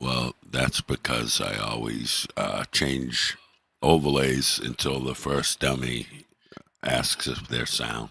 Well, that's because I always change overlays until the first dummy asks if they're sound.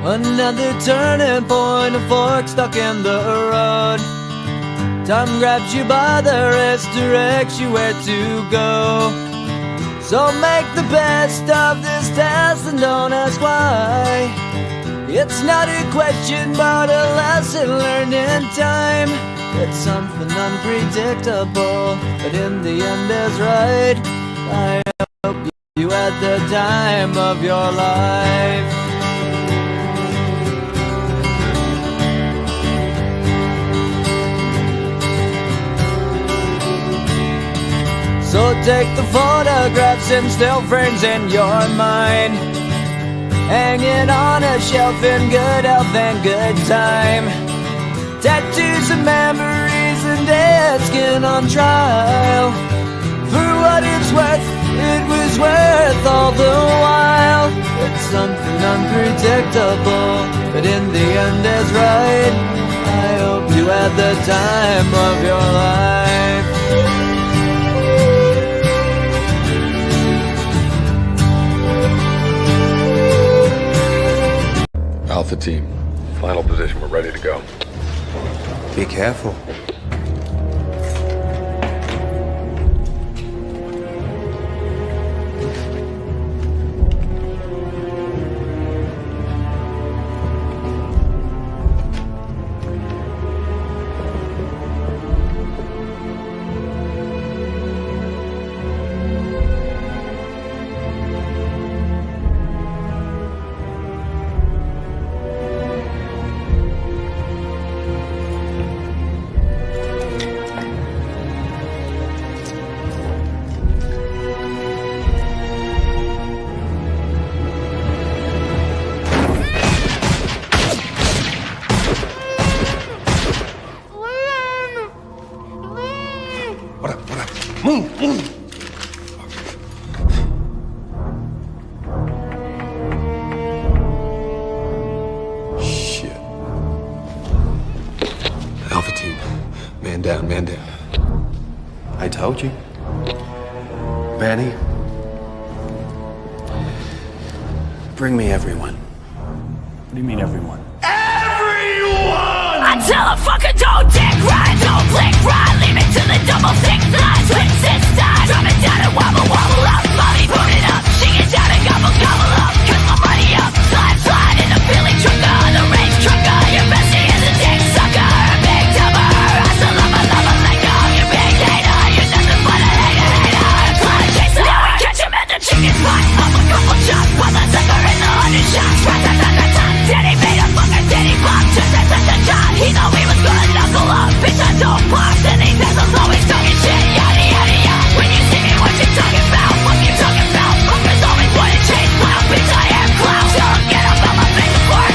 Another turning point, a fork stuck in the road. Time grabs you by the wrist, directs you where to go. So make the best of this test and don't ask why. It's not a question but a lesson learned in time. It's something unpredictable, but in the end is right. I hope you had the time of your life. So take the photographs and still frames in your mind, hanging on a shelf in good health and good time. Tattoos and memories and dead skin on trial. For what it's worth, it was worth all the while. It's something unpredictable, but in the end is right. I hope you had the time of your life. Alpha team, final position, we're ready to go. Be careful. Shit. Alpha team, man down, man down. I told you. Manny, bring me everyone. What do you mean, everyone? Everyone! Until I fucking don't dick right, don't blink right, leave it to the double thick thighs. Twin sisters, drop it down and wobble, wobble up. Mommy, boot it up, she gets down and gobble, gobble up. Cause my money up, slide, slide in the Billy trucker, the range trucker. Your bestie is a dick sucker, a big dumber. I still love my let go, you big hater. You're nothing but a hater, hater. Cloud chaser, now we catch him at the chicken spot. Up a couple chops, while the sucker in the 100 shots. Rat-tat-tat-tat-tat, Daddy made a fucking Daddy pop. Cha-cha-cha-cha-cha, he thought we was gonna knuckle up. Bitch, I don't pop, then these assholes always talking shit. Yada yada yada, when you see me, what you talking about? What you talking about? Fuckers always wanna chase clown. Bitch, I am clown, so get up on my face before I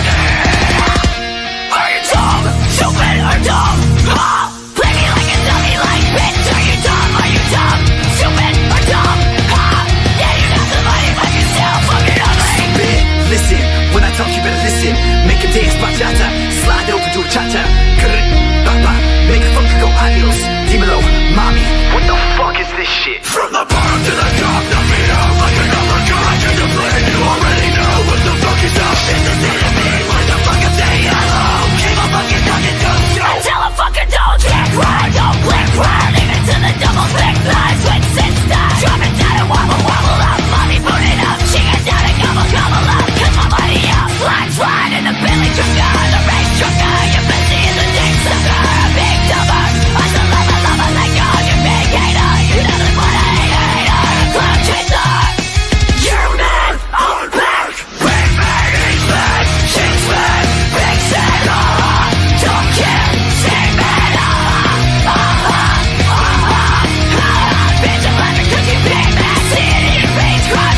Are you dumb, stupid, or dumb? Huh? Play me like a dummy, like bitch. Are you dumb, stupid, or dumb? Huh? Yeah, you got some money, but you still fucking ugly. Stupid, listen, when I talk you better listen. Make a dance, bachata, slide over to a cha-cha. Ba-ba, make a fucker go adios. Dímelo, mommy, what the fuck is this shit? From the bottom to the top, knock me out like another guy. Can you play? You already know what the fuck is up. It's the day of me, like the fucking day hello. Keep a fucking talking, don't Tell a fucker don't get right, don't blink right. Leave it to the double thick thighs, twin sisters. Drop it down and wobble, wobble up. Mommy, boot it up, she gets down and gobble, gobble up. Cause my money up, slide, slide in the Billy trucker, the race trucker. Your bestie is a dick sucker, a big dumber. I still love my let go, you big hater. You're nothing but a hater, hater. A clown chaser. You're mad, I'm back. Bang, bang, he's mad, she's mad. Big sad, don't care, stay mad, bitch, I'm laughing 'cause you big mad. See it in your face, cry,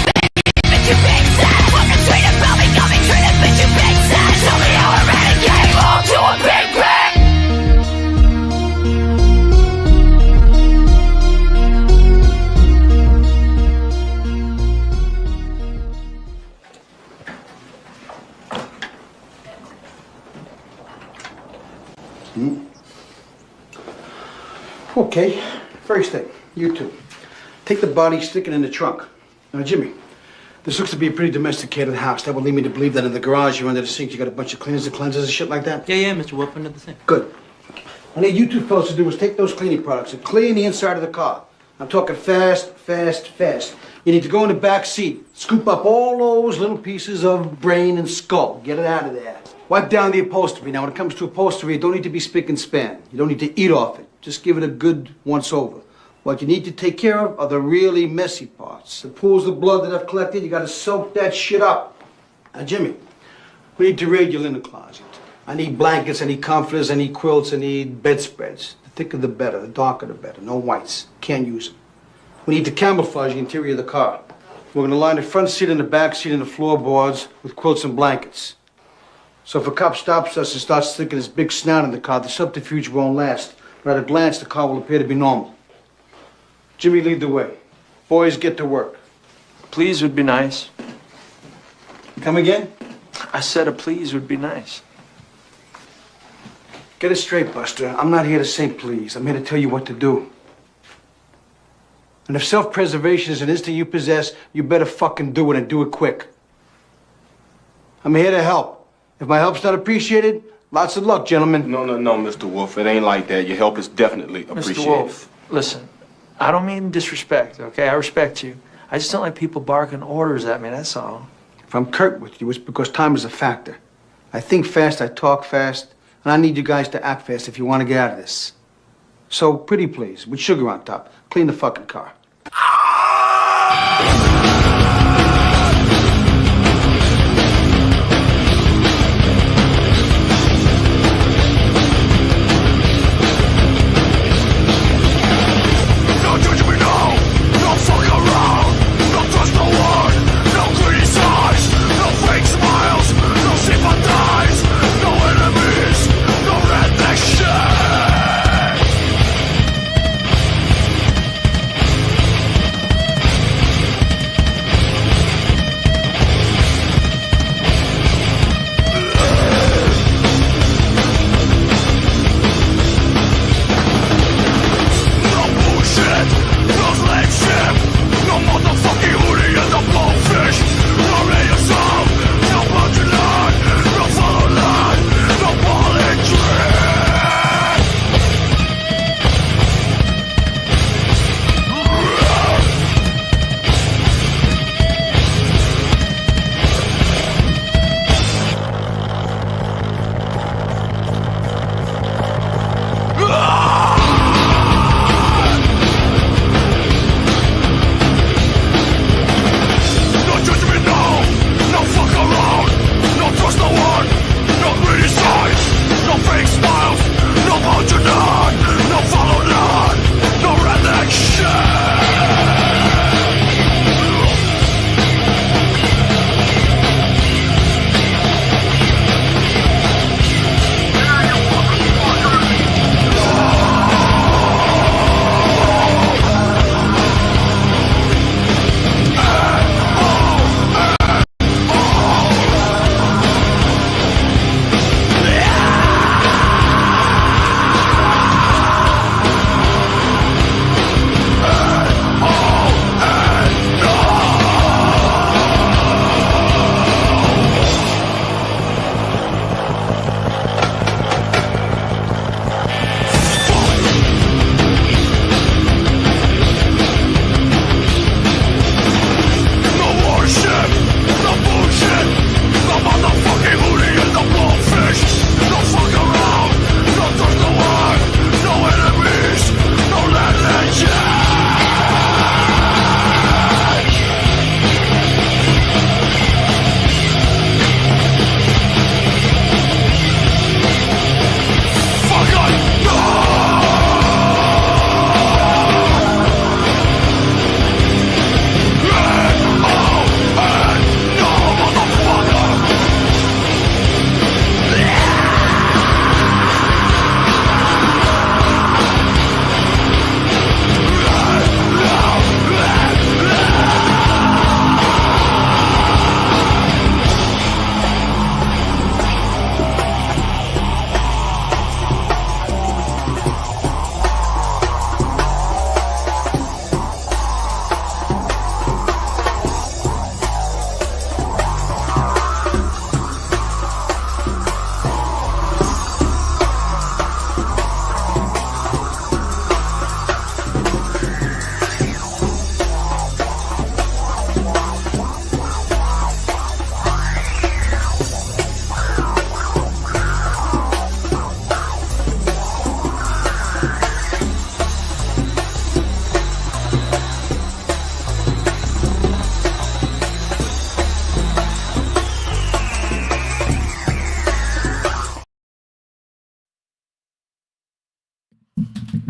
bitch, you big sad. Fucking straight about me, got me treated, bitch, you big sad. Show me how I eradicate all to a big bang. Okay, first thing, you two. Take the body, stick it in the trunk. Now, Jimmy, this looks to be a pretty domesticated house. That would lead me to believe that in the garage you're under the sink, you got a bunch of cleaners and cleansers and shit like that? Yeah, Mr. Wolf, under the sink. Good. What I need you two fellas to do is take those cleaning products and clean the inside of the car. I'm talking fast, fast, fast. You need to go in the back seat, scoop up all those little pieces of brain and skull. Get it out of there. Wipe down the upholstery. Now, when it comes to upholstery, you don't need to be spick and span. You don't need to eat off it. Just give it a good once-over. What you need to take care of are the really messy parts. The pools of blood that I've collected, you gotta soak that shit up. Now, Jimmy, we need to raid your linen closet. I need blankets, I need comforters, I need quilts, I need bedspreads. The thicker the better, the darker the better. No whites. Can't use them. We need to camouflage the interior of the car. We're gonna line the front seat and the back seat and the floorboards with quilts and blankets. So if a cop stops us and starts sticking his big snout in the car, the subterfuge won't last. But at a glance, the car will appear to be normal. Jimmy, lead the way. Boys, get to work. Please would be nice. Come again? I said a please would be nice. Get it straight, Buster. I'm not here to say please. I'm here to tell you what to do. And if self-preservation is an instinct you possess, you better fucking do it and do it quick. I'm here to help. If my help's not appreciated, lots of luck, gentlemen. No, Mr. Wolf. It ain't like that. Your help is definitely appreciated. Mr. Wolf, listen, I don't mean disrespect, okay? I respect you. I just don't like people barking orders at me, that's all. If I'm curt with you, it's because time is a factor. I think fast, I talk fast, and I need you guys to act fast if you want to get out of this. So, pretty please, with sugar on top, clean the fucking car.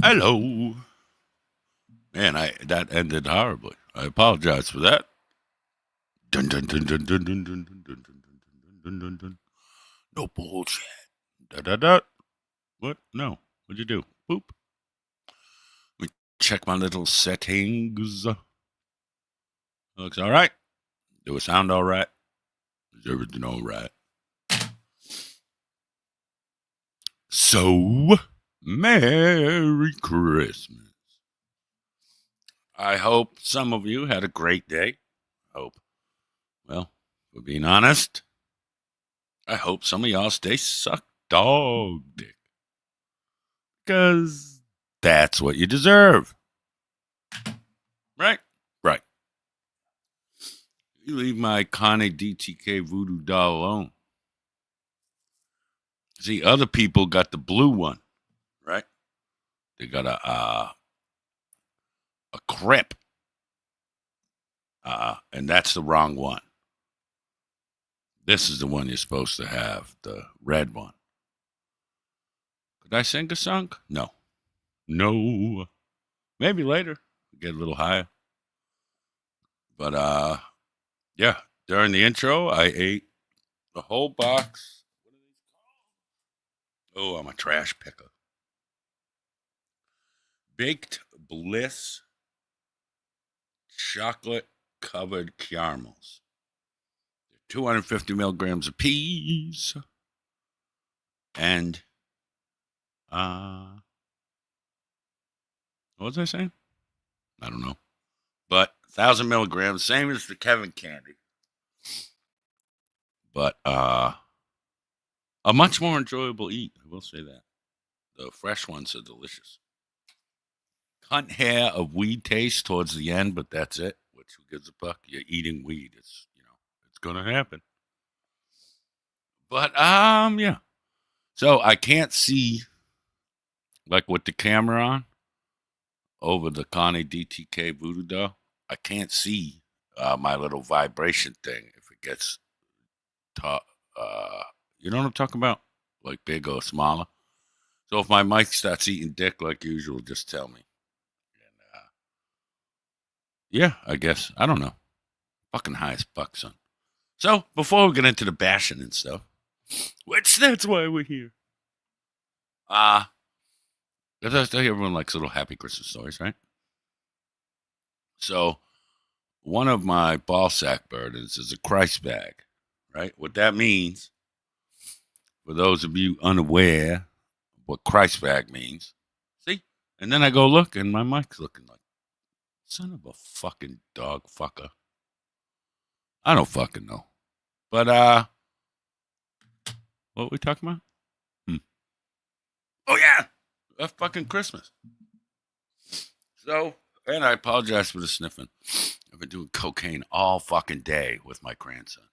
Hello. Man, that ended horribly. I apologize for that. Dun dun dun dun dun dun dun dun dun dun dun dun dun. No bullshit. Da da da. What? No. What'd you do? Boop. Let me check my little settings. Looks all right. Do it sound all right? Is everything all right? So, Merry Christmas. I hope some of you had a great day. Well, for being honest, I hope some of y'all stay suck dog dick. Because that's what you deserve. Right? Right. You leave my Connie DTK voodoo doll alone. See, other people got the blue one, right? They got a crip. And that's the wrong one. This is the one you're supposed to have, the red one. Could I sing a song? No. Maybe later. Get a little higher. But, yeah. During the intro, I ate the whole box. What are these called? Oh, I'm a trash picker. Baked Bliss chocolate-covered caramels. 250 milligrams apiece. And, what was I saying? I don't know. But 1,000 milligrams, same as the Kevin candy. But, a much more enjoyable eat, I will say that. The fresh ones are delicious. Cunt hair of weed taste towards the end, but that's it. Which, who gives a fuck? You're eating weed. It's gonna happen. But, yeah. So, I can't see, like, with the camera on, over the Connie DTK voodoo doll, I can't see my little vibration thing if it gets, you know what I'm talking about? Like, big or smaller. So, if my mic starts eating dick like usual, just tell me. And, yeah, I guess. I don't know. Fucking high as fuck, son. So, before we get into the bashing and stuff, which that's why we're here. Everyone likes little happy Christmas stories, right? So, one of my ball sack burdens is a Christ bag, right? What that means, for those of you unaware what Christ bag means, see? And then I go look, and my mic's looking like, son of a fucking dog fucker. I don't fucking know. But, what were we talking about? Oh, yeah. That's fucking Christmas. So, and I apologize for the sniffing. I've been doing cocaine all fucking day with my grandson.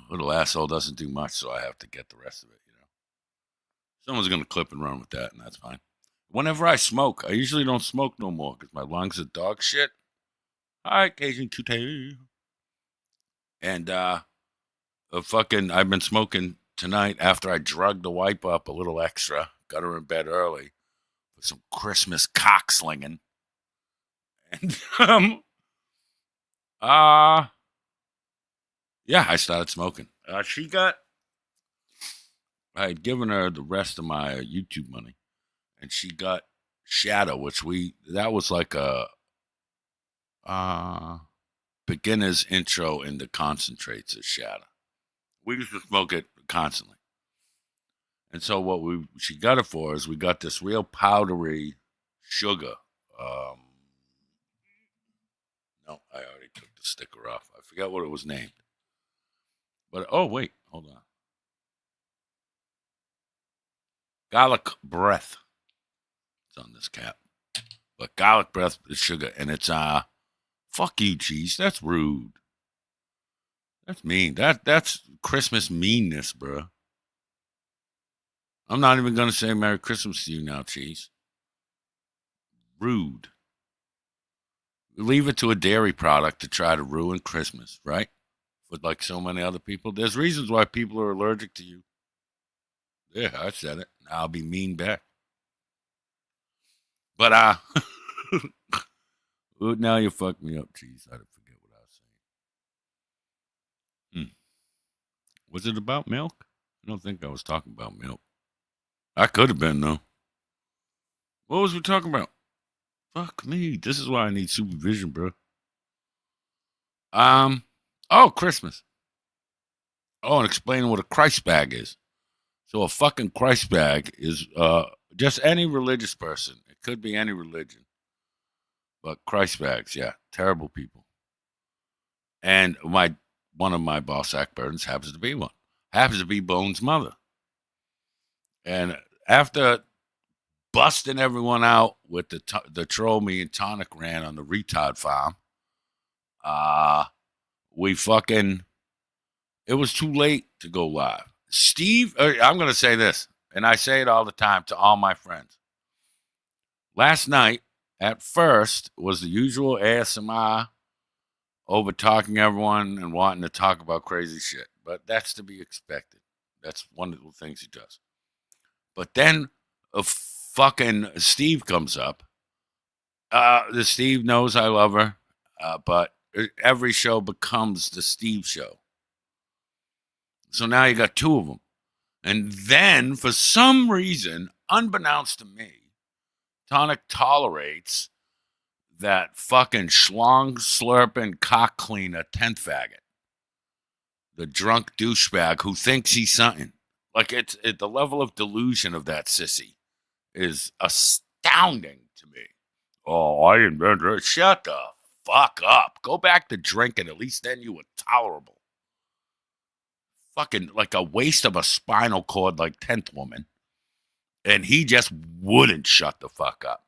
Little asshole doesn't do much, so I have to get the rest of it, Someone's going to clip and run with that, and that's fine. Whenever I smoke, I usually don't smoke no more because my lungs are dog shit. Hi, Cajun Cutie. And, I've been smoking tonight after I drugged the wipe up a little extra. Got her in bed early with some Christmas cock slinging. And, yeah, I started smoking. I had given her the rest of my YouTube money, and she got Shadow, that was like a beginner's intro into concentrates of Shadow. We used to smoke it constantly. And so what she got it for is we got this real powdery sugar. No, I already took the sticker off. I forgot what it was named. But, oh, wait, hold on. Garlic breath. It's on this cap. But garlic breath is sugar. And it's, fuck you, cheese. That's rude. That's mean. That's Christmas meanness, bro. I'm not even going to say Merry Christmas to you now, cheese. Rude. Leave it to a dairy product to try to ruin Christmas, right? With like so many other people. There's reasons why people are allergic to you. Yeah, I said it. I'll be mean back. But now you fucked me up, Cheese. I forget what I was saying. Was it about milk? I don't think I was talking about milk. I could have been, though. What was we talking about? Fuck me. This is why I need supervision, bro. Oh, Christmas. Oh, and explaining what a Christ bag is. So a fucking Christ bag is just any religious person. It could be any religion. But Christ bags, yeah. Terrible people. And one of my ball sack burdens happens to be one. Happens to be Bone's mother. And after busting everyone out with the troll me and Tonic ran on the retard farm, it was too late to go live. Steve, I'm going to say this, and I say it all the time to all my friends. Last night, at first, was the usual ASMR over talking everyone and wanting to talk about crazy shit. But that's to be expected. That's one of the things he does. But then fucking Steve comes up. The Steve knows I love her, but every show becomes the Steve show. So now you got two of them. And then, for some reason, unbeknownst to me, Tonic tolerates that fucking schlong slurping cock cleaner 10th faggot. The drunk douchebag who thinks he's something. Like, the level of delusion of that sissy is astounding to me. Oh, I invented it. Shut the fuck up. Go back to drinking. At least then you were tolerable. Fucking like a waste of a spinal cord like 10th woman. And he just wouldn't shut the fuck up.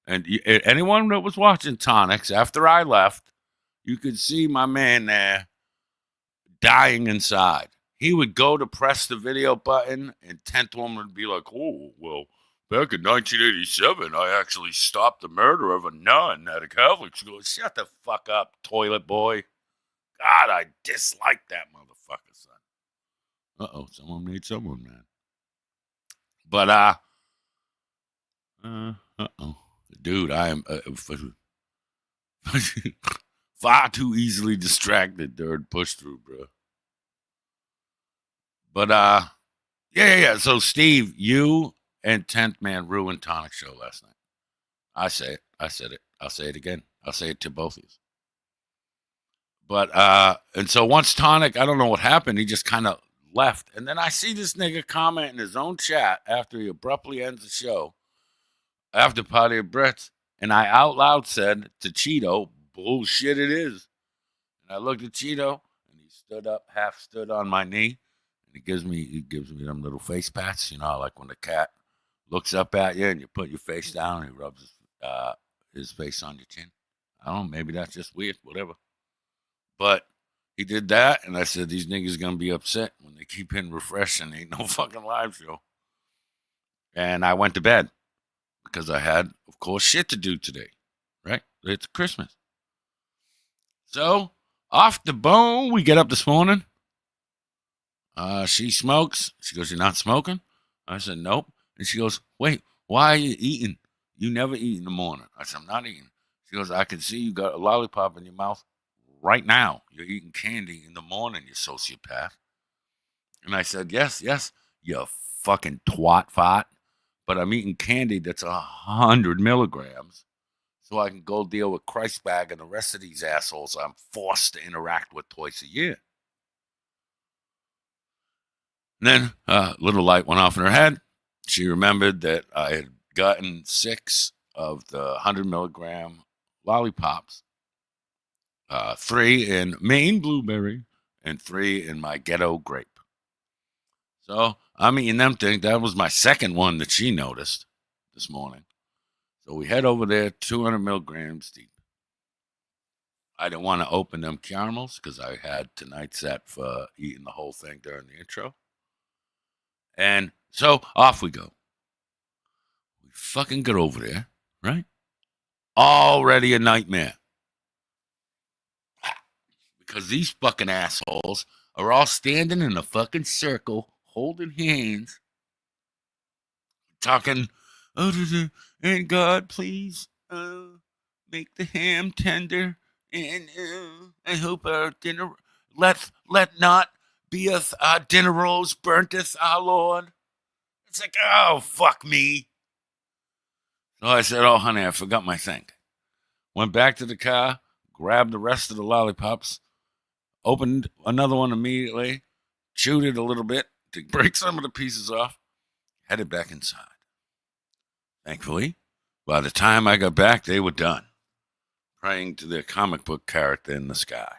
And anyone that was watching Tonics after I left, you could see my man there dying inside. He would go to press the video button, and 10th woman would be like, oh, well, back in 1987, I actually stopped the murder of a nun at a Catholic school. Shut the fuck up, toilet boy. God, I dislike that motherfucker, son. Uh-oh, someone made someone mad. But, uh-oh. Dude, I am far too easily distracted during push-through, bro. But, yeah. So, Steve, you and 10th Man ruined Tonic show last night. I say it. I said it. I'll say it again. I'll say it to both of you. But, and so once Tonic, I don't know what happened, he just kind of left. And then I see this nigga comment in his own chat after he abruptly ends the show, after Party of Brits, and I out loud said to Cheeto, bullshit it is. And I looked at Cheeto, and he stood up, half stood on my knee, and he gives me them little face pats, you know, like when the cat looks up at you and you put your face down and he rubs his face on your chin. I don't know, maybe that's just weird, whatever. But he did that, and I said, these niggas gonna be upset when they keep hitting refresh and ain't no fucking live show. And I went to bed because I had, of course, shit to do today, right? It's Christmas. So, off the bone, we get up this morning. She smokes. She goes, you're not smoking? I said, nope. And she goes, wait, why are you eating? You never eat in the morning. I said, I'm not eating. She goes, I can see you got a lollipop in your mouth right now. You're eating candy in the morning, you sociopath. And I said, yes, you fucking twat fart. But I'm eating candy that's 100 milligrams so I can go deal with Christ bag and the rest of these assholes I'm forced to interact with twice a year. And then a little light went off in her head. She remembered that I had gotten 6 of the 100 milligram lollipops, 3 in Maine blueberry and 3 in my ghetto grape. So I'm eating them things. That was my second one that she noticed this morning. So we head over there, 200 milligrams deep. I didn't want to open them caramels because I had tonight set for eating the whole thing during the intro. And so off we go. We fucking get over there, right? Already a nightmare. Because these fucking assholes are all standing in a fucking circle, holding hands, talking And God, please make the ham tender. And I hope our dinner, let not be our dinner rolls burnteth, our Lord. It's like, oh, fuck me. So I said, oh, honey, I forgot my thing. Went back to the car, grabbed the rest of the lollipops, opened another one immediately, chewed it a little bit to break some of the pieces off, headed back inside. Thankfully, by the time I got back, they were done, praying to their comic book character in the sky.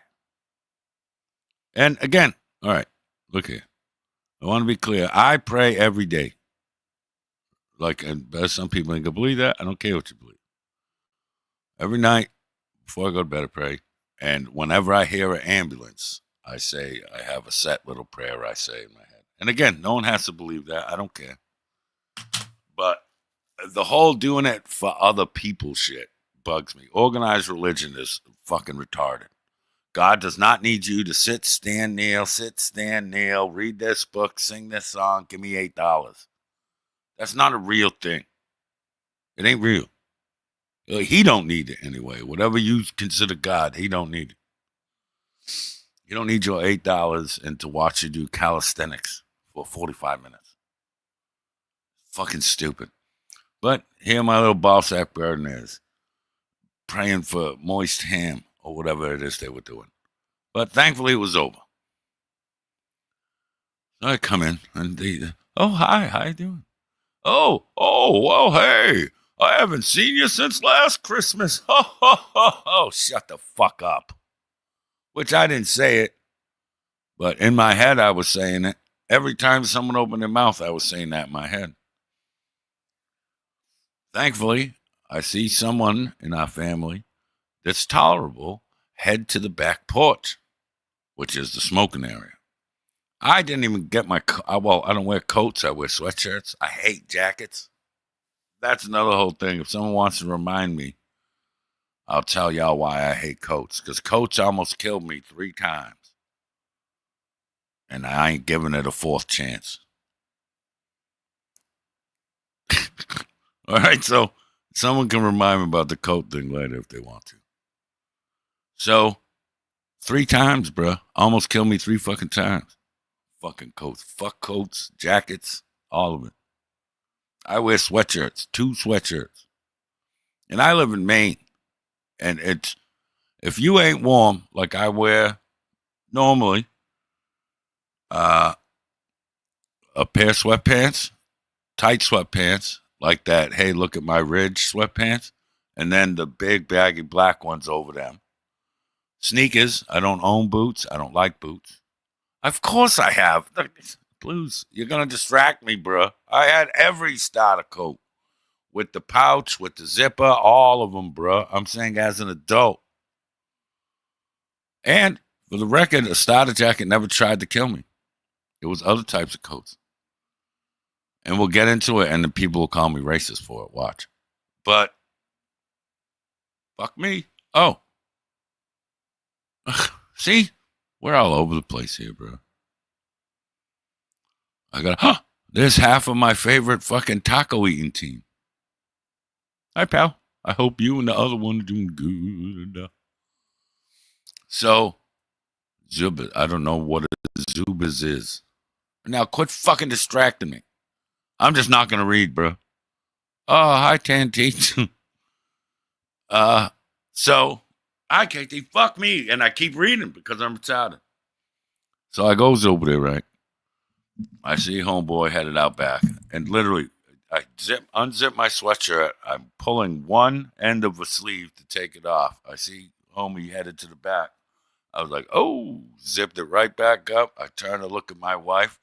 And again, all right, look here. I want to be clear. I pray every day. Like, some people ain't gonna believe that. I don't care what you believe. Every night before I go to bed, I pray. And whenever I hear an ambulance, I say, I have a set little prayer I say in my head. And again, no one has to believe that. I don't care. But the whole doing it for other people shit bugs me. Organized religion is fucking retarded. God does not need you to sit, stand, kneel, read this book, sing this song, give me $8. That's not a real thing. It ain't real. He don't need it anyway. Whatever you consider God, he don't need it. You don't need your $8 and to watch you do calisthenics for 45 minutes. Fucking stupid. But here my little ball sack burden is praying for moist ham or whatever it is they were doing. But thankfully it was over. So I come in and they, oh, hi, how you doing? Oh, well, hey, I haven't seen you since last Christmas. Oh, shut the fuck up. Which I didn't say it, but in my head I was saying it. Every time someone opened their mouth, I was saying that in my head. Thankfully, I see someone in our family that's tolerable head to the back porch, which is the smoking area. I didn't even get my, well, I don't wear coats. I wear sweatshirts. I hate jackets. That's another whole thing. If someone wants to remind me, I'll tell y'all why I hate coats. Because coats almost killed me 3 times. And I ain't giving it a 4th chance. All right, so someone can remind me about the coat thing later if they want to. So, 3 times, bruh. Almost killed me 3 fucking times. Fucking coats. Fuck coats, jackets, all of it. I wear sweatshirts, 2 sweatshirts. And I live in Maine. And it's, if you ain't warm like I wear normally, a pair of sweatpants, tight sweatpants, like that, hey, look at my ridge sweatpants, and then the big baggy black ones over them. Sneakers, I don't own boots. I don't like boots. Of course I have. Blues, you're going to distract me, bro. I had every starter coat with the pouch, with the zipper, all of them, bro. I'm saying as an adult. And for the record, a starter jacket never tried to kill me. It was other types of coats. And we'll get into it, and the people will call me racist for it. Watch. But, fuck me. Oh. See? We're all over the place here, bro. I got, there's half of my favorite fucking taco eating team. Hi, pal. I hope you and the other one are doing good. So, Zubaz, I don't know what Zubaz is. Now, quit fucking distracting me. I'm just not going to read, bro. Oh, hi, Tanty. So, hi, Katie. Fuck me. And I keep reading because I'm retarded. So I goes over there, right? I see homeboy headed out back. And literally, I unzip my sweatshirt. I'm pulling one end of a sleeve to take it off. I see homie headed to the back. I was like, oh, zipped it right back up. I turn to look at my wife.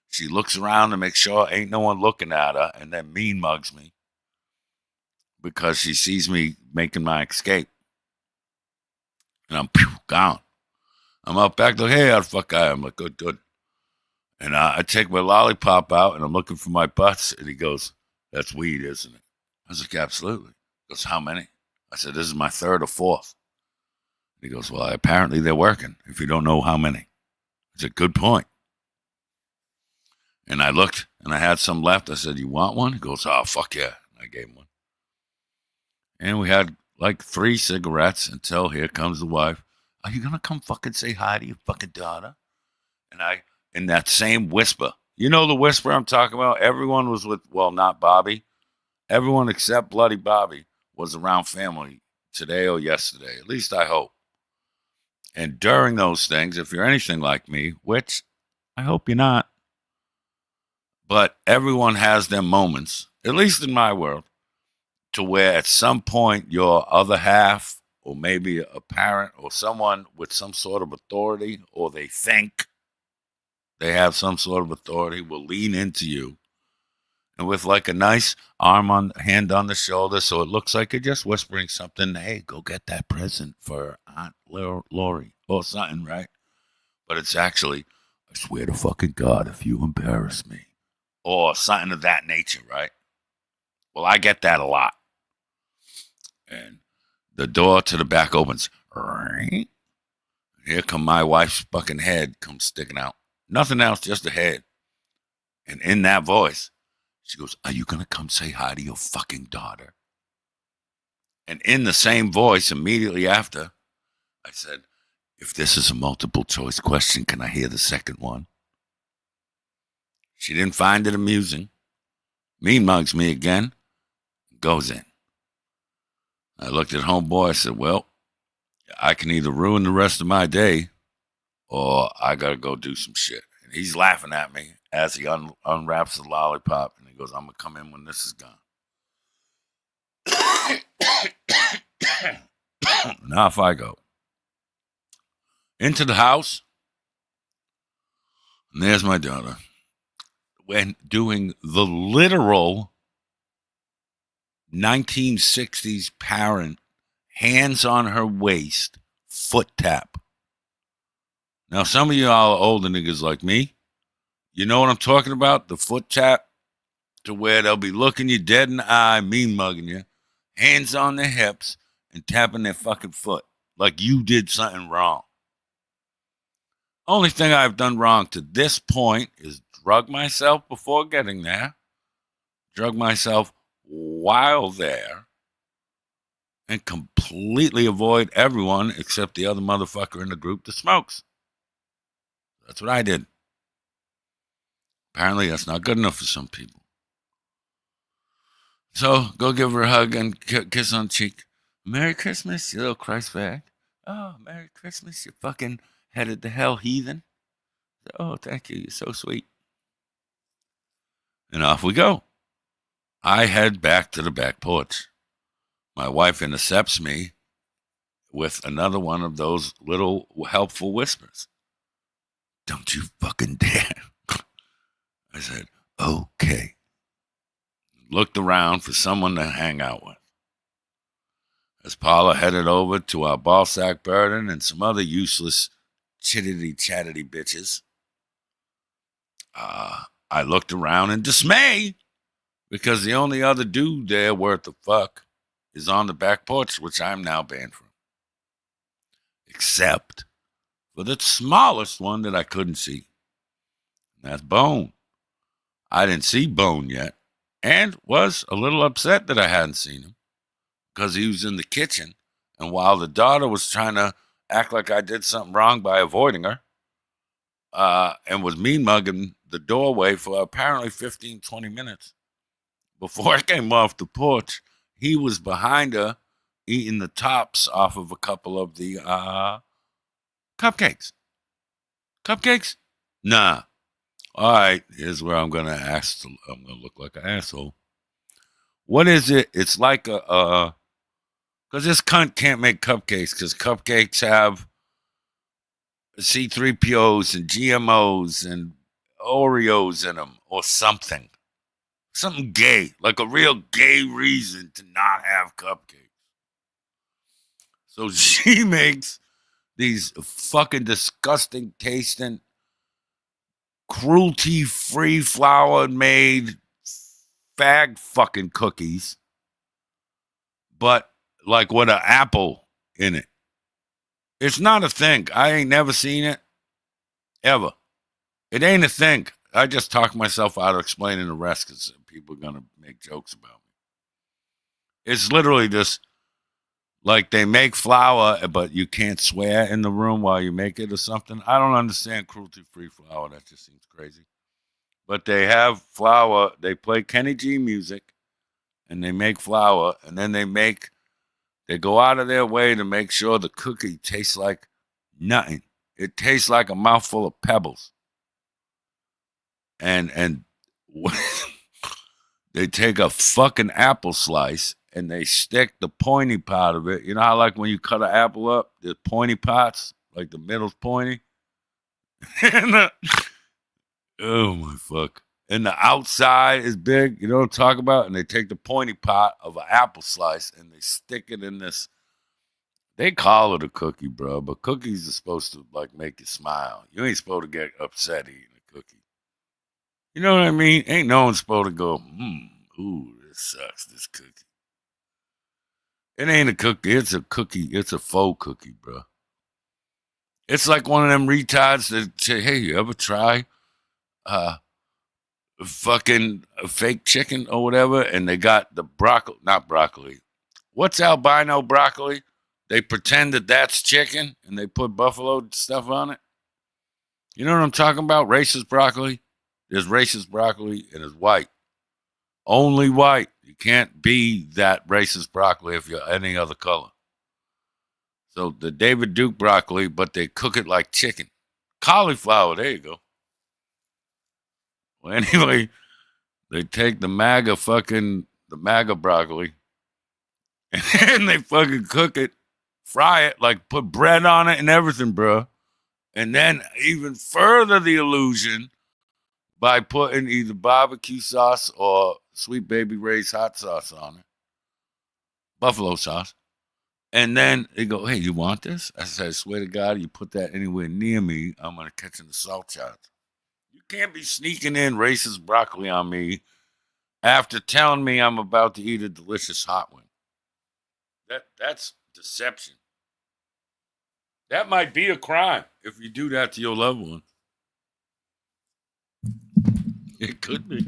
She looks around to make sure ain't no one looking at her, and then mean mugs me because she sees me making my escape. And I'm gone. I'm out back, like, hey, how the fuck I am? I'm like, good. And I take my lollipop out, and I'm looking for my butts, and he goes, that's weed, isn't it? I was like, absolutely. He goes, how many? I said, this is my 3rd or 4th. He goes, well, apparently they're working, if you don't know how many. I said, good point. And I looked, and I had some left. I said, you want one? He goes, oh, fuck yeah. And I gave him one. And we had like 3 cigarettes until here comes the wife. Are you going to come fucking say hi to your fucking daughter? And I, in that same whisper, you know the whisper I'm talking about? Everyone was with, well, not Bobby. Everyone except bloody Bobby was around family today or yesterday. At least I hope. And during those things, if you're anything like me, which I hope you're not, but everyone has their moments, at least in my world, to where at some point your other half, or maybe a parent or someone with some sort of authority, or they think they have some sort of authority, will lean into you. And with like a nice hand on the shoulder, so it looks like you're just whispering something, hey, go get that present for Aunt Lori or something, right? But it's actually, I swear to fucking God, if you embarrass me, or something of that nature, right? Well, I get that a lot. And the door to the back opens. Here come my wife's fucking head comes sticking out. Nothing else, just a head. And in that voice, she goes, are you going to come say hi to your fucking daughter? And in the same voice, immediately after, I said, if this is a multiple choice question, can I hear the second one? She didn't find it amusing. Mean mugs me again. Goes in. I looked at homeboy. I said, well, I can either ruin the rest of my day or I got to go do some shit. And he's laughing at me as he unwraps the lollipop. And he goes, I'm going to come in when this is gone. Now if I go into the house, and there's my daughter, when doing the literal 1960s parent, hands on her waist, foot tap. Now, some of y'all are older niggas like me. You know what I'm talking about? The foot tap, to where they'll be looking you dead in the eye, mean mugging you, hands on their hips, and tapping their fucking foot like you did something wrong. Only thing I've done wrong to this point is drug myself before getting there, drug myself while there, and completely avoid everyone except the other motherfucker in the group that smokes. That's what I did. Apparently, that's not good enough for some people. So, go give her a hug and kiss on the cheek. Merry Christmas, you little Christ bag. Oh, Merry Christmas, you fucking headed to hell heathen. Oh, thank you, you're so sweet. And off we go. I head back to the back porch. My wife intercepts me with another one of those little helpful whispers. Don't you fucking dare. I said, okay. Looked around for someone to hang out with. As Paula headed over to our ballsack burden and some other useless chittity-chattity bitches, I looked around in dismay because the only other dude there worth the fuck is on the back porch, which I'm now banned from. Except for the smallest one that I couldn't see. And that's Bone. I didn't see Bone yet and was a little upset that I hadn't seen him because he was in the kitchen. And while the daughter was trying to act like I did something wrong by avoiding her, and was mean mugging the doorway for apparently 15, 20 minutes. Before I came off the porch, he was behind her eating the tops off of a couple of the cupcakes. Cupcakes? Nah. All right, here's where I'm going to look like an asshole. What is it? It's like because this cunt can't make cupcakes because cupcakes have C3POs and GMOs and Oreos in them or something. Something gay, like a real gay reason to not have cupcakes. So she makes these fucking disgusting tasting, cruelty-free flour-made fag fucking cookies, but like with an apple in it. It's not a thing. I ain't never seen it. Ever. It ain't a thing. I just talk myself out of explaining the rest because people are going to make jokes about me. It's literally just like they make flour, but you can't swear in the room while you make it or something. I don't understand cruelty-free flour. That just seems crazy. But they have flour. They play Kenny G music, and they make flour, and then they go out of their way to make sure the cookie tastes like nothing. It tastes like a mouthful of pebbles. And they take a fucking apple slice and they stick the pointy part of it. You know how like when you cut an apple up, the pointy parts, like the middle's pointy? Oh my fuck. And the outside is big, you know what I'm talking about? And they take the pointy part of an apple slice and they stick it in this. They call it a cookie, bro, but cookies are supposed to like make you smile. You ain't supposed to get upset eating a cookie. You know what I mean? Ain't no one supposed to go, ooh, this sucks, this cookie. It ain't a cookie. It's a cookie. It's a faux cookie, bro. It's like one of them retards that say, hey, you ever try fucking fake chicken or whatever? And they got the not broccoli. What's albino broccoli? They pretend that that's chicken and they put buffalo stuff on it. You know what I'm talking about? Racist broccoli. There's racist broccoli and it's white. Only white. You can't be that racist broccoli if you're any other color. So the David Duke broccoli, but they cook it like chicken. Cauliflower, there you go. Well, anyway, they take the MAGA broccoli and they fucking cook it, fry it, like put bread on it and everything, bro. And then even further the illusion by putting either barbecue sauce or Sweet Baby Ray's hot sauce on it. Buffalo sauce. And then they go, hey, you want this? I said, I swear to God, you put that anywhere near me, I'm going to catch an assault charge. You can't be sneaking in racist broccoli on me after telling me I'm about to eat a delicious hot one. That's deception. That might be a crime if you do that to your loved one. It could be.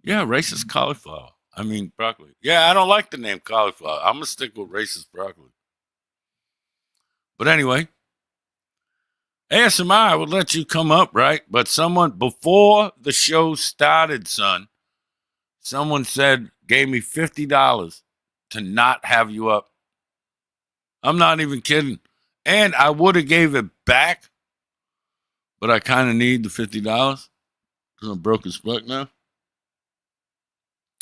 Yeah, racist cauliflower. I mean, broccoli. Yeah, I don't like the name cauliflower. I'm going to stick with racist broccoli. But anyway, ASMR would let you come up, right? But someone, before the show started, son, someone gave me $50 to not have you up. I'm not even kidding. And I would have gave it back, but I kind of need the $50 because I'm broke as fuck now.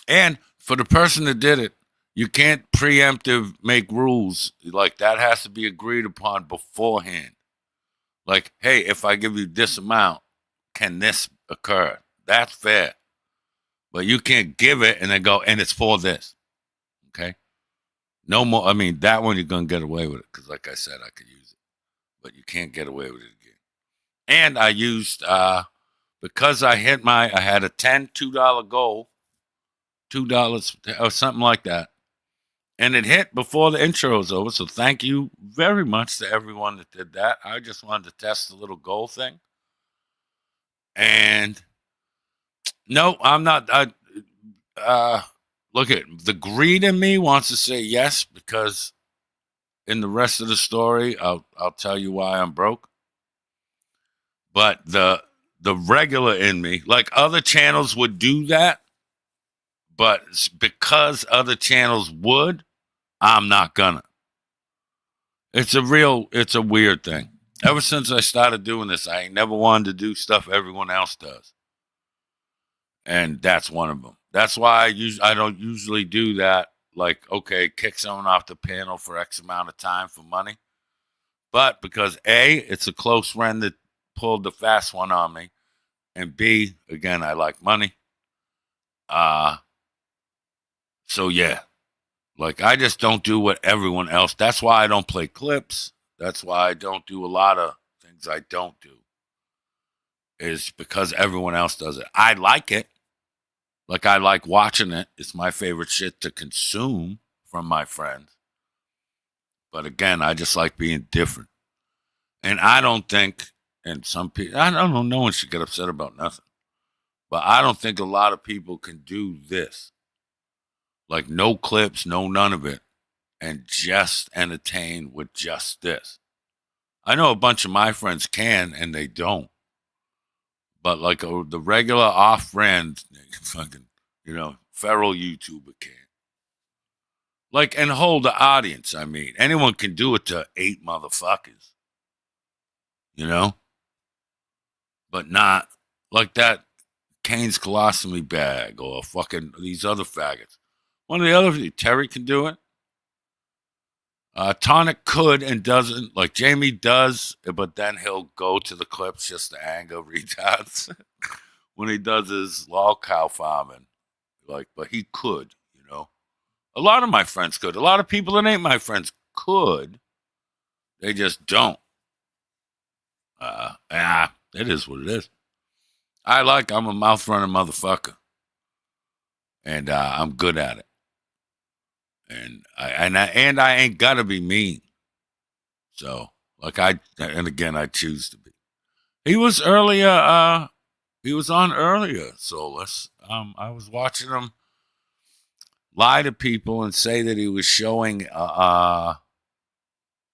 And for the person that did it, you can't preemptive make rules. Like, that has to be agreed upon beforehand. Like, hey, if I give you this amount, can this occur? That's fair. But you can't give it and then go, and it's for this. Okay? No more. I mean, that one you're going to get away with it because, like I said, I could use it. But you can't get away with it again. And I used, because I had a $2 goal, $2 or something like that. And it hit before the intro was over. So thank you very much to everyone that did that. I just wanted to test the little goal thing. And no, I'm not. Look at the greed in me wants to say yes, because in the rest of the story, I'll tell you why I'm broke. But the regular in me, like other channels would do that. But because other channels would, I'm not gonna. It's a weird thing. Ever since I started doing this, I ain't never wanted to do stuff everyone else does. And that's one of them. That's why I don't usually do that. Like, okay, kick someone off the panel for X amount of time for money. But because A, it's a close friend that pulled the fast one on me. And B, again, I like money. So yeah, like I just don't do what everyone else. That's why I don't play clips. That's why I don't do a lot of things I don't do. Is because everyone else does it. I like it. Like I like watching it. It's my favorite shit to consume from my friends. But again, I just like being different. And I don't think, and some people, I don't know, no one should get upset about nothing. But I don't think a lot of people can do this. Like no clips, no none of it, and just entertain with just this. I know a bunch of my friends can, and they don't. But like the regular off-brand, fucking, feral YouTuber can't. Like, and hold the audience, I mean. Anyone can do it to 8 motherfuckers. But not like that Kane's colostomy bag or fucking these other faggots. One of the other, Terry can do it. Tonic could and doesn't. Like Jamie does, but then he'll go to the clips just to anger retards when he does his lol cow farming. Like, but he could, A lot of my friends could. A lot of people that ain't my friends could. They just don't. It is what it is. I'm a mouth running motherfucker. And I'm good at it. And I ain't gotta be mean. So, I choose to be. He was earlier, he was on earlier, Solus. I was watching him lie to people and say that he was showing a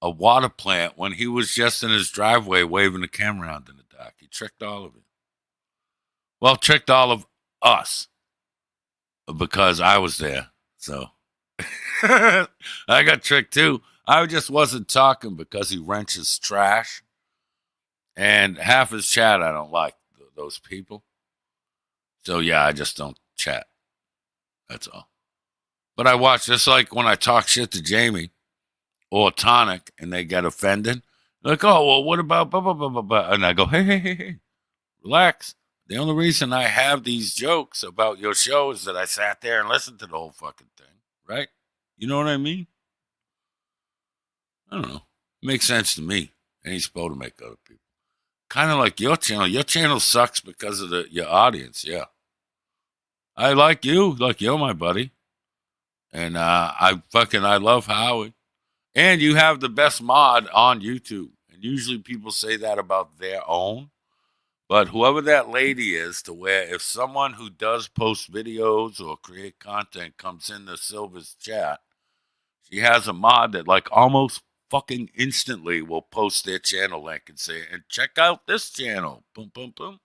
water plant when he was just in his driveway waving the camera around in the dark. He tricked all of it. Well, tricked all of us because I was there. So I got tricked too. I just wasn't talking because he wrenches trash. And half his chat, I don't like those people. So yeah, I just don't chat. That's all. But I watch, just like when I talk shit to Jamie or Tonic and they get offended. Like, oh, well, what about blah, blah, blah, blah, blah. And I go, hey, relax. The only reason I have these jokes about your show is that I sat there and listened to the whole fucking thing, right? You know what I mean? I don't know. Makes sense to me. And he's supposed to make other people. Kind of like your channel. Your channel sucks because of your audience, yeah. I like you. Like, you're my buddy. And I love Howie. And you have the best mod on YouTube. And usually people say that about their own. But whoever that lady is, to where if someone who does post videos or create content comes into Silver's chat, she has a mod that like almost fucking instantly will post their channel link and say, and check out this channel. Boom, boom, boom.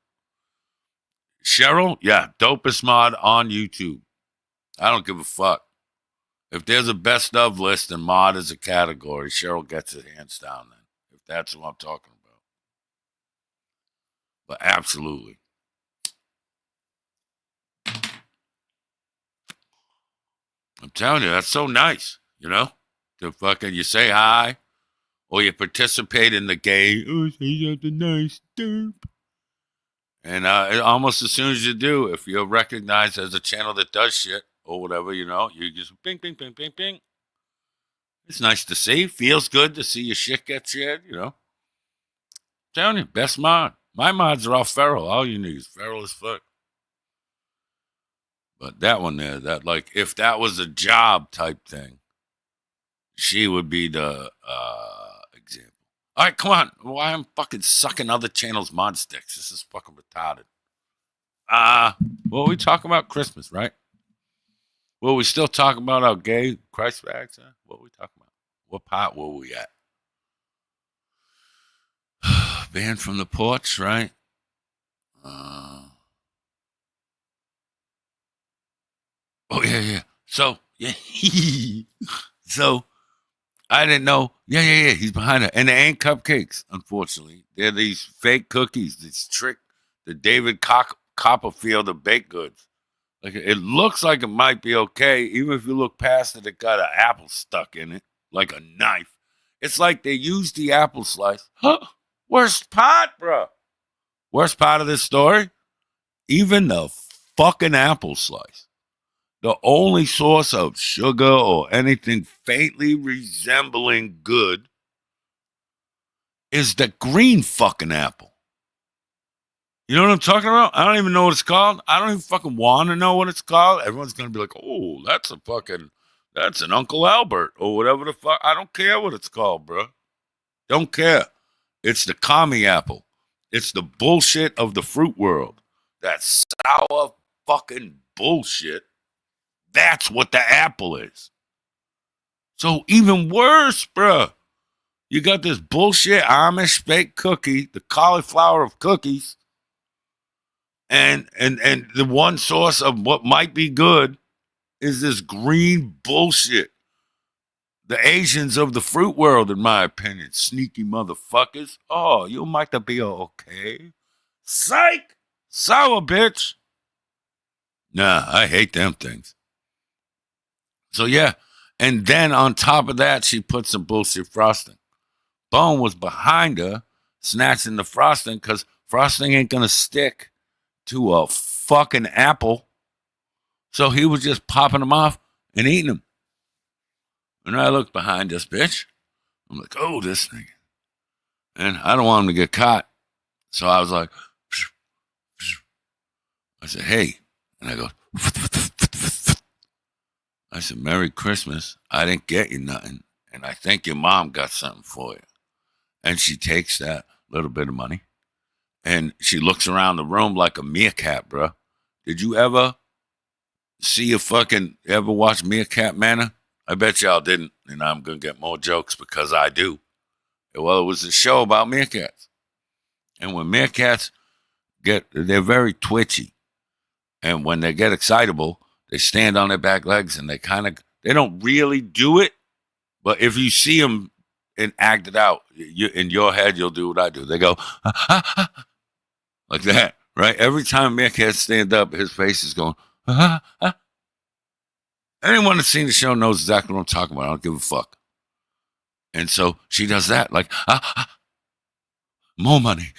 Cheryl, yeah, dopest mod on YouTube. I don't give a fuck. If there's a best of list and mod is a category, Cheryl gets it hands down then. If that's who I'm talking about. But absolutely. I'm telling you, that's so nice, to fucking, you say hi, or you participate in the gay, oh, say something nice, derp. And almost as soon as you do, if you're recognized as a channel that does shit, or whatever, you just ping, ping, ping, ping, ping. It's nice to see. Feels good to see your shit get shared, I'm telling you, best mod. My mods are all feral. All you need is feral as fuck. But that one there, that like, if that was a job type thing, she would be the example. All right, come on. Why I'm fucking sucking other channels' mod sticks? This is fucking retarded. Well, we talk about Christmas, right? Well, we still talk about our gay Christ bags, huh? What we talking about? What part were we at? Banned from the porch, right? Oh, yeah. So, yeah. So, I didn't know. Yeah. He's behind her. And they ain't cupcakes, unfortunately. They're these fake cookies. This trick, the David Copperfield of baked goods. Like, it looks like it might be okay. Even if you look past it, it got an apple stuck in it, like a knife. It's like they used the apple slice. Huh? Worst part, bro. Worst part of this story? Even the fucking apple slice. The only source of sugar or anything faintly resembling good is the green fucking apple. You know what I'm talking about? I don't even know what it's called. I don't even fucking want to know what it's called. Everyone's going to be like, oh, that's an Uncle Albert or whatever the fuck. I don't care what it's called, bro. Don't care. It's the commie apple. It's the bullshit of the fruit world. That sour fucking bullshit That's what the apple is. So even worse, bruh. You got this bullshit Amish baked cookie, the cauliflower of cookies, and the one source of what might be good is this green bullshit. The Asians of the fruit world, in my opinion, sneaky motherfuckers. Oh, you might be okay. Psych! Sour bitch! Nah, I hate them things. So yeah, and then on top of that, she put some bullshit frosting. Bone was behind her, snatching the frosting, because frosting ain't gonna stick to a fucking apple. So he was just popping them off and eating them. And I looked behind this bitch. I'm like, oh, this thing. And I don't want him to get caught. So I was like, I said, hey. And I go, I said, Merry Christmas. I didn't get you nothing. And I think your mom got something for you. And she takes that little bit of money. And she looks around the room like a meerkat, bro. Did you ever ever watch Meerkat Manor? I bet y'all didn't, and I'm going to get more jokes because I do. Well, it was a show about meerkats. And when meerkats they're very twitchy. And when they get excitable, they stand on their back legs and they don't really do it. But if you see them and act it out, in your head, you'll do what I do. They go, like that, right? Every time meerkats stand up, his face is going, Anyone that's seen the show knows exactly what I'm talking about. I don't give a fuck. And so she does that, like, more money.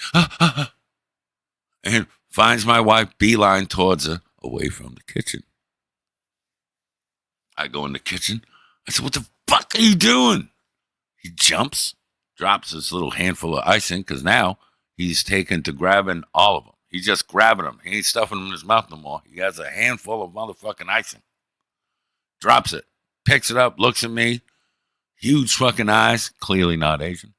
And finds my wife beeline towards her away from the kitchen. I go in the kitchen. I said, what the fuck are you doing? He jumps, drops this little handful of icing, because now he's taken to grabbing all of them. He's just grabbing them. He ain't stuffing them in his mouth no more. He has a handful of motherfucking icing. Drops it, picks it up, looks at me. Huge fucking eyes, clearly not Asian.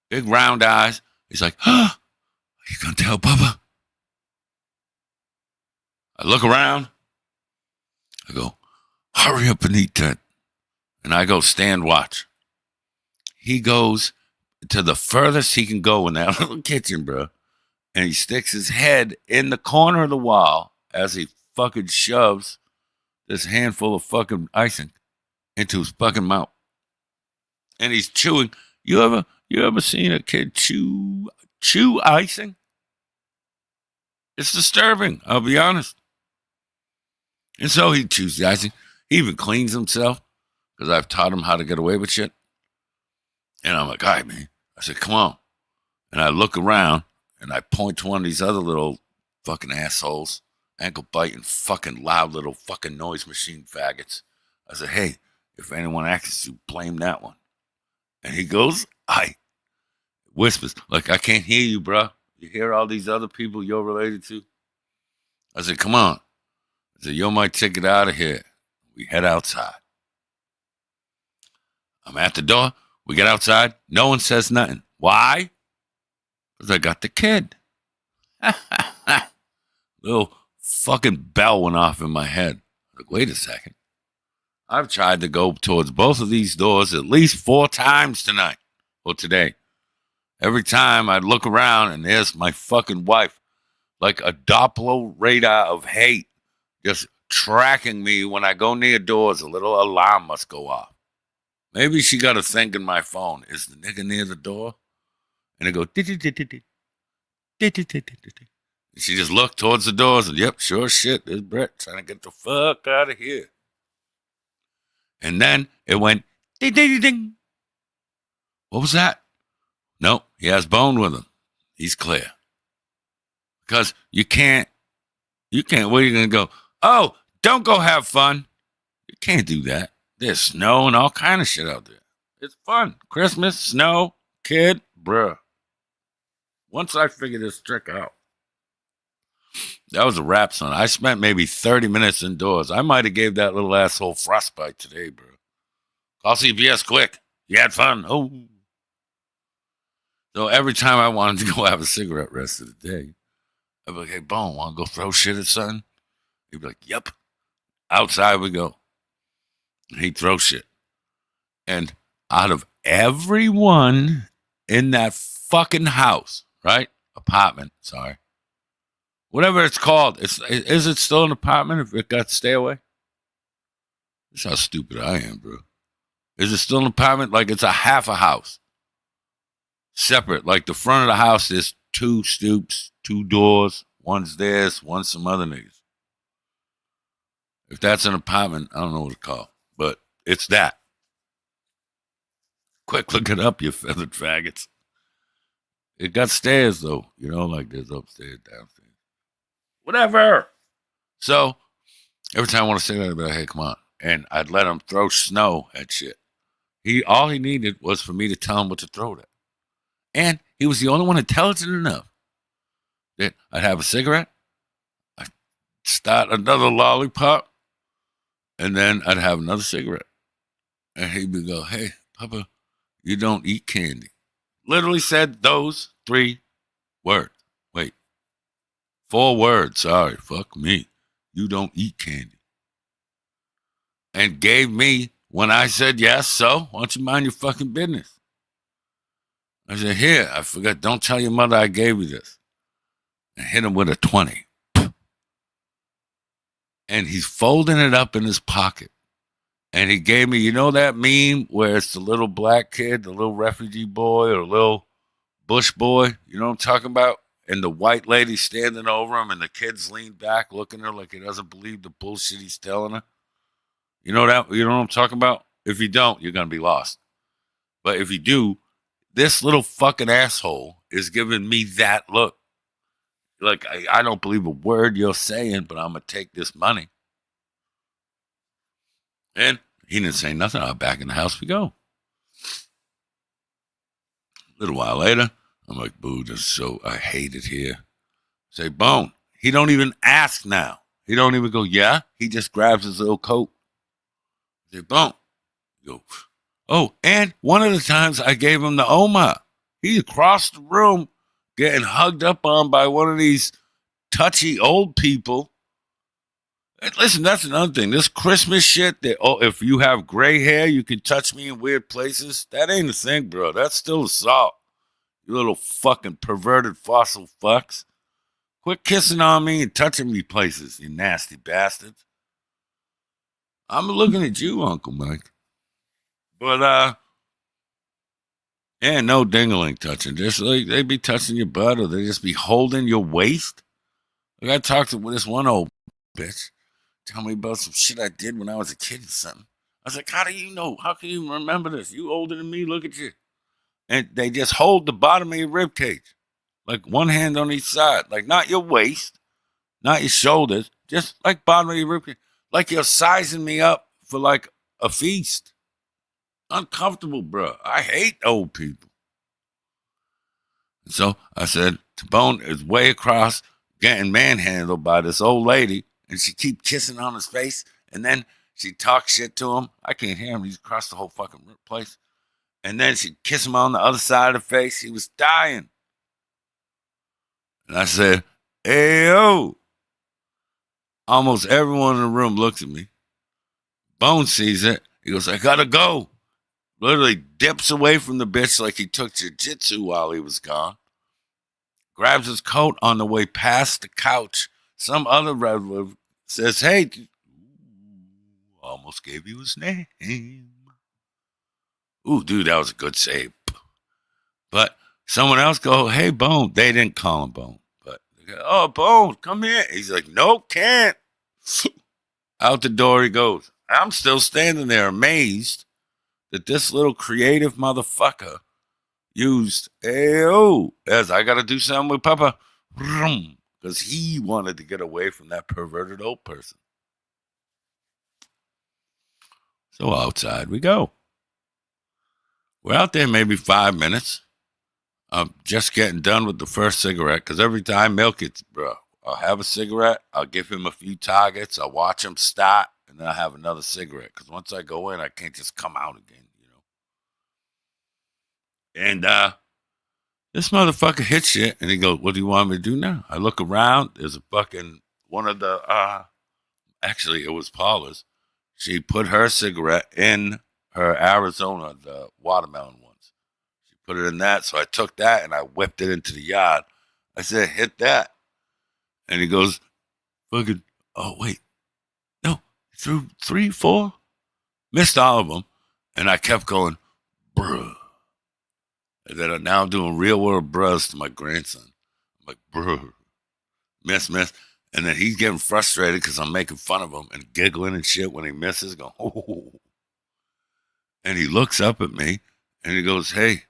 Big round eyes. He's like, are you gonna tell Bubba? I look around. I go, hurry up and eat that. And I go stand watch. He goes to the furthest he can go in that little kitchen, bro. And he sticks his head in the corner of the wall as he fucking shoves this handful of fucking icing into his fucking mouth. And he's chewing. You ever seen a kid chew icing? It's disturbing, I'll be honest. And so he chews the icing. He even cleans himself because I've taught him how to get away with shit. And I'm like, all right, man. I said, come on. And I look around and I point to one of these other little fucking assholes, ankle biting, fucking loud little fucking noise machine faggots. I said, hey, if anyone asks you, blame that one. And he goes, whispers, like, I can't hear you, bro. You hear all these other people you're related to? I said, come on. I said, you're my ticket out of here. We head outside. I'm at the door. We get outside. No one says nothing. Why? Because I got the kid. Little fucking bell went off in my head. Like, wait a second. I've tried to go towards both of these doors at least 4 times tonight or today. Every time I'd look around and there's my fucking wife, like a Doppler radar of hate, just tracking me when I go near doors. A little alarm must go off. Maybe she got a thing in my phone. Is the nigga near the door? And it go, she just looked towards the doors and, yep, sure shit, there's Brett trying to get the fuck out of here. And then it went, ding, ding, ding. What was that? Nope, he has Bone with him. He's clear. Because you can't, where are you going to go? Oh, don't go have fun. You can't do that. There's snow and all kind of shit out there. It's fun. Christmas, snow, kid, bruh. Once I figured this trick out, that was a wrap, son. I spent maybe 30 minutes indoors. I might have gave that little asshole frostbite today, bro. Call CPS quick. You had fun. Oh. So every time I wanted to go have a cigarette rest of the day, I'd be like, hey, Bone, want to go throw shit at something? He'd be like, yep. outside we go. He throws shit. And out of everyone in that fucking house, right? Apartment, sorry. Whatever it's called. Is it still an apartment if it got stay away? That's how stupid I am, bro. Is it still an apartment? Like it's a half a house. Separate. Like the front of the house is 2 stoops, 2 doors. One's theirs, one's some other niggas. If that's an apartment, I don't know what it's called. But it's that. Quick, look it up, you feathered faggots. It got stairs, though. You know, like there's upstairs, downstairs. Whatever. So, every time I want to say that, I'd be like, hey, come on. And I'd let him throw snow at shit. All he needed was for me to tell him what to throw at. And he was the only one intelligent enough that I'd have a cigarette, I'd start another lollipop, and then I'd have another cigarette. And he would go, hey, Papa, you don't eat candy. Literally said those 3 words. Wait. 4 words. Sorry. Fuck me. You don't eat candy. And gave me, when I said yes, so why don't you mind your fucking business? I said, here, I forgot. Don't tell your mother I gave you this. And hit him with a 20. And he's folding it up in his pocket. And he gave me, you know that meme where it's the little black kid, the little refugee boy or little bush boy? You know what I'm talking about? And the white lady standing over him and the kids lean back looking at her like he doesn't believe the bullshit he's telling her. You know that? You know what I'm talking about? If you don't, you're going to be lost. But if you do, this little fucking asshole is giving me that look. Like, I don't believe a word you're saying, but I'm going to take this money. And he didn't say nothing. Back in the house we go. A little while later, I'm like, boo, I hate it here. Say, Bone. He don't even ask now. He don't even go, yeah. He just grabs his little coat. Say, Bone. Go, oh, and one of the times I gave him the Oma. He across the room getting hugged up on by one of these touchy old people. Listen, that's another thing. This Christmas shit that, if you have gray hair, you can touch me in weird places. That ain't a thing, bro. That's still assault. You little fucking perverted fossil fucks. Quit kissing on me and touching me places, you nasty bastards. I'm looking at you, Uncle Mike. But, yeah, no dingling touching. Just like they be touching your butt or they just be holding your waist. Like I talked to this one old bitch. Tell me about some shit I did when I was a kid or something. I was like, how do you know? How can you remember this? You older than me, look at you. And they just hold the bottom of your rib cage. Like one hand on each side. Like not your waist, not your shoulders, just like bottom of your rib cage. Like you're sizing me up for like a feast. Uncomfortable, bro. I hate old people. And so I said, Tabone is way across getting manhandled by this old lady. And she keep kissing on his face. And then she talks shit to him. I can't hear him. He's across the whole fucking place. And then she kiss him on the other side of the face. He was dying. And I said, hey, yo. Almost everyone in the room looks at me. Bone sees it. He goes, I gotta go. Literally dips away from the bitch like he took jiu-jitsu while he was gone. Grabs his coat on the way past the couch. Some other relative says, hey, almost gave you his name. Ooh, dude, that was a good save. But someone else go, hey, Bone. They didn't call him Bone. But they go, oh, Bone, come here. He's like, nope, can't. Out the door he goes. I'm still standing there amazed that this little creative motherfucker used AO as I got to do something with Papa. Because he wanted to get away from that perverted old person. So outside we go. We're out there maybe 5 minutes. I'm just getting done with the first cigarette. Because every time milk it, bro, I'll have a cigarette. I'll give him a few targets. I'll watch him start. And then I'll have another cigarette. Because once I go in, I can't just come out again, you know. And this motherfucker hits shit. And he goes, what do you want me to do now? I look around. There's a fucking one of the Actually, it was Paula's. She put her cigarette in her Arizona, the watermelon ones. She put it in that, so I took that and I whipped it into the yard. I said, hit that. And he goes, fucking, oh, wait. No, threw 3, 4. Missed all of them. And I kept going, bruh. And then now I'm doing real world bruhs to my grandson. I'm like, bruh. Miss. And then he's getting frustrated because I'm making fun of him and giggling and shit when he misses, going, oh. And he looks up at me and he goes, hey,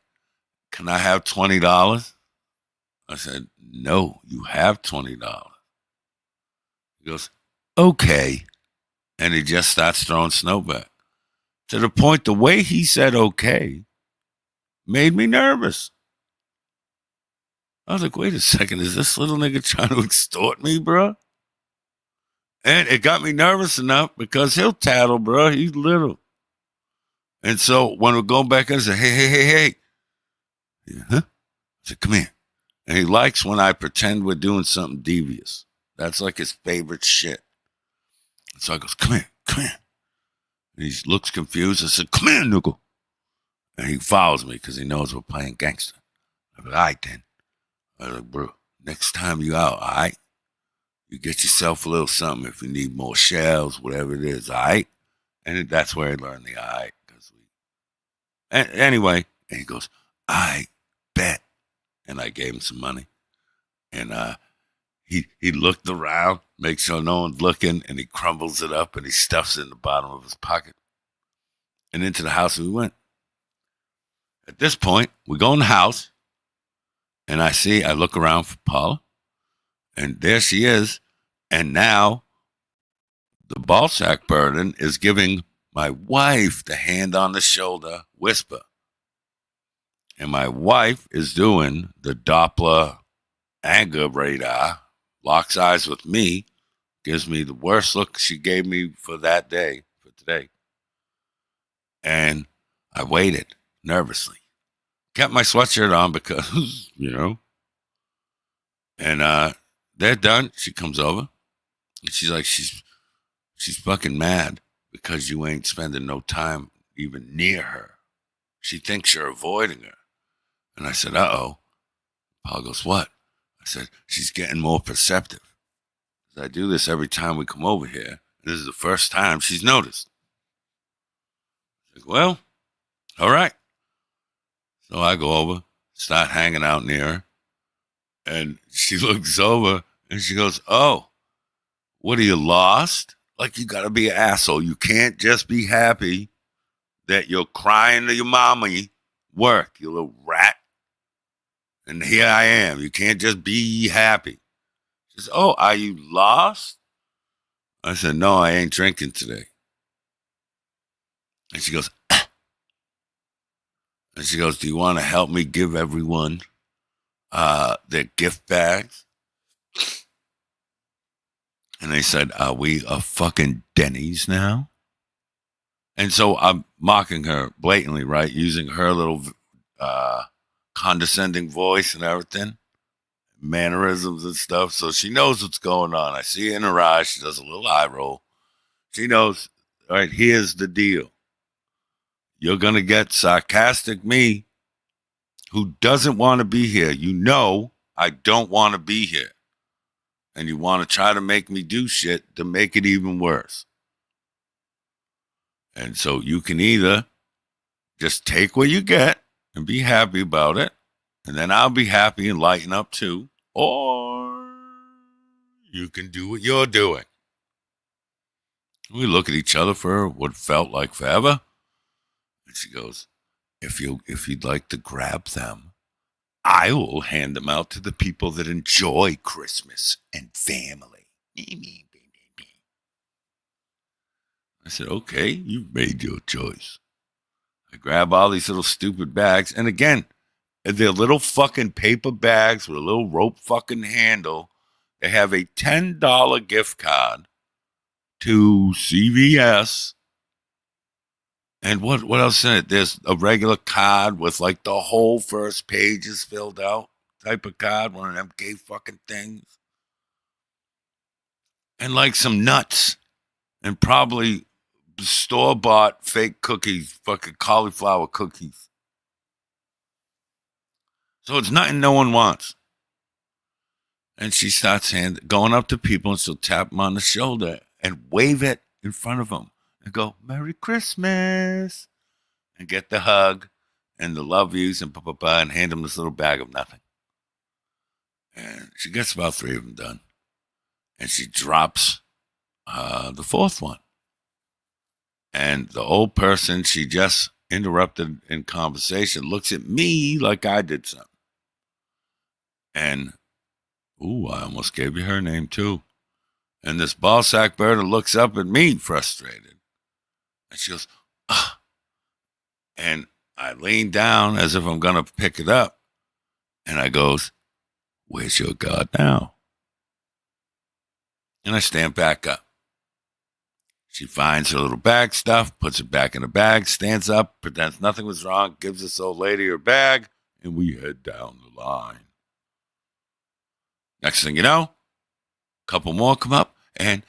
can I have $20? I said, no, you have $20. He goes, okay. And he just starts throwing snow back. To the point, the way he said okay made me nervous. I was like, wait a second, is this little nigga trying to extort me, bro? And it got me nervous enough because he'll tattle, bro. He's little. And so when we're going back in, I said, hey. Yeah, huh? I said, come here. And he likes when I pretend we're doing something devious. That's like his favorite shit. So I goes, come here. And he looks confused. I said, come here, nigga. And he follows me because he knows we're playing gangster. I'm like, all right, then. I was like, bro, next time you out, all right? You get yourself a little something if you need more shells, whatever it is, all right? And that's where I learned the all right. Anyway, and he goes, I bet. And I gave him some money. And he looked around, makes sure no one's looking, and he crumbles it up and he stuffs it in the bottom of his pocket. And into the house we went. At this point, we go in the house, and I look around for Paula, and there she is. And now the ball sack burden is giving my wife the hand on the shoulder whisper. And my wife is doing the Doppler anger radar, locks eyes with me, gives me the worst look she gave me for that day, for today. And I waited nervously. Kept my sweatshirt on because, And they're done. She comes over. And she's like, she's fucking mad because you ain't spending no time even near her. She thinks you're avoiding her. And I said, uh-oh. Paul goes, what? I said, she's getting more perceptive. I do this every time we come over here. This is the first time she's noticed. Like, well, all right. So I go over, start hanging out near her. And she looks over and she goes, oh, what are you, lost? Like, you got to be an asshole. You can't just be happy that you're crying to your mommy work, you little rat. And here I am. You can't just be happy. She says, oh, are you lost? I said, no, I ain't drinking today. And she goes, ah. And she goes, do you want to help me give everyone their gift bags? And they said, are we a fucking Denny's now? And so I'm mocking her blatantly, right? Using her little condescending voice and everything, mannerisms and stuff. So she knows what's going on. I see it in her eyes. She does a little eye roll. She knows, all right, here's the deal. You're going to get sarcastic me who doesn't want to be here. You know I don't want to be here. And you want to try to make me do shit to make it even worse. And so you can either just take what you get and be happy about it, and then I'll be happy and lighten up too, or you can do what you're doing. We look at each other for what felt like forever. And she goes, if you'd like to grab them, I will hand them out to the people that enjoy Christmas and family. I said, okay, you've made your choice. I grab all these little stupid bags. And again, they're little fucking paper bags with a little rope fucking handle. They have a $10 gift card to CVS. And what else in it? There's a regular card with like the whole first page is filled out type of card, one of them gay fucking things. And like some nuts. and probably store-bought fake cookies, fucking cauliflower cookies. So it's nothing no one wants. And she starts going up to people, and she'll tap them on the shoulder and wave it in front of them and go, Merry Christmas, and get the hug and the love yous and and hand them this little bag of nothing. And she gets about 3 of them done. And she drops the 4th one. And the old person she just interrupted in conversation looks at me like I did something. And, I almost gave you her name too. And this ballsack birder looks up at me frustrated. And she goes, ah. And I lean down as if I'm going to pick it up. And I goes, where's your God now? And I stand back up. She finds her little bag stuff, puts it back in the bag, stands up, pretends nothing was wrong, gives this old lady her bag, and we head down the line. Next thing you know, a couple more come up and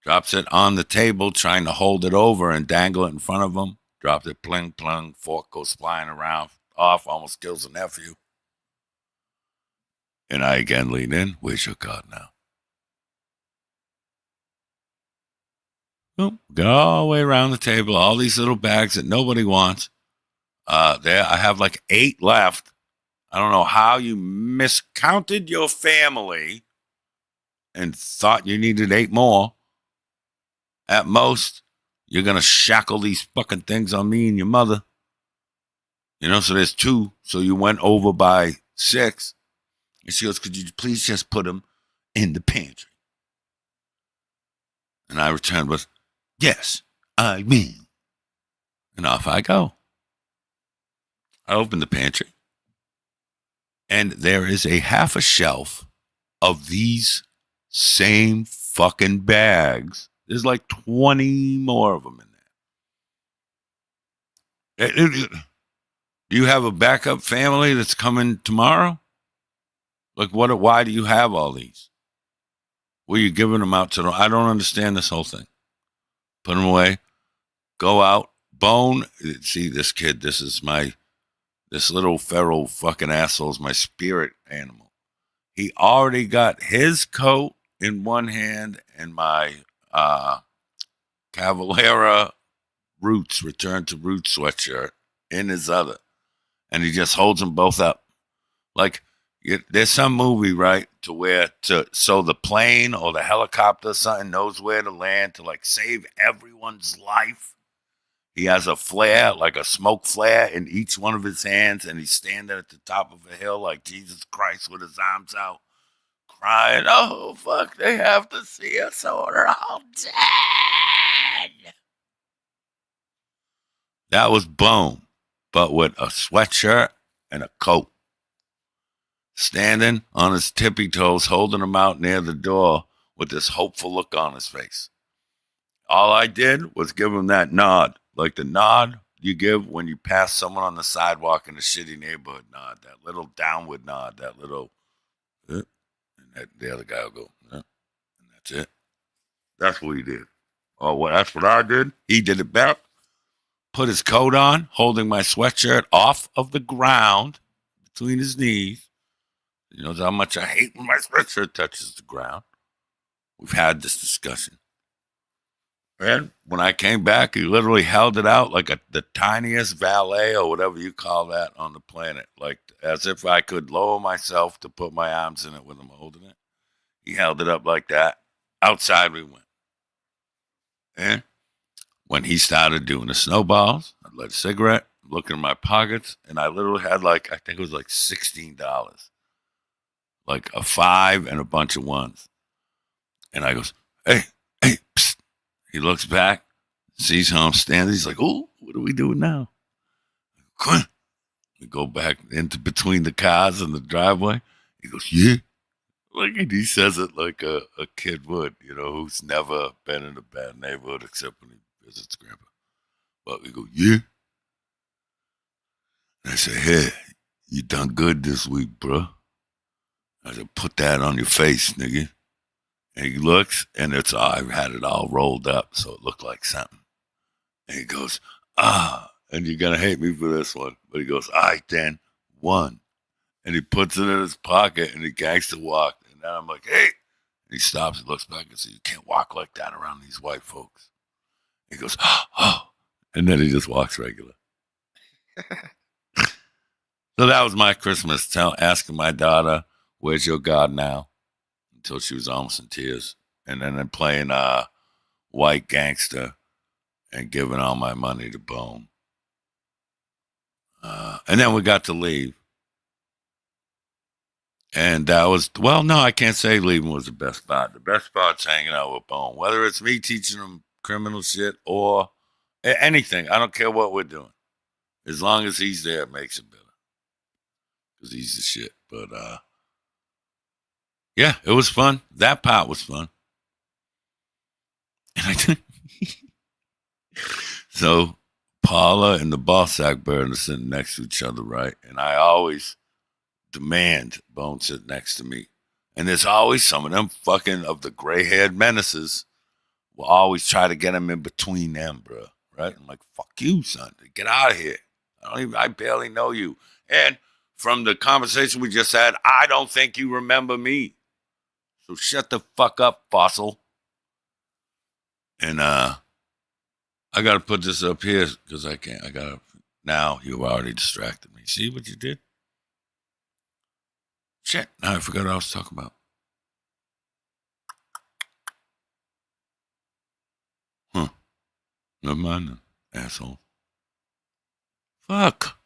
drops it on the table, trying to hold it over and dangle it in front of them. Dropped it, pling, plung, fork goes flying around, off, almost kills the nephew. And I again lean in, where's your God now? Go all the way around the table, all these little bags that nobody wants. There, I have like 8 left. I don't know how you miscounted your family and thought you needed 8 more. At most, you're going to shackle these fucking things on me and your mother. You know, so there's 2. So you went over by 6. And she goes, could you please just put them in the pantry? And I returned with, yes, I mean. And off I go. I open the pantry. And there is a half a shelf of these same fucking bags. There's like 20 more of them in there. Do you have a backup family that's coming tomorrow? Like, why do you have all these? Were you giving them out to them? I don't understand this whole thing. Put them away. Go out. Bone. See, this kid, this little feral fucking asshole is my spirit animal. He already got his coat in one hand and my Cavalera Return to Roots sweatshirt in his other. And he just holds them both up. Like, there's some movie, right, so the plane or the helicopter or something knows where to land to, like, save everyone's life. He has a flare, like a smoke flare, in each one of his hands, and he's standing at the top of a hill like Jesus Christ with his arms out, crying, oh, fuck, they have to see us or we're all dead. That was Bone, but with a sweatshirt and a coat. Standing on his tippy toes, holding them out near the door with this hopeful look on his face. All I did was give him that nod, like the nod you give when you pass someone on the sidewalk in a shitty neighborhood nod, that little downward nod, that little, and the other guy will go, and that's it. That's what he did. That's what I did. He did it back. Put his coat on, holding my sweatshirt off of the ground between his knees. You know how much I hate when my sweatshirt touches the ground. We've had this discussion. And when I came back, he literally held it out like the tiniest valet or whatever you call that on the planet. Like as if I could lower myself to put my arms in it with him holding it. He held it up like that. Outside we went. And when he started doing the snowballs, I lit a cigarette, looking in my pockets, and I literally had I think it was like $16. Like a 5 and a bunch of 1s. And I goes, hey, psst. He looks back, sees how I'm standing. He's like, oh, what are we doing now? We go back into between the cars in the driveway. He goes, yeah. And he says it like a kid would, who's never been in a bad neighborhood except when he visits grandpa. But we go, yeah. And I say, hey, you done good this week, bro. I said, put that on your face, nigga. And he looks, and I had it all rolled up so it looked like something. And he goes, and you're going to hate me for this one. But he goes, all right, then, 1. And he puts it in his pocket, and he gangster walked. And then I'm like, hey. And he stops and looks back and says, you can't walk like that around these white folks. He goes, oh. And then he just walks regular. So that was my Christmas, asking my daughter, where's your God now? Until she was almost in tears. And then playing white gangster and giving all my money to Bone. And then we got to leave. And that was, well, no, I can't say leaving was the best part. The best part's hanging out with Bone. Whether it's me teaching him criminal shit or anything. I don't care what we're doing. As long as he's there, it makes it better. Because he's the shit. But, yeah, it was fun. That part was fun. And so Paula and the Ballsack bird are sitting next to each other, right? And I always demand Bone sit next to me. And there's always some of them fucking of the gray-haired menaces will always try to get him in between them, bro. Right? I'm like, fuck you, son. Get out of here. I barely know you. And from the conversation we just had, I don't think you remember me. So shut the fuck up, fossil. And I got to put this up here because I can't. Now you've already distracted me. See what you did? Shit. Now I forgot what I was talking about. Never mind then, asshole. Fuck.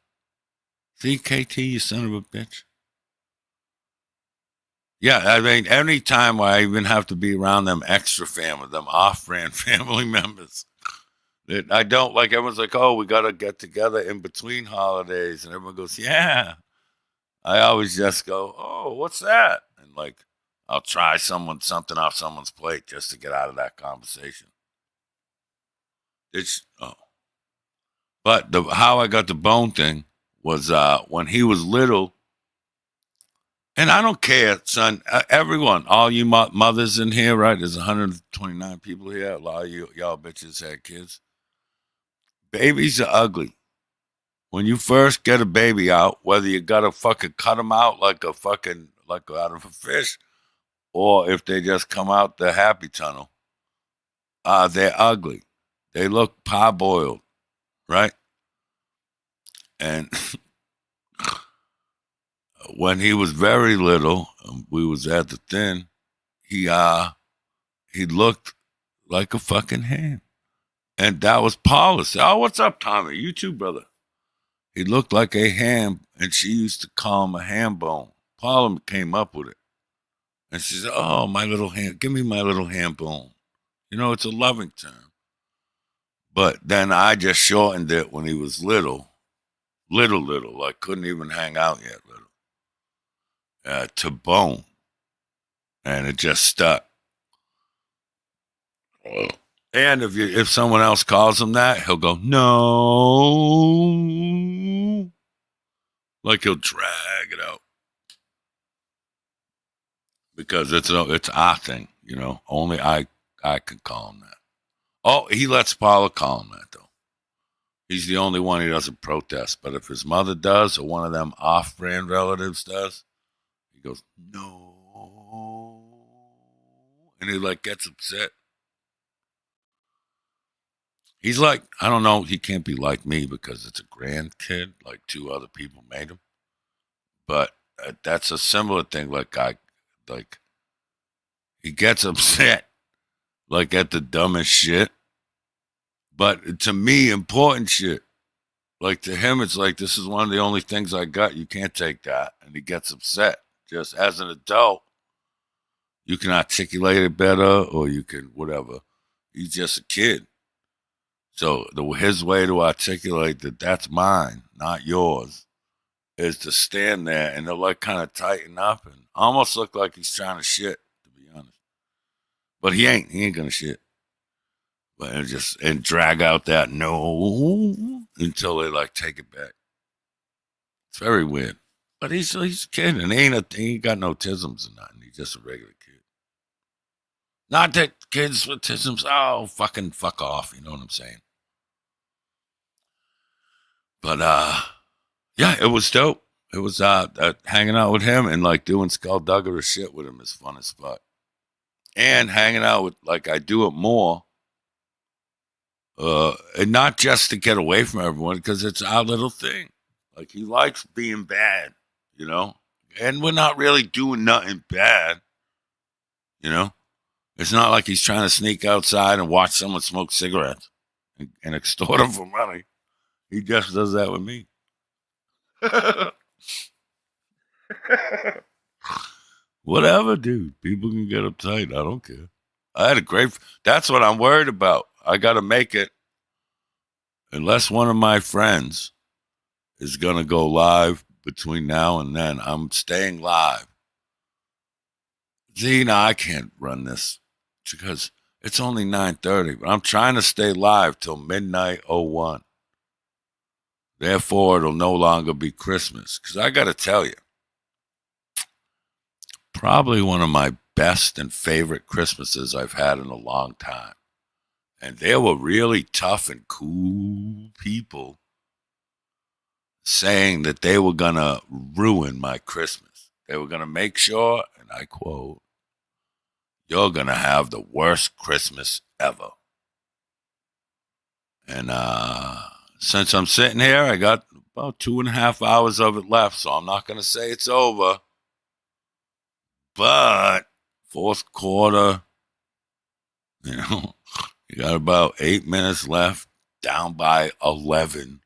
See, KT, you son of a bitch. Yeah, I mean, any time I even have to be around them extra family, them off-brand family members, I don't, like, everyone's like, oh, we got to get together in between holidays. And everyone goes, yeah. I always just go, oh, what's that? And, like, I'll try something off someone's plate just to get out of that conversation. But how I got the Bone thing was when he was little, and I don't care, son, everyone, all you mothers in here, right? There's 129 people here. A lot of y'all bitches had kids. Babies are ugly. When you first get a baby out, whether you got to fucking cut them out like out of a fish, or if they just come out the happy tunnel, they're ugly. They look parboiled, right? And when he was very little, we was at the thing, he looked like a fucking ham. And that was Paula. Oh, what's up, Tommy? You too, brother. He looked like a ham, and she used to call him a ham bone. Paula came up with it. And she said, oh, my little ham, give me my little ham bone. You know, it's a loving term. But then I just shortened it when he was little, like couldn't even hang out yet, to Bone. And it just stuck. And if someone else calls him that, he'll go, no. Like he'll drag it out. Because it's our thing, you know. Only I can call him that. Oh, he lets Paula call him that, though. He's the only one he doesn't protest. But if his mother does, or one of them off-brand relatives does, he goes, no. And he, like, gets upset. He's like, I don't know, he can't be like me because it's a grandkid, like 2 other people made him. But that's a similar thing, like he gets upset, like at the dumbest shit. But to me, important shit. Like to him, it's like, this is one of the only things I got. You can't take that. And he gets upset. Just as an adult, you can articulate it better or you can whatever. He's just a kid. So his way to articulate that that's mine, not yours, is to stand there and they'll like kind of tighten up and almost look like he's trying to shit, to be honest. But he ain't gonna shit. But and drag out that no until they like take it back. It's very weird. But he's a kid and he ain't got no tisms or nothing. He's just a regular kid. Not that kids with autism, oh, fucking fuck off. You know what I'm saying? But, yeah, it was dope. It was hanging out with him and like doing skullduggery shit with him is fun as fuck. And hanging out with, like, I do it more. And not just to get away from everyone, because it's our little thing. Like, he likes being bad, you know? And we're not really doing nothing bad, you know? It's not like he's trying to sneak outside and watch someone smoke cigarettes and extort them for money. He just does that with me. Whatever, dude. People can get uptight. I don't care. I had a great... That's what I'm worried about. I got to make it. Unless one of my friends is going to go live between now and then, I'm staying live. See, now I can't run this because it's only 9:30, but I'm trying to stay live till midnight 01. Therefore, it'll no longer be Christmas. Because I got to tell you, probably one of my best and favorite Christmases I've had in a long time. And they were really tough and cool people saying that they were going to ruin my Christmas. They were going to make sure, and I quote, "You're going to have the worst Christmas ever." And since I'm sitting here, I got about 2.5 hours of it left, so I'm not going to say it's over. But fourth quarter, you know, you got about 8 minutes left, down by 11.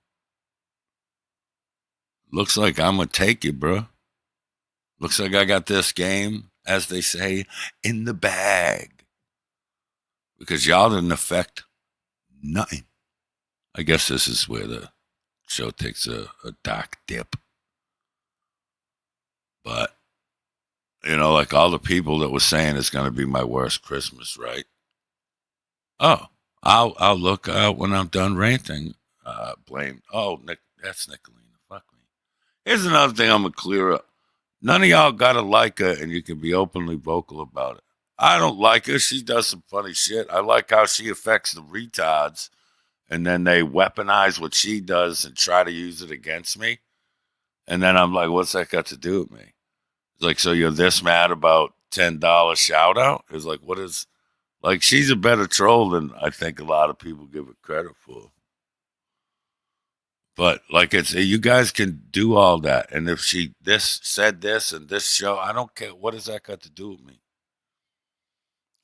Looks like I'm going to take you, bro. Looks like I got this game, as they say, in the bag. Because y'all didn't affect nothing. I guess this is where the show takes a dark dip. But, you know, like all the people that were saying it's going to be my worst Christmas, right? Oh, I'll look out when I'm done ranting. Blame. Oh, Nick, that's Nicolina. Fuck me. Here's another thing I'm going to clear up. None of y'all got to like her, and you can be openly vocal about it. I don't like her. She does some funny shit. I like how she affects the retards, and then they weaponize what she does and try to use it against me. And then I'm like, what's that got to do with me? It's like, so you're this mad about $10 shout out? It's like, what is... Like, she's a better troll than I think a lot of people give her credit for. But, like, it's you guys can do all that. And if she said this and this show, I don't care. What does that got to do with me?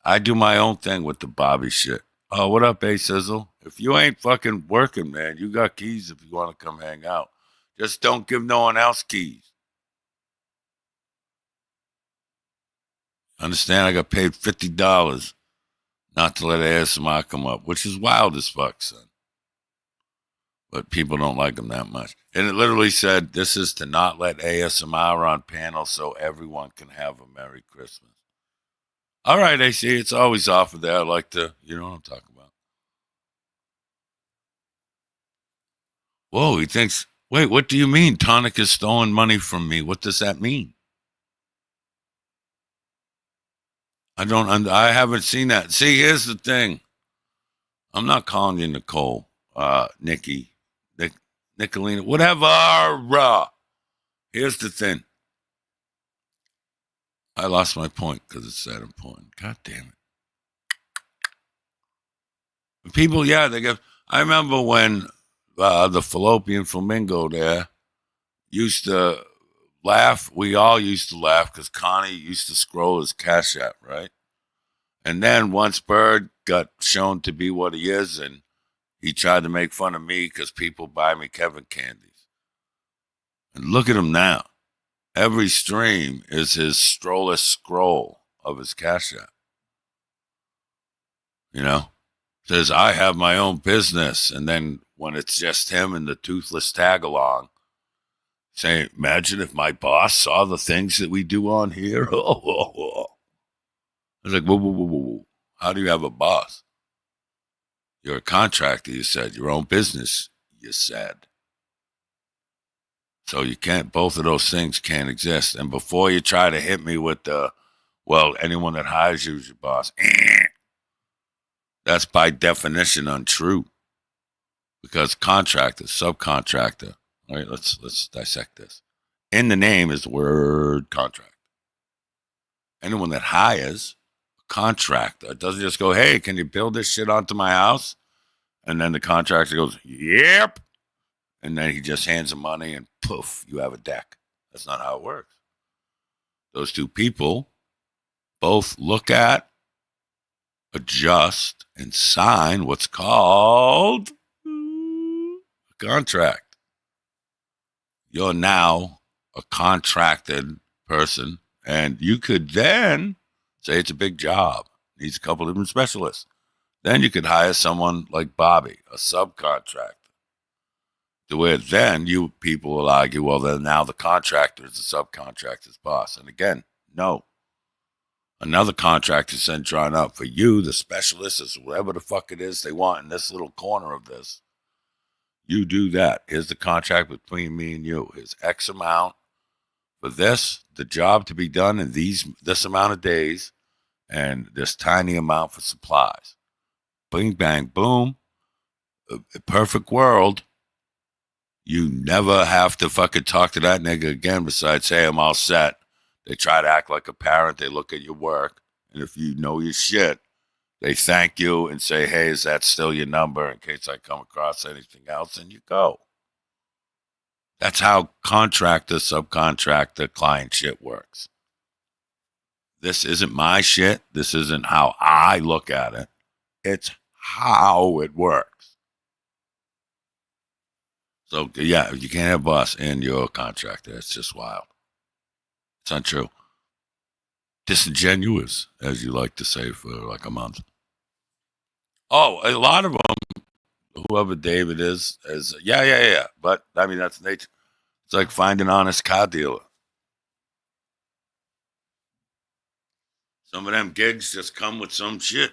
I do my own thing with the Bobby shit. Oh, what up, A-Sizzle? If you ain't fucking working, man, you got keys if you want to come hang out. Just don't give no one else keys. Understand? I got paid $50 not to let ASMR come up, which is wild as fuck, son. But people don't like them that much. And it literally said, this is to not let ASMR on panel so everyone can have a Merry Christmas. All right, AC, it's always offered there. I like to, you know what I'm talking about. Whoa, he thinks, wait, what do you mean? Tonic has stolen money from me. What does that mean? I haven't seen that. See, here's the thing. I'm not calling you Nicole, Nikki, Nicolina, whatever. Here's the thing. I lost my point because it's that important. God damn it. People, yeah, they give. I remember when the fallopian flamingo there used to laugh. We all used to laugh because Connie used to scroll his Cash App, right? And then once Bird got shown to be what he is, and he tried to make fun of me because people buy me Kevin candies. And look at him now. Every stream is his strollest scroll of his Cash App. You know? Says, I have my own business. And then when it's just him and the toothless tag-along, saying, imagine if my boss saw the things that we do on here. I was like, whoa. How do you have a boss? You're a contractor, you said. Your own business, you said. So you can't, both of those things can't exist. And before you try to hit me with the, Well, anyone that hires you is your boss. That's by definition untrue. Because contractor, subcontractor, all right, let's dissect this. In the name is the word contract. Anyone that hires a contractor doesn't just go, hey, can you build this shit onto my house? And then the contractor goes, yep. And then he just hands them money and poof, you have a deck. That's not how it works. Those two people both look at, adjust, and sign what's called a contract. You're now a contracted person, and you could then say it's a big job, needs a couple different specialists. Then you could hire someone like Bobby, a subcontractor. To where then you people will argue, well, then now the contractor is the subcontractor's boss. And again, no. Another contractor is then drawn up for you, the specialist, is whatever the fuck it is they want in this little corner of this. You do that. Here's the contract between me and you. Here's X amount for this, the job to be done in this amount of days, and this tiny amount for supplies. Bing, bang, boom. A perfect world. You never have to fucking talk to that nigga again besides, hey, I'm all set. They try to act like a parent. They look at your work. And if you know your shit, they thank you and say, hey, is that still your number in case I come across anything else? And you go. That's how contractor, subcontractor, client shit works. This isn't my shit. This isn't how I look at it. It's how it works. So, yeah, you can't have a boss and you're a contractor. It's just wild. It's untrue. Disingenuous, as you like to say, for like a month. Oh, a lot of them, whoever David is yeah. But, I mean, that's nature. It's like finding an honest car dealer. Some of them gigs just come with some shit.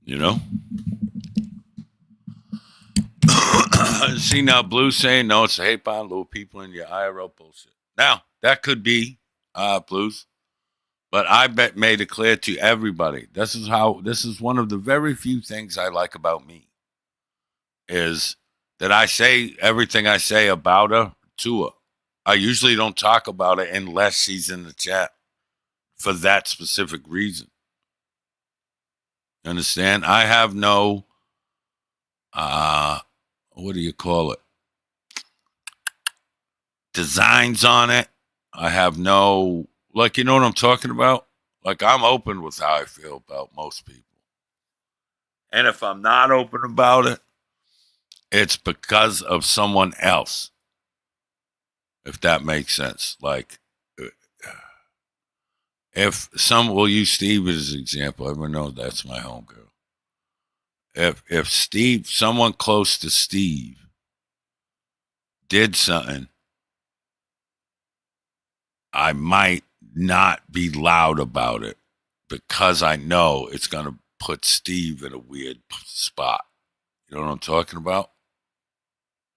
You know? See now, Blue saying, no, it's a hate bomb, little people in your IRL bullshit. Now, that could be Blues. But I made it clear to everybody. This is one of the very few things I like about me. Is that I say everything I say about her to her. I usually don't talk about it unless she's in the chat for that specific reason. Understand? I have no, what do you call it? Designs on it. I have no, like, you know what I'm talking about? Like, I'm open with how I feel about most people. And if I'm not open about it, it's because of someone else. If that makes sense. Like, if we'll use Steve as an example. Everyone knows that's my homegirl. If Steve, someone close to Steve, did something, I might not be loud about it because I know it's going to put Steve in a weird spot. You know what I'm talking about?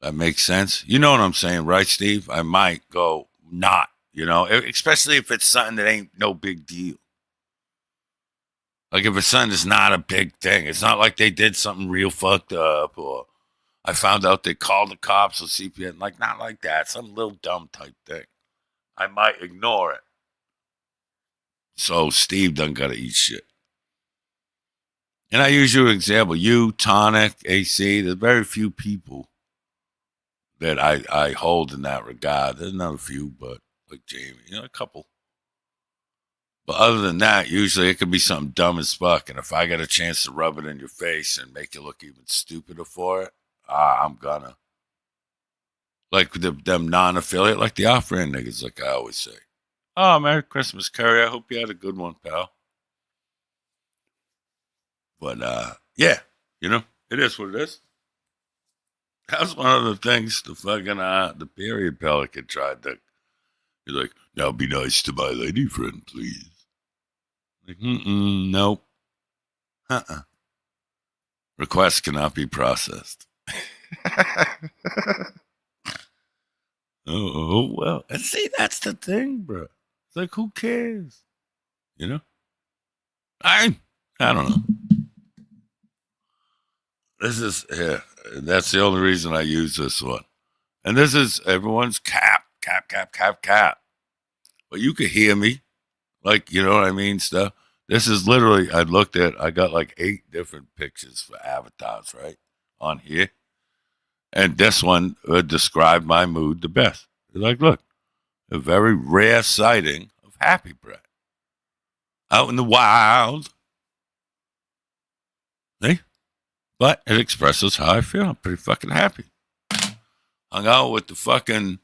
That makes sense? You know what I'm saying, right, Steve? I might go not, you know, especially if it's something that ain't no big deal. Like if it's something that's not a big thing. It's not like they did something real fucked up or I found out they called the cops or CPS. Like, not like that. Some little dumb type thing. I might ignore it. So Steve done got to eat shit. And I use you an example. You, Tonic, AC, there's very few people that I hold in that regard. There's not a few, but like Jamie, you know, a couple. But other than that, usually it could be something dumb as fuck. And if I get a chance to rub it in your face and make you look even stupider for it, I'm gonna. Like them non-affiliate, like the off-brand niggas, like I always say. Oh, Merry Christmas, Curry. I hope you had a good one, pal. But, yeah, you know, it is what it is. That was one of the things the fucking, the period pelican tried to, he's like, now be nice to my lady friend, please. Like, nope. Requests cannot be processed. Oh, well. And see, that's the thing, bro. It's like, who cares? You know? I don't know. This is, yeah, that's the only reason I use this one. And this is everyone's cap. But you could hear me. Like, you know what I mean? Stuff. This is literally, I got like 8 different pictures for avatars, right? On here. And this one described my mood the best. It's like, look, a very rare sighting of HappyBret. Out in the wild. See? But it expresses how I feel. I'm pretty fucking happy. Hung out with the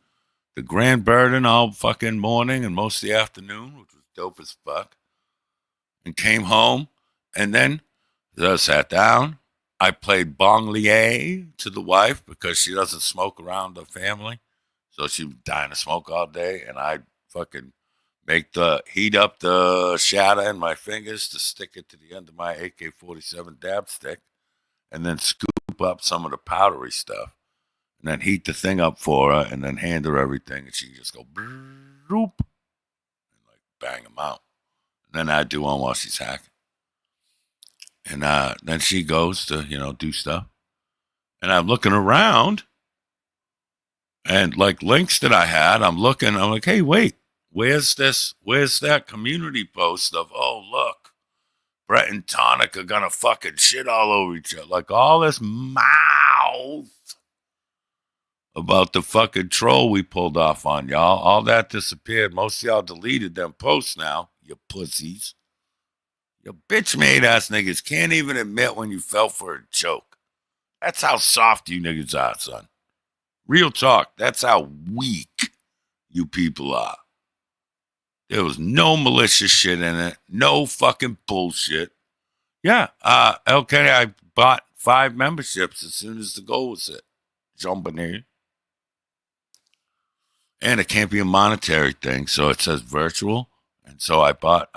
grand burden all fucking morning and most of the afternoon, which was dope as fuck. And came home. And then I sat down. I played bong lier to the wife because she doesn't smoke around the family. So she was dying to smoke all day. And I fucking heat up the shatter in my fingers to stick it to the end of my AK-47 dab stick. And then scoop up some of the powdery stuff. And then heat the thing up for her and then hand her everything. And she just go, bloop, and like bang them out. And then I do one while she's hacking. And then she goes to, do stuff. And I'm looking around. And like links that I had, I'm like, hey, wait, where's that community post of, oh, look, Brett and Tonic are going to fucking shit all over each other. Like all this mouth about the fucking troll we pulled off on y'all. All that disappeared. Most of y'all deleted them posts now, you pussies. You bitch-made ass niggas can't even admit when you fell for a joke. That's how soft you niggas are, son. Real talk. That's how weak you people are. There was no malicious shit in it. No fucking bullshit. Yeah. Okay, I bought 5 memberships as soon as the goal was hit. Jumping. And it can't be a monetary thing, so it says virtual. And so I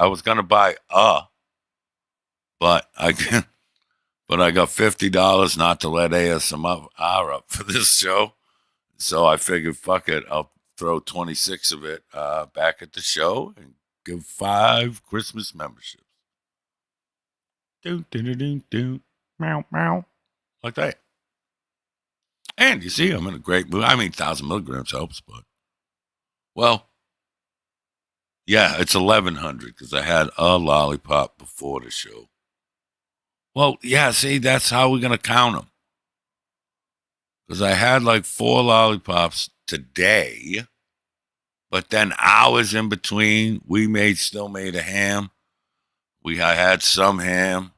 was going to buy but I got $50 not to let ASMR up for this show. So I figured, fuck it, I'll throw 26 of it back at the show and give 5 Christmas memberships. Meow, meow. Like that. And you see, I'm in a great mood. I mean, 1,000 milligrams helps, but. Well, yeah, it's 1,100 because I had a lollipop before the show. Well, yeah, see, that's how we're going to count them. Because I had like 4 lollipops today, but then hours in between, still made a ham. I had some ham.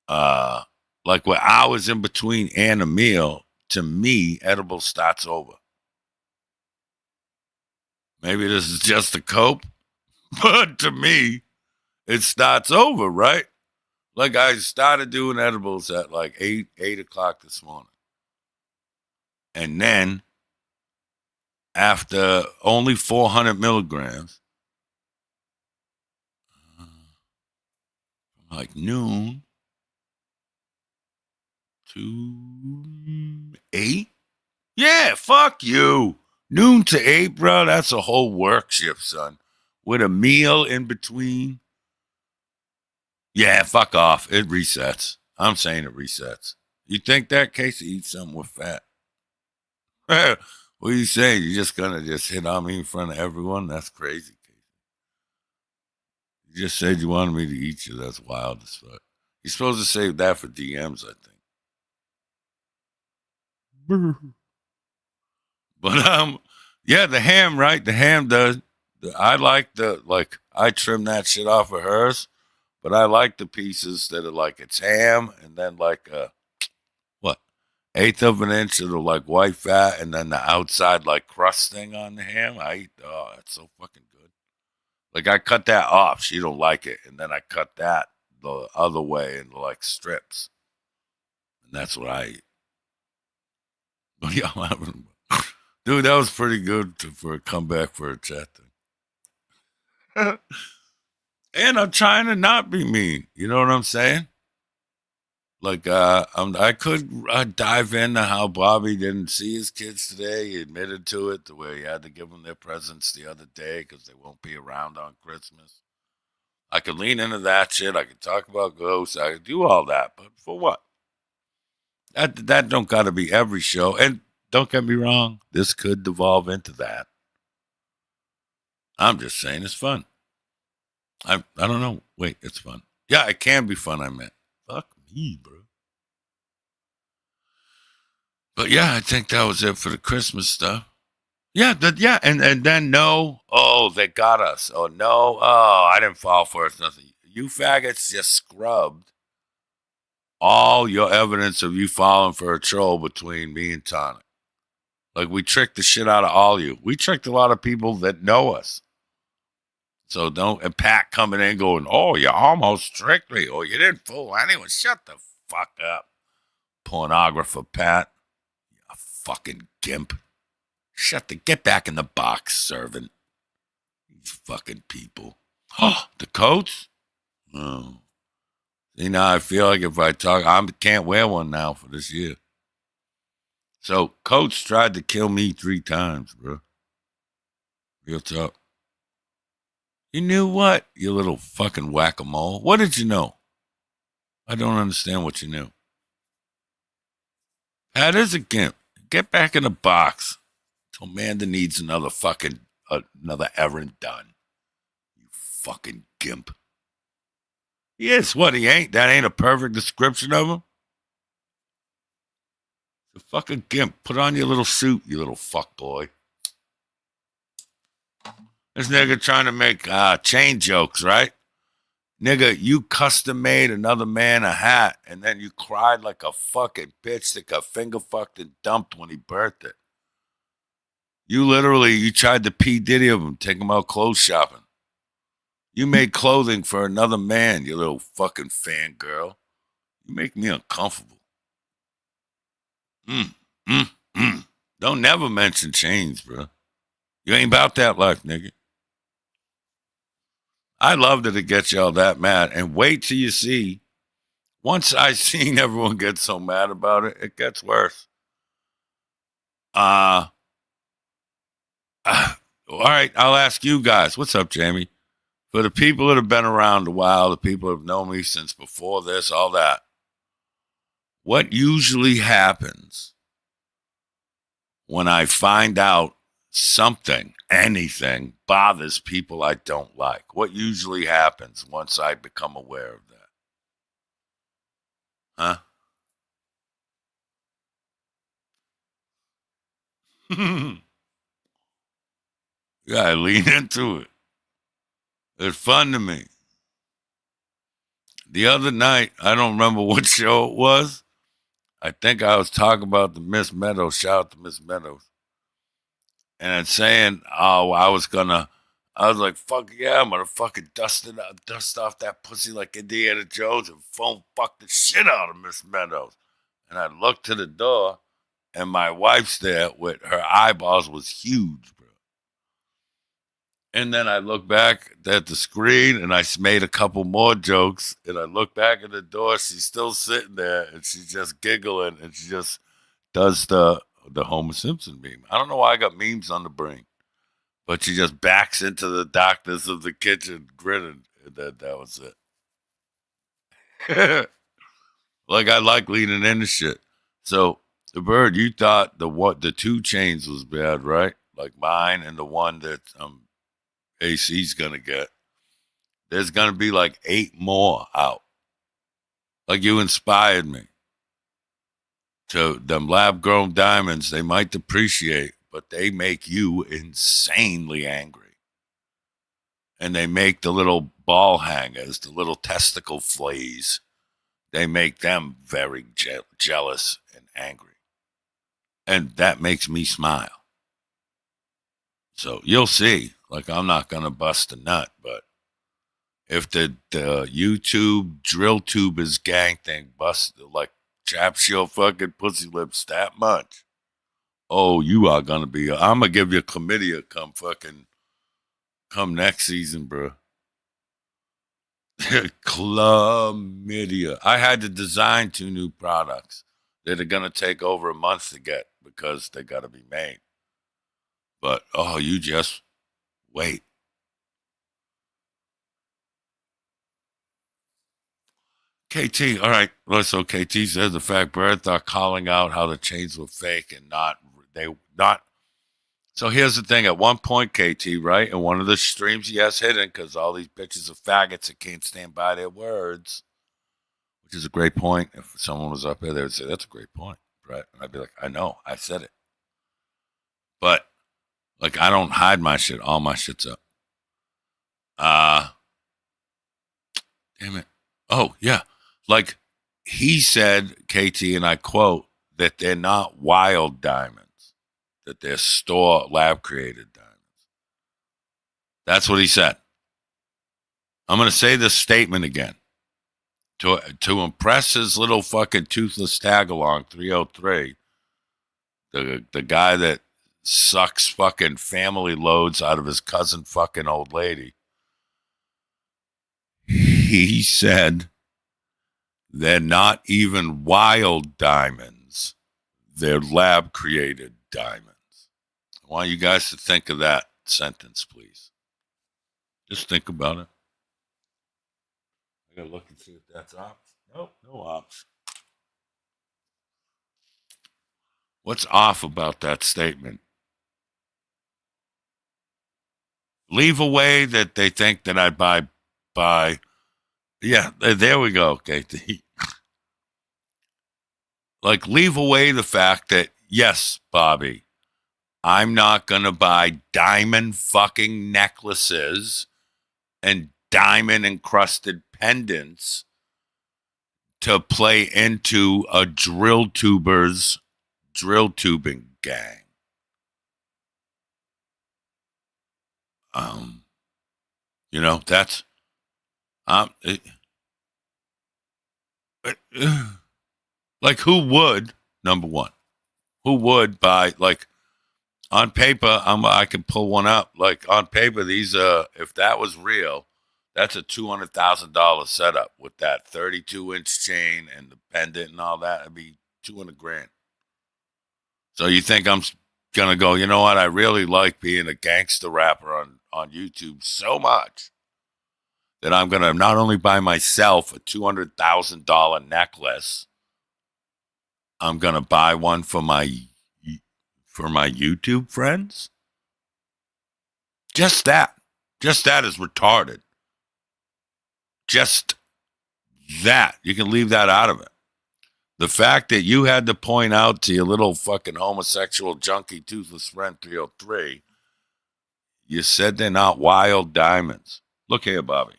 Like with hours in between and a meal, to me, edible starts over. Maybe this is just a cope, but to me, it starts over, right? Like I started doing edibles at like 8 o'clock this morning. And then after only 400 milligrams, like noon to 8? Yeah, fuck you. Noon to 8, bro, that's a whole work shift, son. With a meal in between. Yeah, fuck off. It resets. I'm saying it resets. You think that, Casey? Eat something with fat. What are you saying? You just gonna hit on me in front of everyone? That's crazy, Casey. You just said you wanted me to eat you. That's wild as fuck. You're supposed to save that for DMs, I think. But yeah, the ham, right? The ham does. I like I trim that shit off of hers, but I like the pieces that are like it's ham and then like what, 1/8 of an inch of the like white fat and then the outside like crust thing on the ham. That's so fucking good. Like I cut that off. She don't like it, and then I cut that the other way into like strips, and that's what I eat. But yeah, dude, that was pretty good for a comeback for a chat thing. And I'm trying to not be mean. You know what I'm saying? Like, I could dive into how Bobby didn't see his kids today. He admitted to it, the way he had to give them their presents the other day because they won't be around on Christmas. I could lean into that shit. I could talk about ghosts. I could do all that, but for what? That don't got to be every show. And don't get me wrong, this could devolve into that. I'm just saying it's fun. I don't know. Wait, it's fun. Yeah, it can be fun, I meant. Fuck me, bro. But yeah, I think that was it for the Christmas stuff. Yeah, and then no, oh, they got us. Oh, no, oh, I didn't fall for it. Nothing. You faggots just scrubbed all your evidence of you falling for a troll between me and Tonic. Like, we tricked the shit out of all you. We tricked a lot of people that know us. So don't, and Pat coming in going, oh, you almost tricked me, or you didn't fool anyone. Shut the fuck up, pornographer Pat. You fucking gimp. Get back in the box, servant. These fucking people. Oh, the coats? Oh. See, now I feel like if I talk, I can't wear one now for this year. So, Coates tried to kill me 3 times, bro. Real talk. You knew what, you little fucking whack-a-mole? What did you know? I don't understand what you knew. Pat is a gimp. Get back in the box. Amanda needs another errand done. You fucking gimp. Yes, what he ain't? That ain't a perfect description of him? The fucking gimp. Put on your little suit, you little fuck boy. This nigga trying to make chain jokes, right? Nigga, you custom made another man a hat, and then you cried like a fucking bitch that got finger fucked and dumped when he birthed it. You tried to P. Diddy of him, take him out clothes shopping. You made clothing for another man, you little fucking fangirl. You make me uncomfortable. Don't never mention chains, bro. You ain't about that life, nigga. I love that it gets y'all that mad. And wait till you see, once I seen everyone get so mad about it, it gets worse. All right, I'll ask you guys. What's up, Jamie? For the people that have been around a while, the people that have known me since before this, all that, what usually happens when I find out something, anything, bothers people I don't like? What usually happens once I become aware of that? Huh? Yeah, I lean into it. It's fun to me. The other night, I don't remember what show it was. I think I was talking about the Miss Meadows. Shout out to Miss Meadows. And saying, I was like, fuck yeah, I'm gonna fucking dust off that pussy like Indiana Jones and phone fuck the shit out of Miss Meadows. And I looked to the door, and my wife's there with her eyeballs was huge, bro. And then I look back at the screen, and I made a couple more jokes. And I look back at the door, she's still sitting there, and she's just giggling, and she just does the Homer Simpson meme. I don't know why I got memes on the brain, but she just backs into the darkness of the kitchen, grinning, and then that was it. Like, I like leaning into shit. So, the bird, you thought the 2 chains was bad, right? Like mine and the one that AC's gonna get. There's gonna be like 8 more out. Like, you inspired me. To them lab-grown diamonds, they might depreciate, but they make you insanely angry. And they make the little ball hangers, the little testicle fleas, they make them very jealous and angry. And that makes me smile. So you'll see. Like, I'm not going to bust a nut, but if the YouTube DrillTuberz gang thing busted, like, chaps your fucking pussy lips that much, oh, you are going to be, I'm going to give you a chlamydia come next season, bro. Chlamydia. I had to design 2 new products that are going to take over a month to get because they got to be made. But, oh, you just wait. KT, all right. Well, so KT says the fact Brad thought calling out how the chains were fake and not. So here's the thing. At one point, KT, right, in one of the streams he has hidden, because all these bitches are faggots that can't stand by their words, which is a great point. If someone was up there, they would say, that's a great point, Brett. And I'd be like, I know, I said it. But, like, I don't hide my shit. All my shit's up. Damn it. Oh, yeah. Like, he said, KT, and I quote, that they're not wild diamonds, that they're store lab-created diamonds. That's what he said. I'm going to say this statement again. To impress his little fucking toothless tag-along, 303, the guy that sucks fucking family loads out of his cousin fucking old lady, he said they're not even wild diamonds. They're lab-created diamonds. I want you guys to think of that sentence, please. Just think about it. I gotta look and see if that's ops. Nope, no ops. What's off about that statement? Leave away that they think that I buy. Yeah, there we go, KT. Like, leave away the fact that, yes, Bobby, I'm not going to buy diamond fucking necklaces and diamond encrusted pendants to play into a DrillTuberz drill tubing gang. You know, that's like, who would, number one, who would buy, like, on paper, I can pull one up. Like, on paper, these if that was real, that's a $200,000 setup with that 32-inch chain and the pendant and all that. It'd be $200,000. So you think I'm gonna go, you know what? I really like being a gangster rapper on YouTube so much that I'm gonna not only buy myself a $200,000 necklace, I'm gonna buy one for my YouTube friends. Just that is retarded. Just that. You can leave that out of it. The fact that you had to point out to your little fucking homosexual junkie toothless friend 303, you said they're not wild diamonds. Look here, Bobby.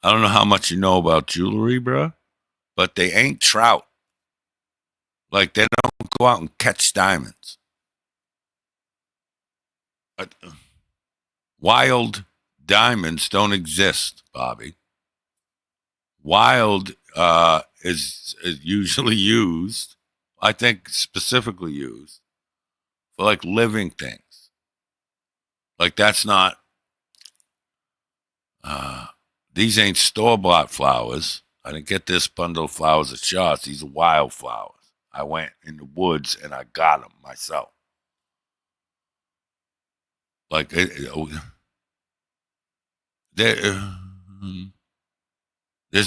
I don't know how much you know about jewelry, bro, but they ain't trout. Like, they don't go out and catch diamonds. Wild diamonds don't exist, Bobby. Wild is usually used, I think specifically used, for like living things. Like, that's not, these ain't store-bought flowers. I didn't get this bundle of flowers at Shaw's. These are wild flowers. I went in the woods and I got them myself. Like, there's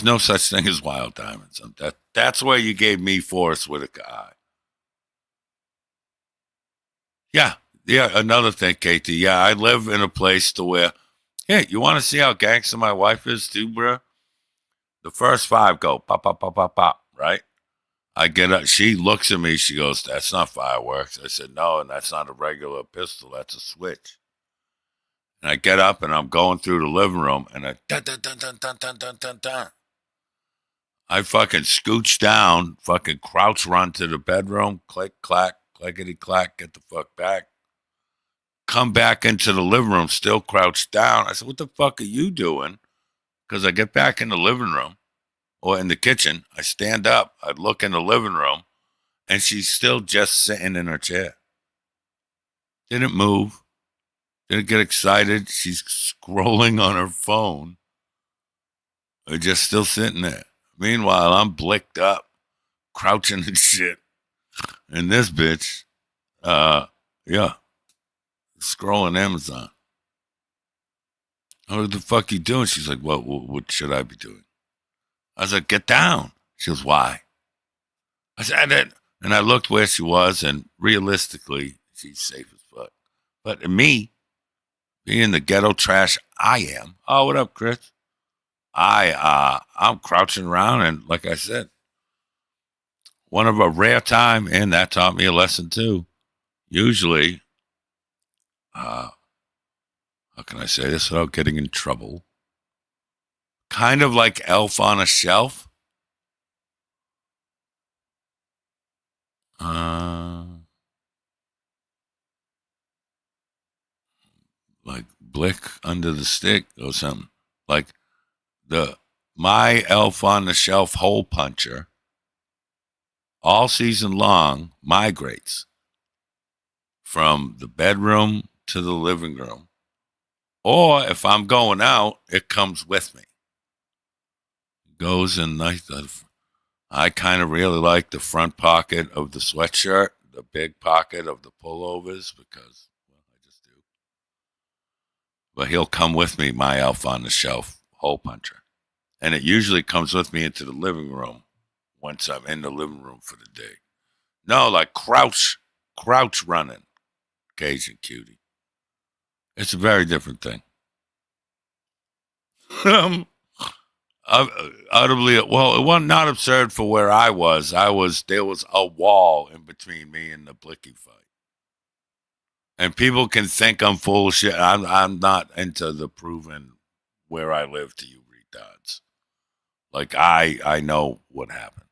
no such thing as wild diamonds. That's where you gave me Forrest Whitaker eye. Yeah, another thing, KT. Yeah, I live in a place to where, hey, you want to see how gangster my wife is too, bro? The first 5 go pop, pop, pop, pop, pop, right? I get up. She looks at me. She goes, that's not fireworks. I said, no, and that's not a regular pistol. That's a switch. And I get up and I'm going through the living room and I dun, dun, dun, dun, dun, dun, dun, dun, dun. I fucking scooch down, fucking crouch run to the bedroom, click, clack, clickety clack, get the fuck back. Come back into the living room, still crouched down. I said, what the fuck are you doing? Because I get back in the living room or in the kitchen. I stand up, I look in the living room, and she's still just sitting in her chair. Didn't move. Didn't get excited. She's scrolling on her phone. are just still sitting there. Meanwhile, I'm blicked up, crouching and shit. And this bitch, yeah, scrolling Amazon. What the fuck you doing? She's like, what should I be doing? I was like, get down. She goes, why? I said, and I looked where she was, and realistically, she's safe as fuck. But me, being the ghetto trash I am, oh, what up, Chris? I'm crouching around, and like I said, one of a rare time, and that taught me a lesson too. Usually, how can I say this without getting in trouble? Kind of like Elf on a Shelf. Like Blick under the stick or something. Like my Elf on the Shelf hole puncher all season long migrates from the bedroom to the living room. Or if I'm going out, it comes with me. Goes in like I kind of really like the front pocket of the sweatshirt, the big pocket of the pullovers, because, well, I just do. But he'll come with me, my Elf on the Shelf hole puncher. And it usually comes with me into the living room once I'm in the living room for the day. No, like crouch running. Cajun cutie. It's a very different thing. Utterly, well, it was not absurd for where I was. There was a wall in between me and the Blicky fight. And people can think I'm full of shit. I'm not into the proving where I live to you retards. Like, I know what happened.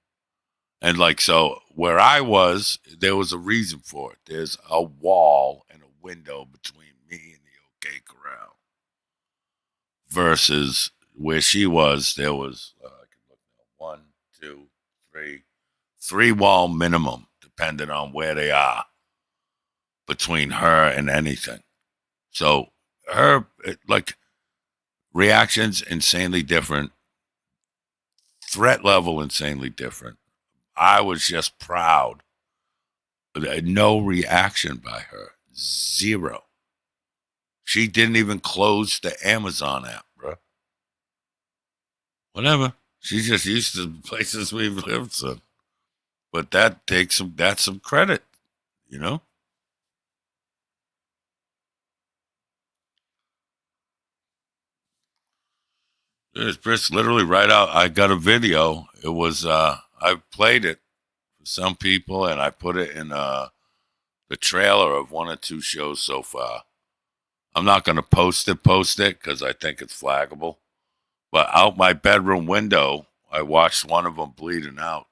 And like, so where I was, there was a reason for it. There's a wall and a window between me and the OK Corral. Versus where she was, there was, I can look now, 1, 2, 3, 3 wall minimum, depending on where they are between her and anything. So her, like, reactions insanely different. Threat level insanely different. I was just proud. No reaction by her. 0. She didn't even close the Amazon app, bro. Whatever. She's just used to the places we've lived, so. But that's some credit, you know? It's literally right out. I got a video. It was, I played it for some people, and I put it in the trailer of 1 or 2 shows so far. I'm not going to post it because I think it's flaggable. But out my bedroom window, I watched one of them bleeding out.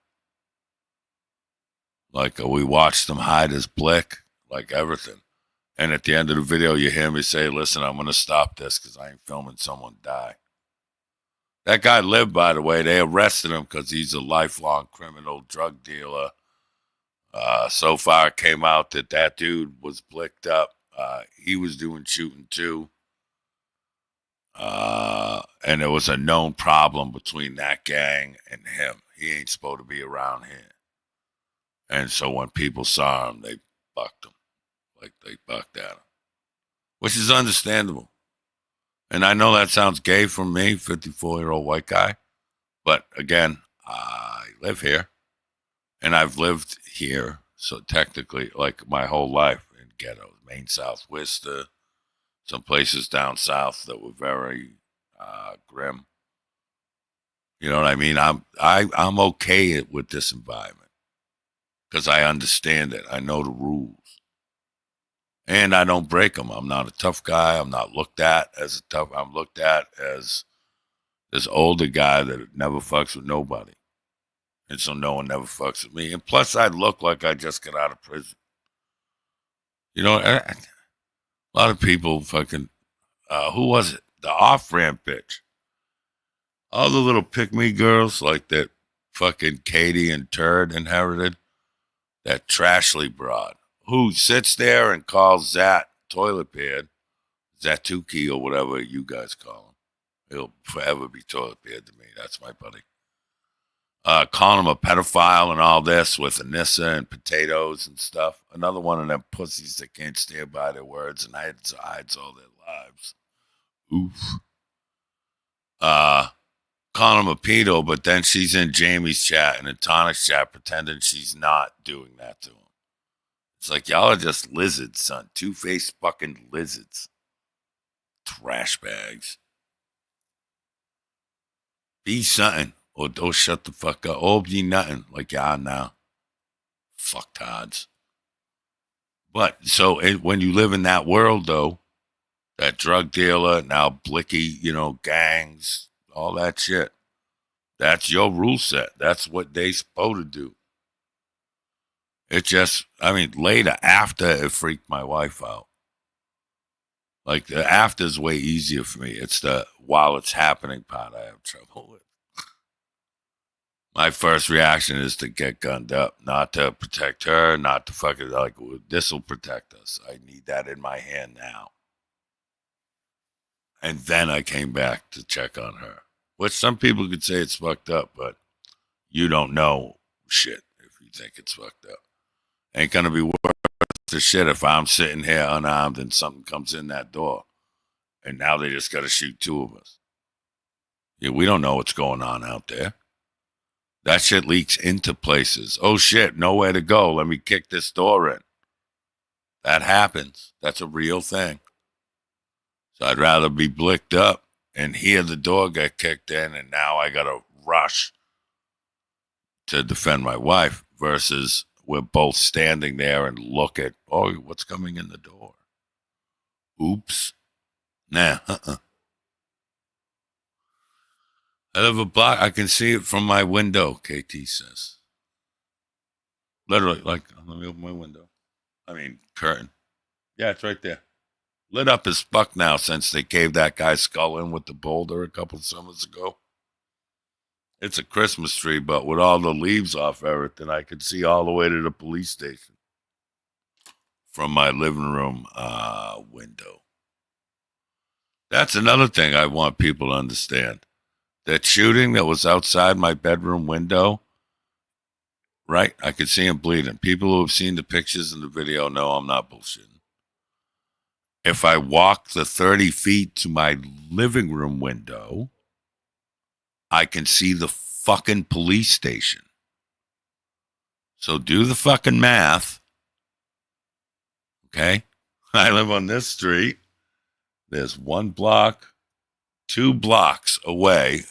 Like, we watched them hide his blick, like everything. And at the end of the video, you hear me say, listen, I'm going to stop this because I ain't filming someone die. That guy lived, by the way. They arrested him because he's a lifelong criminal drug dealer. So far, it came out that dude was blicked up. He was doing shooting too. And there was a known problem between that gang and him. He ain't supposed to be around here. And so when people saw him, they bucked him. Like they bucked at him. Which is understandable. And I know that sounds gay from me, 54-year-old white guy. But again, I live here. And I've lived here, so technically, like my whole life in ghettos. Maine, South, Worcester. Some places down south that were very grim. You know what I mean? I'm okay with this environment because I understand it. I know the rules, and I don't break them. I'm not a tough guy. I'm not looked at as a tough. I'm looked at as this older guy that never fucks with nobody, and so no one never fucks with me. And plus, I look like I just got out of prison. You know, a lot of people fucking. Who was it? The off-ramp bitch. All the little pick-me girls like that fucking Katie and Turd inherited. That trashly broad who sits there and calls Zat toilet pad, Zatuki or whatever you guys call He'll forever be toilet paper to me. That's my buddy. Calling him a pedophile and all this with Anissa and potatoes and stuff. Another one of them pussies that can't stand by their words and hides all their lives. Oof. Calling him a pedo, but then she's in Jamie's chat and in Tonic's chat pretending she's not doing that to him. It's like, y'all are just lizards, son. Two-faced fucking lizards. Trash bags. Be something. Or don't shut the fuck up. Or be nothing like you are now. Fucktards. But, so when you live in that world, though, that drug dealer, now blicky, gangs, all that shit, that's your rule set. That's what they supposed to do. It just, later, after it freaked my wife out. Like, the after's way easier for me. It's the while it's happening part I have trouble with. My first reaction is to get gunned up, not to protect her, not to fucking, like, this will protect us. I need that in my hand now. And then I came back to check on her, which some people could say it's fucked up, but you don't know shit if you think it's fucked up. Ain't gonna be worth the shit if I'm sitting here unarmed and something comes in that door. And now they just gotta shoot two of us. Yeah, we don't know what's going on out there. That shit leaks into places. Oh shit, nowhere to go. Let me kick this door in. That happens. That's a real thing. So I'd rather be blicked up and hear the door get kicked in and now I gotta rush to defend my wife versus we're both standing there and look at, oh, what's coming in the door? Oops. Nah, I live a block. I can see it from my window, KT says. Literally, like, let me open my window. Curtain. Yeah, it's right there. Lit up as fuck now since they caved that guy's skull in with the boulder a couple of summers ago. It's a Christmas tree, but with all the leaves off everything, I could see all the way to the police station from my living room window. That's another thing I want people to understand. That shooting that was outside my bedroom window, right? I could see him bleeding. People who have seen the pictures and the video know I'm not bullshitting. If I walk the 30 feet to my living room window, I can see the fucking police station. So do the fucking math. Okay? I live on this street. There's 1 block, 2 blocks away.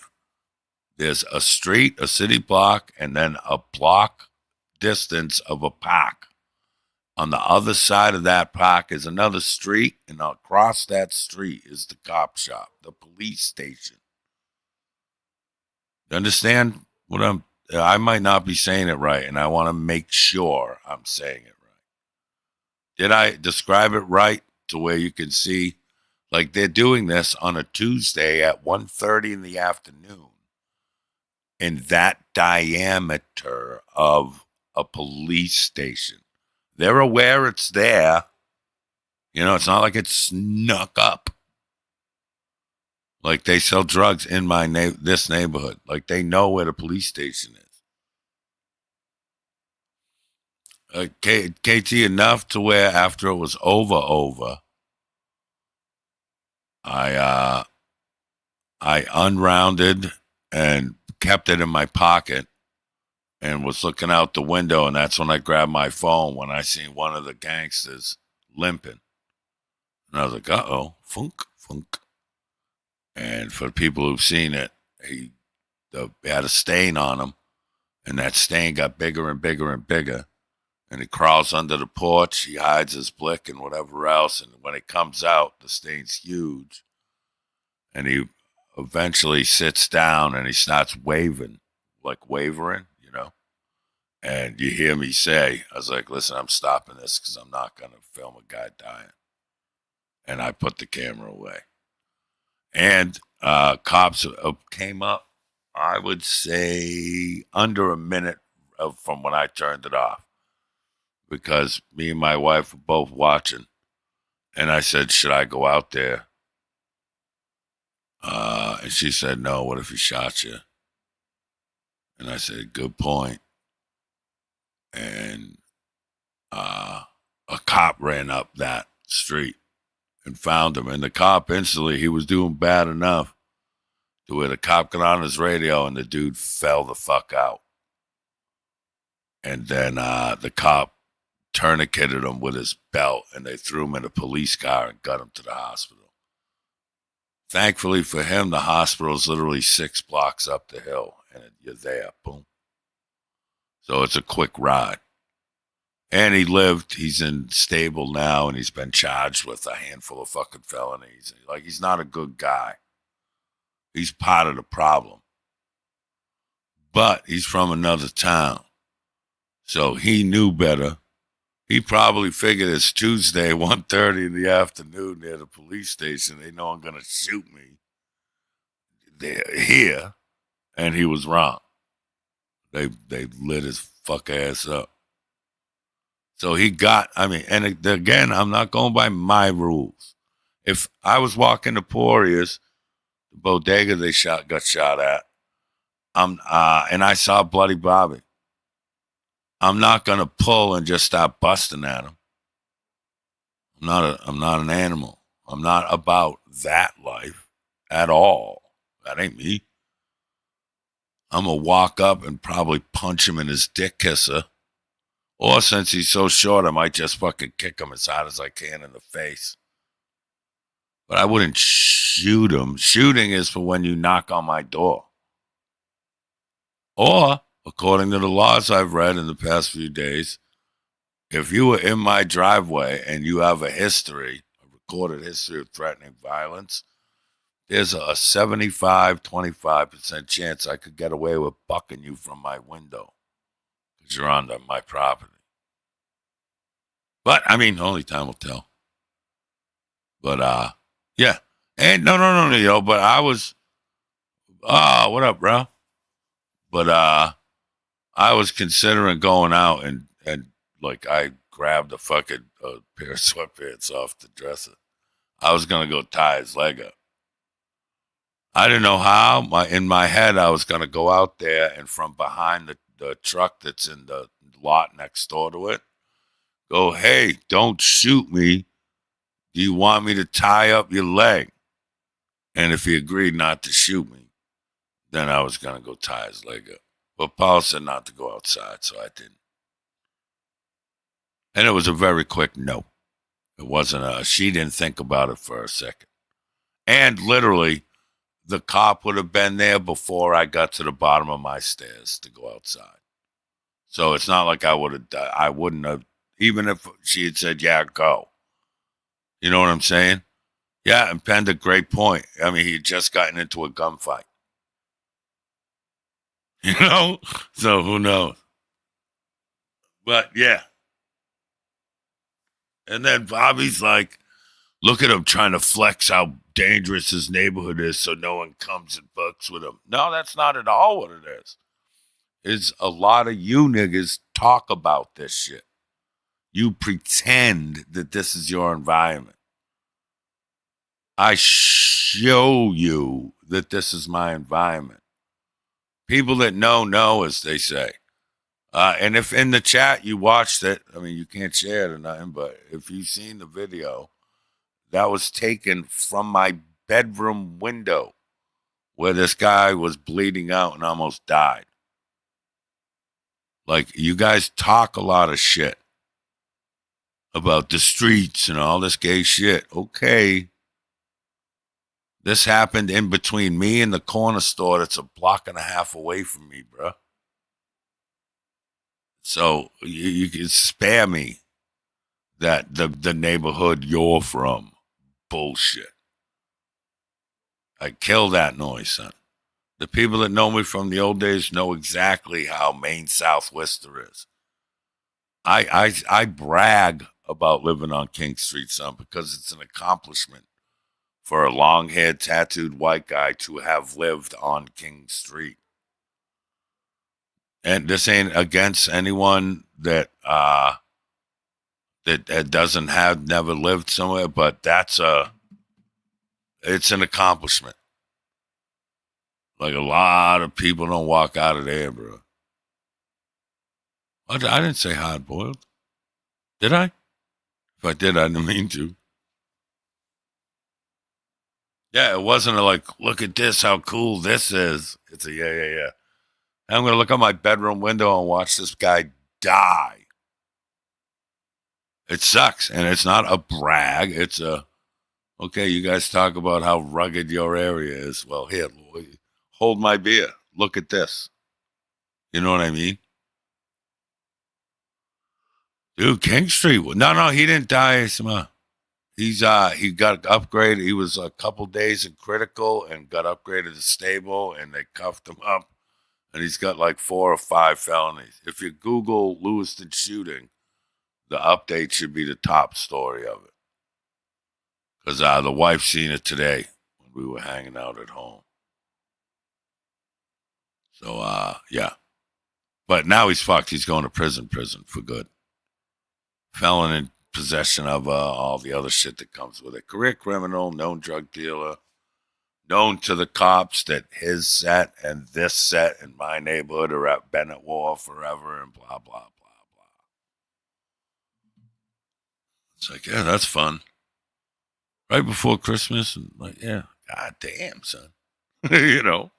There's a street, a city block, and then a block distance of a park. On the other side of that park is another street, and across that street is the cop shop, the police station. You understand what I might not be saying it right, and I want to make sure I'm saying it right. Did I describe it right to where you can see, like they're doing this on a Tuesday at 1:30 in the afternoon? In that diameter of a police station. They're aware it's there. It's not like it's snuck up. Like they sell drugs in this neighborhood. Like they know where the police station is. KT enough to where after it was over, I unrounded and kept it in my pocket and was looking out the window, and that's when I grabbed my phone when I seen one of the gangsters limping. And I was like, uh-oh, funk. And for the people who've seen it, he had a stain on him, and that stain got bigger and bigger and bigger. And he crawls under the porch, he hides his blick and whatever else, and when it comes out, the stain's huge. And he eventually sits down and he starts wavering. And you hear me say, I was like, listen, I'm stopping this because I'm not going to film a guy dying. And I put the camera away. And cops came up, I would say, under a minute from when I turned it off. Because me and my wife were both watching. And I said, should I go out there And she said, no, what if he shot you? And I said, good point. And a cop ran up that street and found him. And the cop instantly, he was doing bad enough to where the cop got on his radio and the dude fell the fuck out. And then the cop tourniqueted him with his belt and they threw him in a police car and got him to the hospital. Thankfully for him, the hospital is literally 6 blocks up the hill and you're there. Boom. So it's a quick ride. And he lived, he's in stable now, and he's been charged with a handful of fucking felonies. Like, he's not a good guy. He's part of the problem. But he's from another town. So he knew better. He probably figured it's Tuesday, 1:30 in the afternoon near the police station. They know I'm going to shoot me. They're here. And he was wrong. They lit his fuck ass up. So he got, and again, I'm not going by my rules. If I was walking to Poria's, the bodega they got shot at, and I saw Bloody Bobby, I'm not going to pull and just start busting at him. I'm not an animal. I'm not about that life at all. That ain't me. I'm going to walk up and probably punch him in his dick kisser. Or since he's so short, I might just fucking kick him as hard as I can in the face. But I wouldn't shoot him. Shooting is for when you knock on my door. Or, according to the laws I've read in the past few days, if you were in my driveway and you have a recorded history of threatening violence, there's a 75-25% chance I could get away with bucking you from my window. You're on my property. But, only time will tell. But, yeah. And, no, but I was, what up, bro? But, I was considering going out and like, I grabbed a fucking pair of sweatpants off the dresser. I was going to go tie his leg up. I didn't know how. In my head, I was going to go out there and from behind the truck that's in the lot next door to it, go, hey, don't shoot me. Do you want me to tie up your leg? And if he agreed not to shoot me, then I was going to go tie his leg up. But Paul said not to go outside, so I didn't. And it was a very quick no. It wasn't she didn't think about it for a second. And literally, the cop would have been there before I got to the bottom of my stairs to go outside. So it's not like I wouldn't have, even if she had said, yeah, go. You know what I'm saying? Yeah, and Penned a great point. He had just gotten into a gunfight. You know? So who knows? But yeah. And then Bobby's like, look at him trying to flex how dangerous his neighborhood is so no one comes and fucks with him. No, that's not at all what it is. Is a lot of you niggas talk about this shit. You pretend that this is your environment. I show you that this is my environment. People that know, as they say. And if in the chat you watched it, you can't share it or nothing, but if you've seen the video, that was taken from my bedroom window where this guy was bleeding out and almost died. Like, you guys talk a lot of shit about the streets and all this gay shit. Okay. This happened in between me and the corner store that's a block and a half away from me, bro. So you can spare me that the neighborhood you're from. Bullshit. I kill that noise, son. The people that know me from the old days know exactly how Maine Southwester is. I brag about living on King Street, son, because it's an accomplishment for a long-haired, tattooed white guy to have lived on King Street. And this ain't against anyone that never lived somewhere, but it's an accomplishment. Like a lot of people don't walk out of there, bro. I didn't say hard boiled. Did I? If I did, I didn't mean to. Yeah, it wasn't like, look at this, how cool this is. It's a yeah. I'm going to look out my bedroom window and watch this guy die. It sucks. And it's not a brag. It's a, okay, you guys talk about how rugged your area is. Well, here, hold my beer. Look at this. You know what I mean? Dude, King Street. No, he didn't die. He got upgraded. He was a couple days in critical and got upgraded to stable, and they cuffed him up. And he's got like 4 or 5 felonies. If you Google Lewiston shooting, the update should be the top story of it. Because the wife seen it today when we were hanging out at home. So, yeah. But now he's fucked. He's going to prison for good. Felon in possession of all the other shit that comes with it. Career criminal, known drug dealer. Known to the cops that his set and this set in my neighborhood are at Bennett Wharf forever and blah, blah, blah, blah. It's like, yeah, that's fun. Right before Christmas, and like, yeah, god damn, son. You know?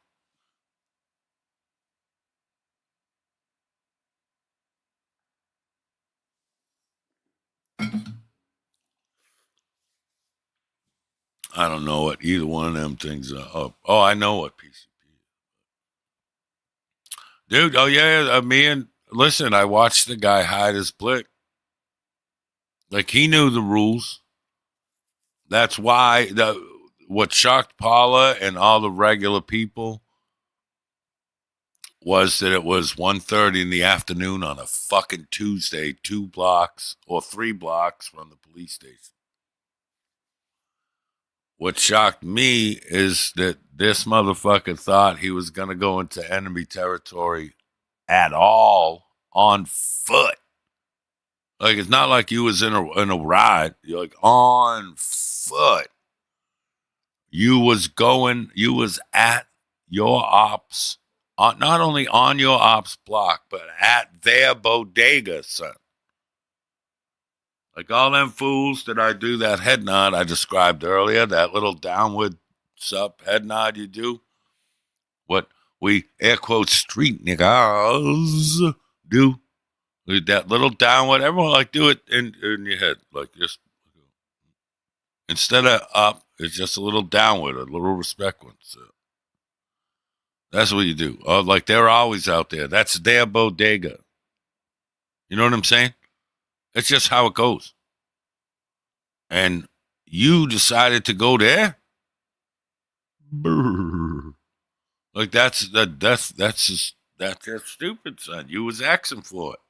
I don't know what either one of them things are. Oh, I know what PCP is. Dude, oh yeah, listen, I watched the guy hide his blick. Like, he knew the rules. That's why what shocked Paula and all the regular people was that it was 1:30 in the afternoon on a fucking Tuesday, 2 blocks or 3 blocks from the police station. What shocked me is that this motherfucker thought he was going to go into enemy territory at all on foot. Like, it's not like you was in a ride. You're like on foot. You was at your ops, not only on your ops block, but at their bodega, son. Like all them fools that I do that head nod I described earlier, that little downward sup head nod you do, what we air quote street niggas do, with that little downward, everyone like do it in your head, like just instead of up, it's just a little downward, a little respect one. So that's what you do. Oh, like they're always out there. That's their bodega. You know what I'm saying? It's just how it goes. And you decided to go there? Brr. Like that's stupid, son. You was asking for it.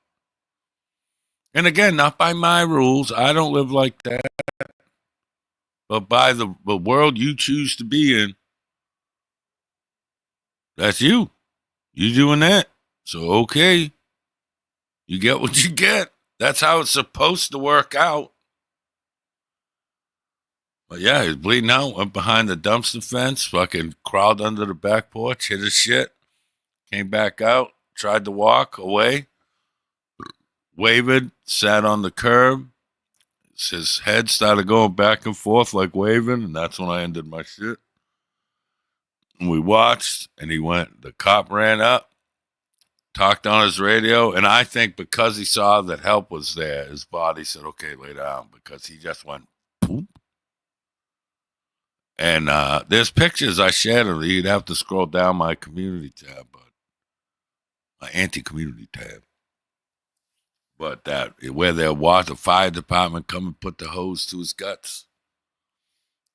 And again, not by my rules. I don't live like that. But by the world you choose to be in, that's you. You doing that. So, okay. You get what you get. That's how it's supposed to work out. But yeah, he's bleeding out, went behind the dumpster fence, fucking crawled under the back porch, hit his shit, came back out, tried to walk away, wavered, sat on the curb. His head started going back and forth like waving, and that's when I ended my shit. And we watched, and the cop ran up, talked on his radio, and I think because he saw that help was there, his body said, okay, lay down, because he just went, poop. And there's pictures I shared of it. You'd have to scroll down my community tab, but my anti-community tab. But that where they'll watch the fire department come and put the hose to his guts.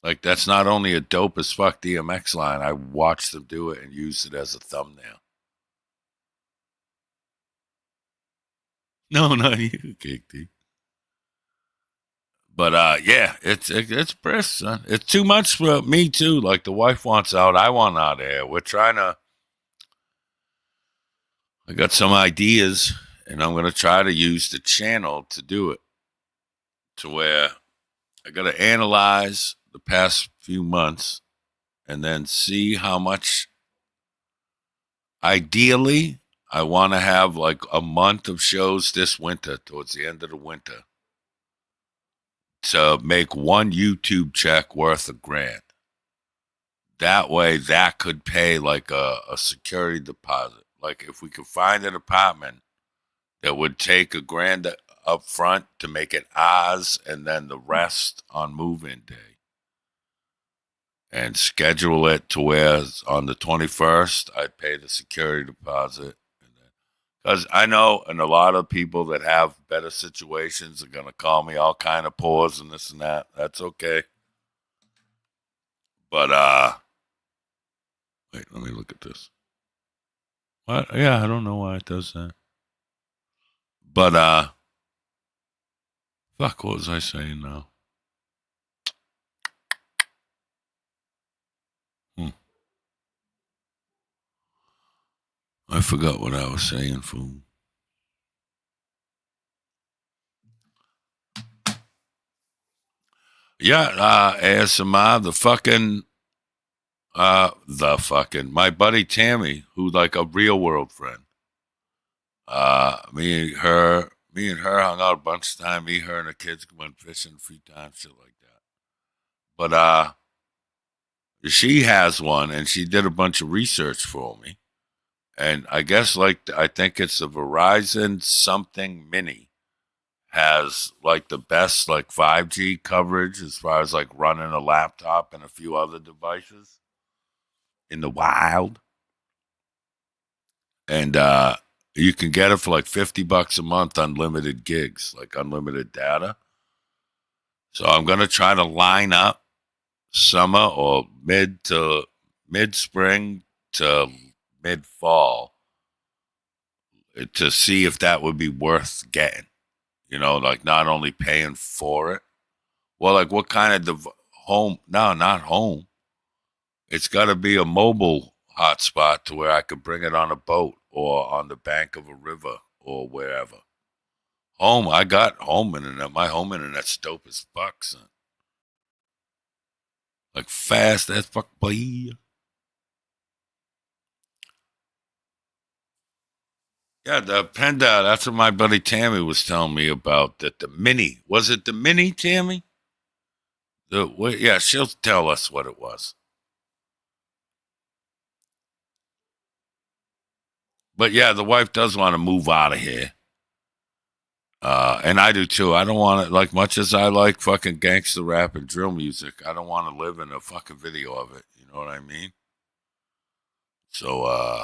Like, that's not only a dope as fuck DMX line. I watched them do it and use it as a thumbnail. No, not you, Kick D. But yeah, it's brisk, son. It's too much for me too. Like, the wife wants out, I want out of here. We're trying to. I got some ideas, and I'm gonna try to use the channel to do it. To where I gotta analyze the past few months, and then see how much Ideally, I want to have like a month of shows this winter, towards the end of the winter, to make one YouTube check worth $1,000. That way, that could pay like a security deposit. Like if we could find an apartment that would take $1,000 up front to make it ours, and then the rest on move-in day, and schedule it to where on the 21st I pay the security deposit. Because I know, and a lot of people that have better situations are gonna call me all kind of pores and this and that. That's okay. But wait, let me look at this. What? Yeah, I don't know why it does that. But fuck, what was I saying now? I forgot what I was saying, fool. Yeah, ASMR, my buddy Tammy, who's like a real world friend. Me and her hung out a bunch of time. Me, her, and the kids went fishing a few times, shit like that. But she has one, and she did a bunch of research for me. And I guess I think it's the Verizon something mini has like the best like 5G coverage as far as like running a laptop and a few other devices in the wild. And you can get it for like $50 a month, unlimited gigs, like unlimited data. So I'm gonna try to line up summer or mid spring to mid fall to see if that would be worth getting. You know, like not only paying for it. Well, like what kind of home? No, not home. It's got to be a mobile hotspot to where I could bring it on a boat or on the bank of a river or wherever. Home, I got home internet. My home internet's dope as fuck, son. Like fast as fuck, boy. Yeah, the Panda, that's what my buddy Tammy was telling me about. That the mini, was it the mini, Tammy? Yeah, she'll tell us what it was. But yeah, the wife does want to move out of here. And I do too. I don't want to, like much as I like fucking gangster rap and drill music, I don't want to live in a fucking video of it. You know what I mean? So,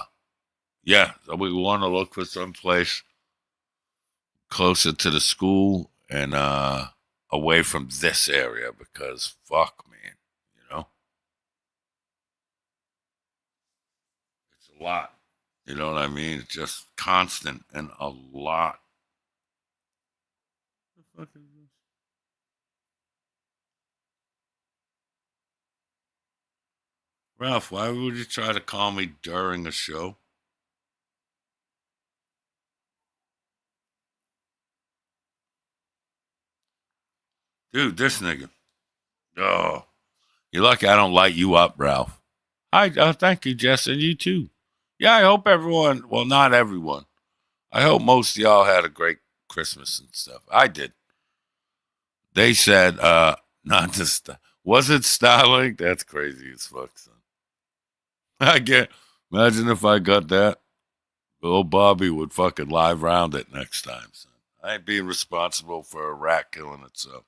yeah, so we want to look for some place closer to the school and away from this area because fuck, man, you know? It's a lot. You know what I mean? It's just constant and a lot. What the fuck is this? Ralph, why would you try to call me during a show? Dude, this nigga. Oh, you're lucky I don't light you up, Ralph. Thank you, Jess, and you too. Yeah, I hope everyone, well, not everyone. I hope most of y'all had a great Christmas and stuff. I did. They said, not just, was it Starlink? That's crazy as fuck, son. Imagine if I got that. Bill Bobby would fucking live round it next time, son. I ain't being responsible for a rat killing itself.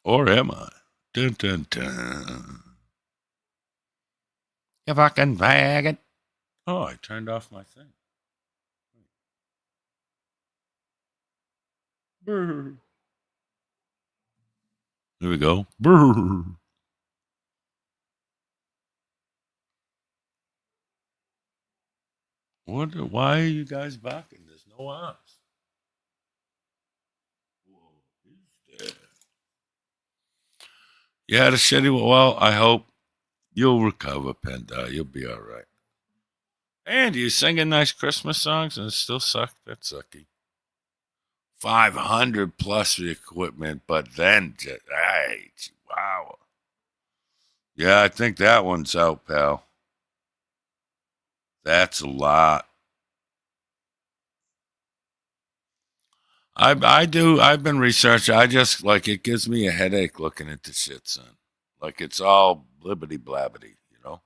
Or am I? Dun, dun, dun. You fucking faggot. Oh, I turned off my thing. Brr. There we go. Brr. Why are you guys barking? There's no arms. Whoa, he's dead. You had a shitty. Well, I hope you'll recover, Panda. You'll be all right. And you're singing nice Christmas songs and it still sucked. That's sucky. 500 plus the equipment, but then, hey, wow. Yeah, I think that one's out, pal. That's a lot. I've been researching. I just, like, it gives me a headache looking into shit, son. Like, it's all blibbity blabbity, you know?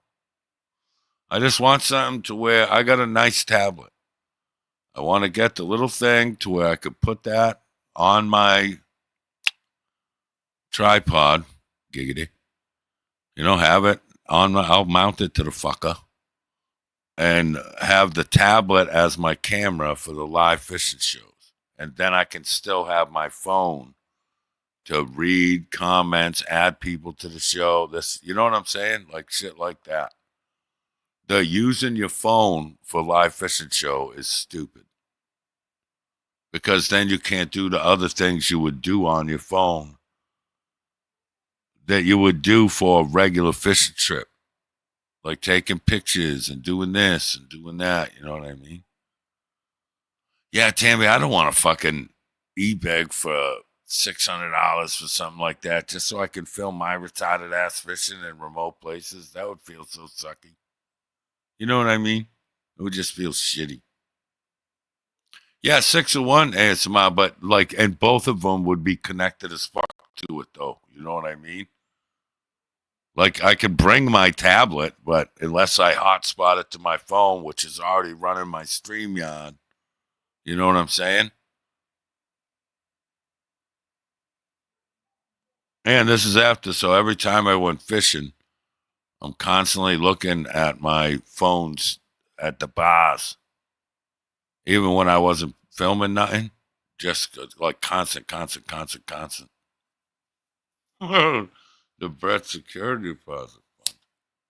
I just want something to where I got a nice tablet. I want to get the little thing to where I could put that on my tripod, giggity. You know, have it on my, I'll mount it to the fucker and have the tablet as my camera for the live fishing shows. And then I can still have my phone to read comments, add people to the show. This, you know what I'm saying? Like shit like that. The using your phone for live fishing show is stupid. Because then you can't do the other things you would do on your phone that you would do for a regular fishing trip. Like taking pictures and doing this and doing that. You know what I mean? Yeah, Tammy, I don't want to fucking e-beg for $600 for something like that just so I can film my retarded ass fishing in remote places. That would feel so sucky. You know what I mean? It would just feel shitty. Yeah, 601 ASMR, but like, and both of them would be connected as fuck to it, though. You know what I mean? Like, I could bring my tablet, but unless I hotspot it to my phone, which is already running my StreamYard, you know what I'm saying? And this is after, so every time I went fishing, I'm constantly looking at my phones at the bars. Even when I wasn't filming nothing, just like constant. The Brett security deposit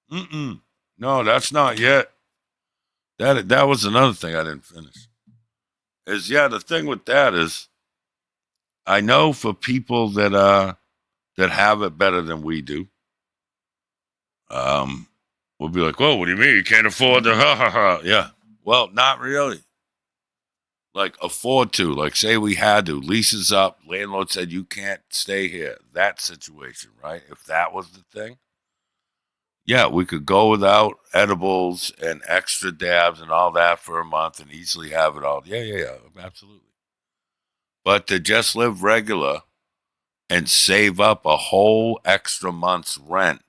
fund. No, that's not yet. That was another thing I didn't finish. The thing with that is, I know for people that have it better than we do, we'll be like, "Whoa, what do you mean you can't afford the ha ha ha?" Yeah, well, not really. Like afford to, like say we had to, leases up, landlord said you can't stay here. That situation, right? If that was the thing, yeah, we could go without edibles and extra dabs and all that for a month and easily have it all. Yeah, absolutely. But to just live regular and save up a whole extra month's rent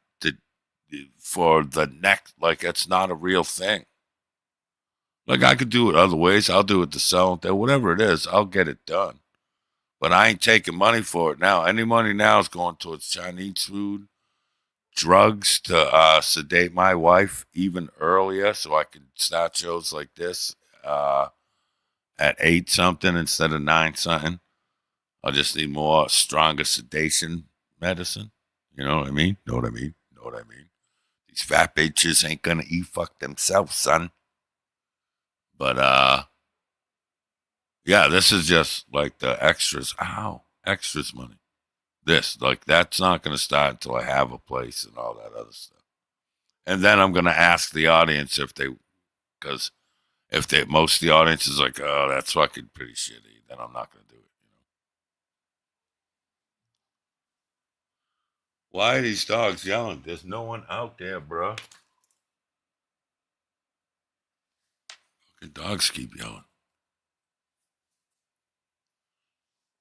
for the next, like it's not a real thing. Like I could do it other ways. I'll do it to sell it, whatever it is, I'll get it done. But I ain't taking money for it now. Any money now is going towards Chinese food, drugs to sedate my wife even earlier so I can start shows like this at 8 something instead of 9 something. I'll just need more stronger sedation medicine. You know what I mean? Know what I mean? These fat bitches ain't gonna eat fuck themselves, son. But yeah, this is just like the extras. Extras money. This, like, that's not going to start until I have a place and all that other stuff. And then I'm going to ask the audience because if most of the audience is like, oh, that's fucking pretty shitty, then I'm not going to do it. You know? Why are these dogs yelling? There's no one out there, bro. Fucking dogs keep yelling.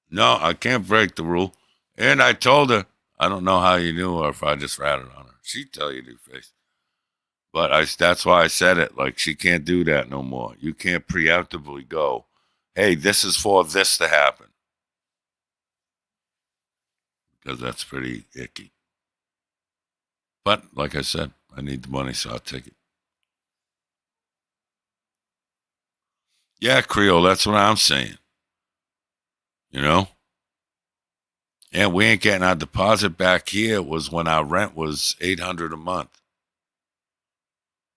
No, I can't break the rule. And I told her, I don't know how you knew or if I just ratted on her. She'd tell you to face. But that's why I said it. Like, she can't do that no more. You can't preemptively go, hey, this is for this to happen. Because that's pretty icky. But, like I said, I need the money, so I'll take it. Yeah, Creole, that's what I'm saying. You know? And we ain't getting our deposit back here. Was when our rent was $800 a month.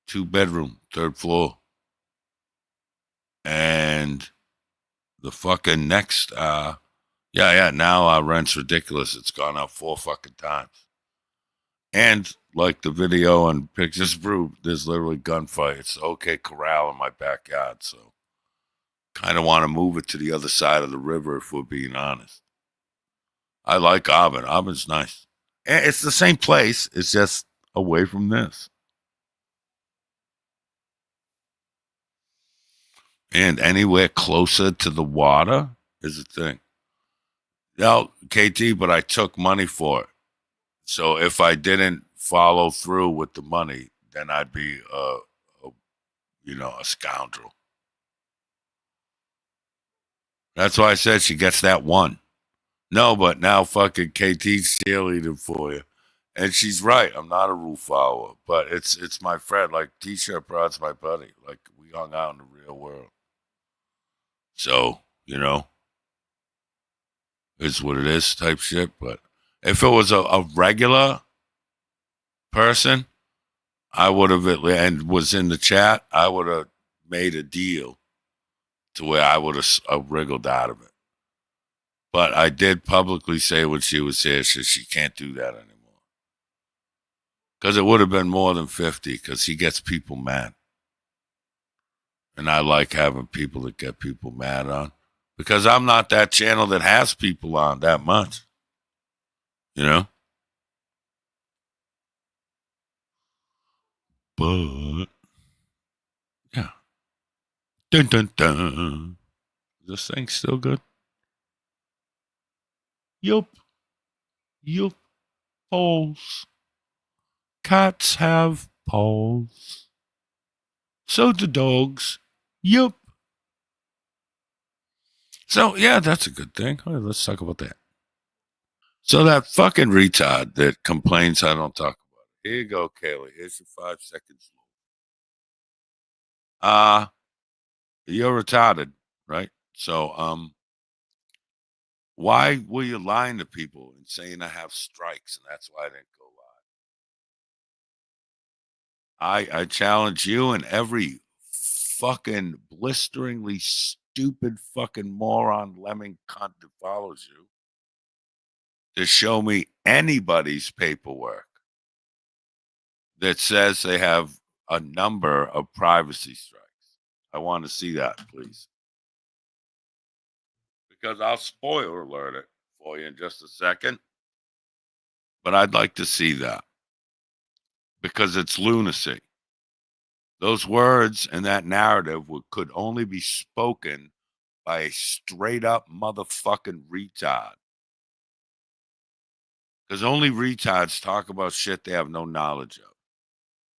2-bedroom, 3rd floor. And the fucking next, now our rent's ridiculous. It's gone up 4 fucking times. And like the video and pictures prove, there's literally gunfight. It's OK Corral in my backyard. So kind of want to move it to the other side of the river if we're being honest. I like Auburn. Auburn's nice. And it's the same place. It's just away from this. And anywhere closer to the water is a thing. No, KT, but I took money for it. So if I didn't follow through with the money, then I'd be a scoundrel. That's why I said she gets that one. No, but now fucking KT's cheerleading for you. And she's right. I'm not a rule follower, but it's my friend. Like T-shirt Brod's my buddy. Like we hung out in the real world. So, it's what it is type shit. But if it was a regular person, I would have, and was in the chat, I would have made a deal to where I would have wriggled out of it. But I did publicly say when she was here, she can't do that anymore. Because it would have been more than 50, because he gets people mad. And I like having people that get people mad on. Because I'm not that channel that has people on that much. But, yeah. Dun, dun, dun. Is this thing still good? Yup. Paws. Cats have paws. So do dogs. Yup. So, yeah, that's a good thing. All right, let's talk about that. So that fucking retard that complains I don't talk about it. Here you go, Kaylee. Here's your 5 seconds. You're retarded, right? So, why were you lying to people and saying I have strikes and that's why I didn't go live? I challenge you and every fucking blisteringly stupid fucking moron lemming cunt that follows you to show me anybody's paperwork that says they have a number of privacy strikes. I want to see that, please. Because I'll spoiler alert it for you in just a second. But I'd like to see that. Because it's lunacy. Those words and that narrative could only be spoken by a straight up motherfucking retard. Because only retards talk about shit they have no knowledge of.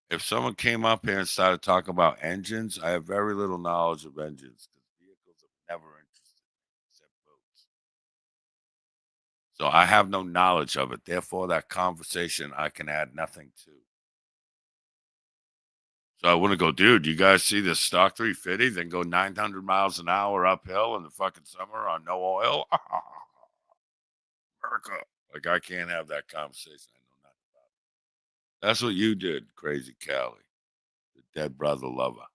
If someone came up here and started talking about engines, I have very little knowledge of engines because vehicles have never interested me except boats. So I have no knowledge of it. Therefore, that conversation I can add nothing to. So I wouldn't go, dude, you guys see this stock 350? Then go 900 miles an hour uphill in the fucking summer on no oil? America. Like, I can't have that conversation. I know nothing about it. That's what you did, crazy Callie, the dead brother lover.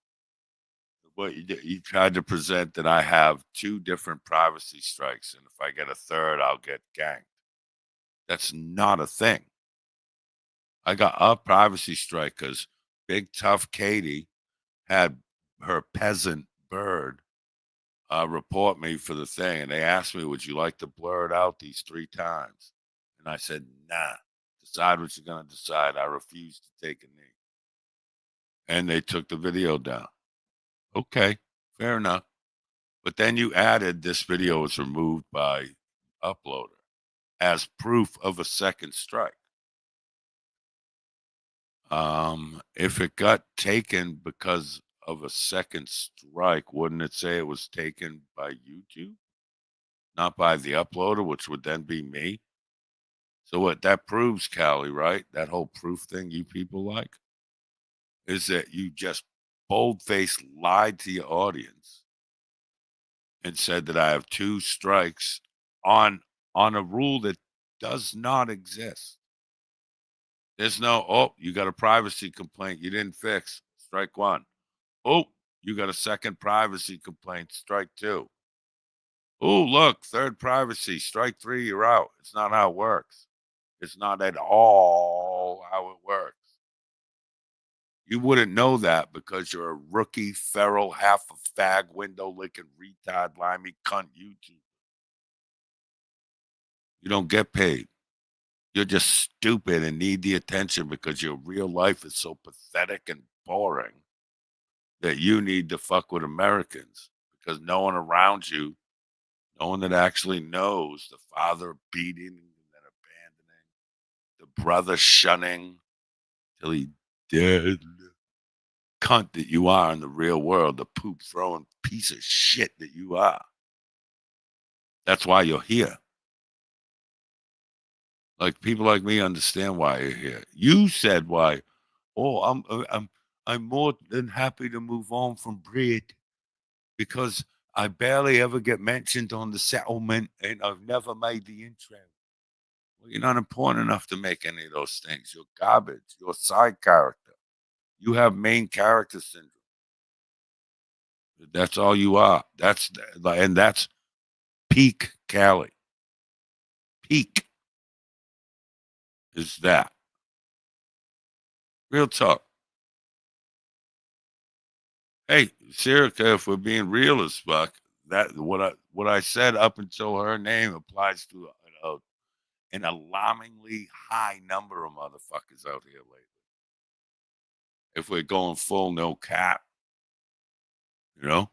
What you did, you tried to present that I have 2 different privacy strikes, and if I get a third, I'll get ganked. That's not a thing. I got a privacy strike because Big Tough Katie had her peasant bird report me for the thing, and they asked me, would you like to blur it out these 3 times? And I said, nah, decide what you're going to decide. I refuse to take a knee. And they took the video down. Okay, fair enough. But then you added this video was removed by uploader as proof of a second strike. If it got taken because of a second strike, wouldn't it say it was taken by YouTube? Not by the uploader, which would then be me? So what that proves, Callie, right? That whole proof thing you people like is that you just bold-faced lied to your audience and said that I have 2 strikes on a rule that does not exist. There's no, oh, you got a privacy complaint you didn't fix, strike 1. Oh, you got a second privacy complaint, strike 2. Oh, look, third privacy, strike 3, you're out. It's not how it works. It's not at all how it works. You wouldn't know that because you're a rookie, feral, half a fag, window-licking, retard, limey, cunt YouTuber. You don't get paid. You're just stupid and need the attention because your real life is so pathetic and boring that you need to fuck with Americans because no one around you, no one that actually knows the father beating and then abandoning, the brother shunning till he dead, cunt that you are in the real world, the poop throwing piece of shit that you are. That's why you're here. Like people like me understand why you're here. You said why. Oh, I'm more than happy to move on from Brit because I barely ever get mentioned on the settlement and I've never made the intro. Well, you're not important enough to make any of those things. You're garbage. You're a side character. You have main character syndrome. That's all you are. And that's peak Cali. Peak is that. Real talk. Hey, Serica, if we're being real as fuck, that what I said up until her name applies to an alarmingly high number of motherfuckers out here lately. If we're going full no cap, you know,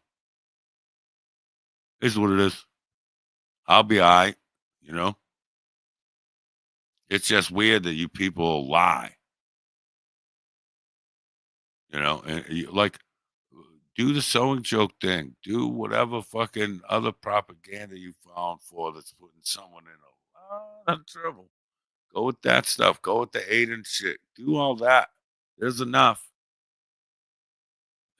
is what it is. I'll be all right, you know. It's just weird that you people lie, you know, and like do the sewing joke thing, do whatever fucking other propaganda you found for that's putting someone in a lot of trouble. Go with that stuff. Go with the Aiden shit. Do all that. There's enough.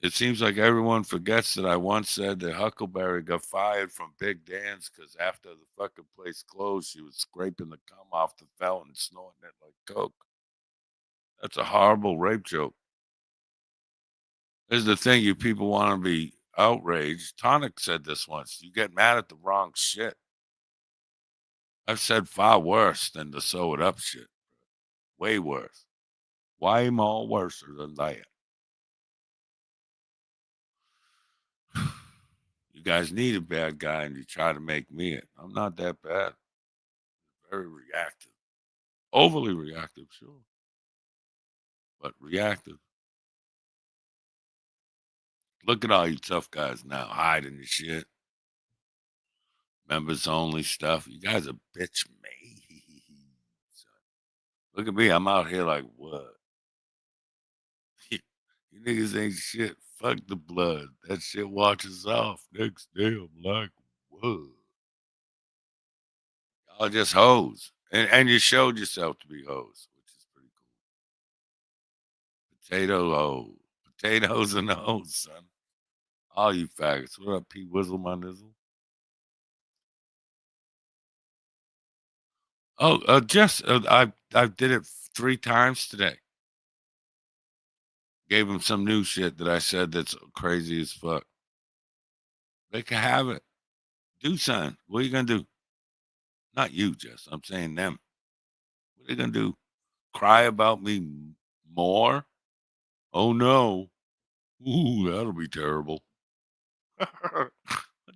It seems like everyone forgets that I once said that Huckleberry got fired from Big Dan's because after the fucking place closed, she was scraping the cum off the felt and snorting it like coke. That's a horrible rape joke. Here's the thing, you people want to be outraged. Tonic said this once. You get mad at the wrong shit. I've said far worse than the sew it up shit. Way worse. Way more worse than that. You guys need a bad guy and you try to make me it. I'm not that bad. Very reactive. Overly reactive, sure. But reactive. Look at all you tough guys now hiding your shit. Members only stuff. You guys are bitch me. Look at me. I'm out here like, what? You niggas ain't shit. Fuck the blood. That shit washes off. Next day, I'm like, what? Y'all just hoes. And you showed yourself to be hoes, which is pretty cool. Potato hoe. Potatoes and hoes, son. All you faggots. What up, Pete Wizzle, my nizzle? Oh, Jess, I did it 3 times today. Gave him some new shit that I said that's crazy as fuck. They can have it. Do something. What are you gonna do? Not you, Jess. I'm saying them. What are they gonna do? Cry about me more? Oh no. Ooh, that'll be terrible. What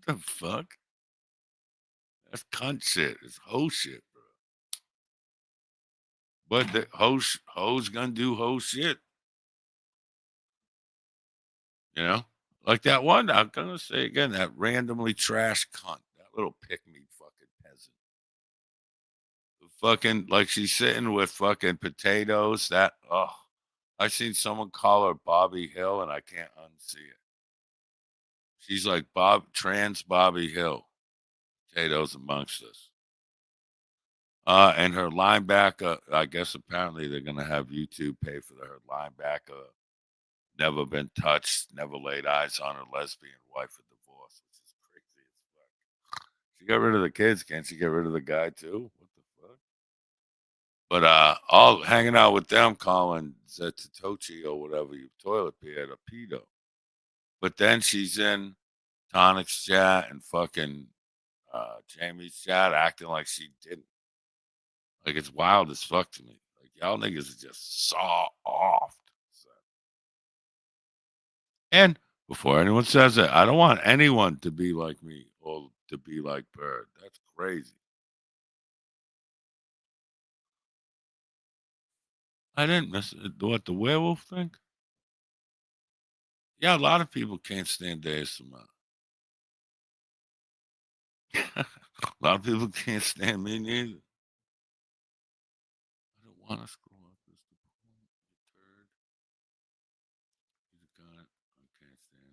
the fuck? That's cunt shit. It's hoe shit, bro. But the hoes gonna do hoe shit. You know? Like that one, I'm gonna say again, that randomly trash cunt, that little pick me fucking peasant. Fucking like she's sitting with fucking potatoes. That I seen someone call her Bobby Hill and I can't unsee it. She's like trans Bobby Hill. Potatoes amongst us. And her linebacker, I guess apparently they're gonna have YouTube pay for her linebacker. Never been touched, never laid eyes on her lesbian wife of divorce, which is crazy as fuck. She got rid of the kids, can't she get rid of the guy too? What the fuck? But all hanging out with them, calling Zetatochi or whatever you toilet paper a pedo. But then she's in Tonic's chat and fucking Jamie's chat acting like she didn't. Like it's wild as fuck to me. Like y'all niggas are just saw off. So. And before anyone says it, I don't want anyone to be like me or to be like Bird. That's crazy. I didn't miss it. What, the werewolf thing? Yeah, a lot of people can't stand ASMR. A lot of people can't stand me neither. I don't want to screw up this turd. He's a cunt. I can't stand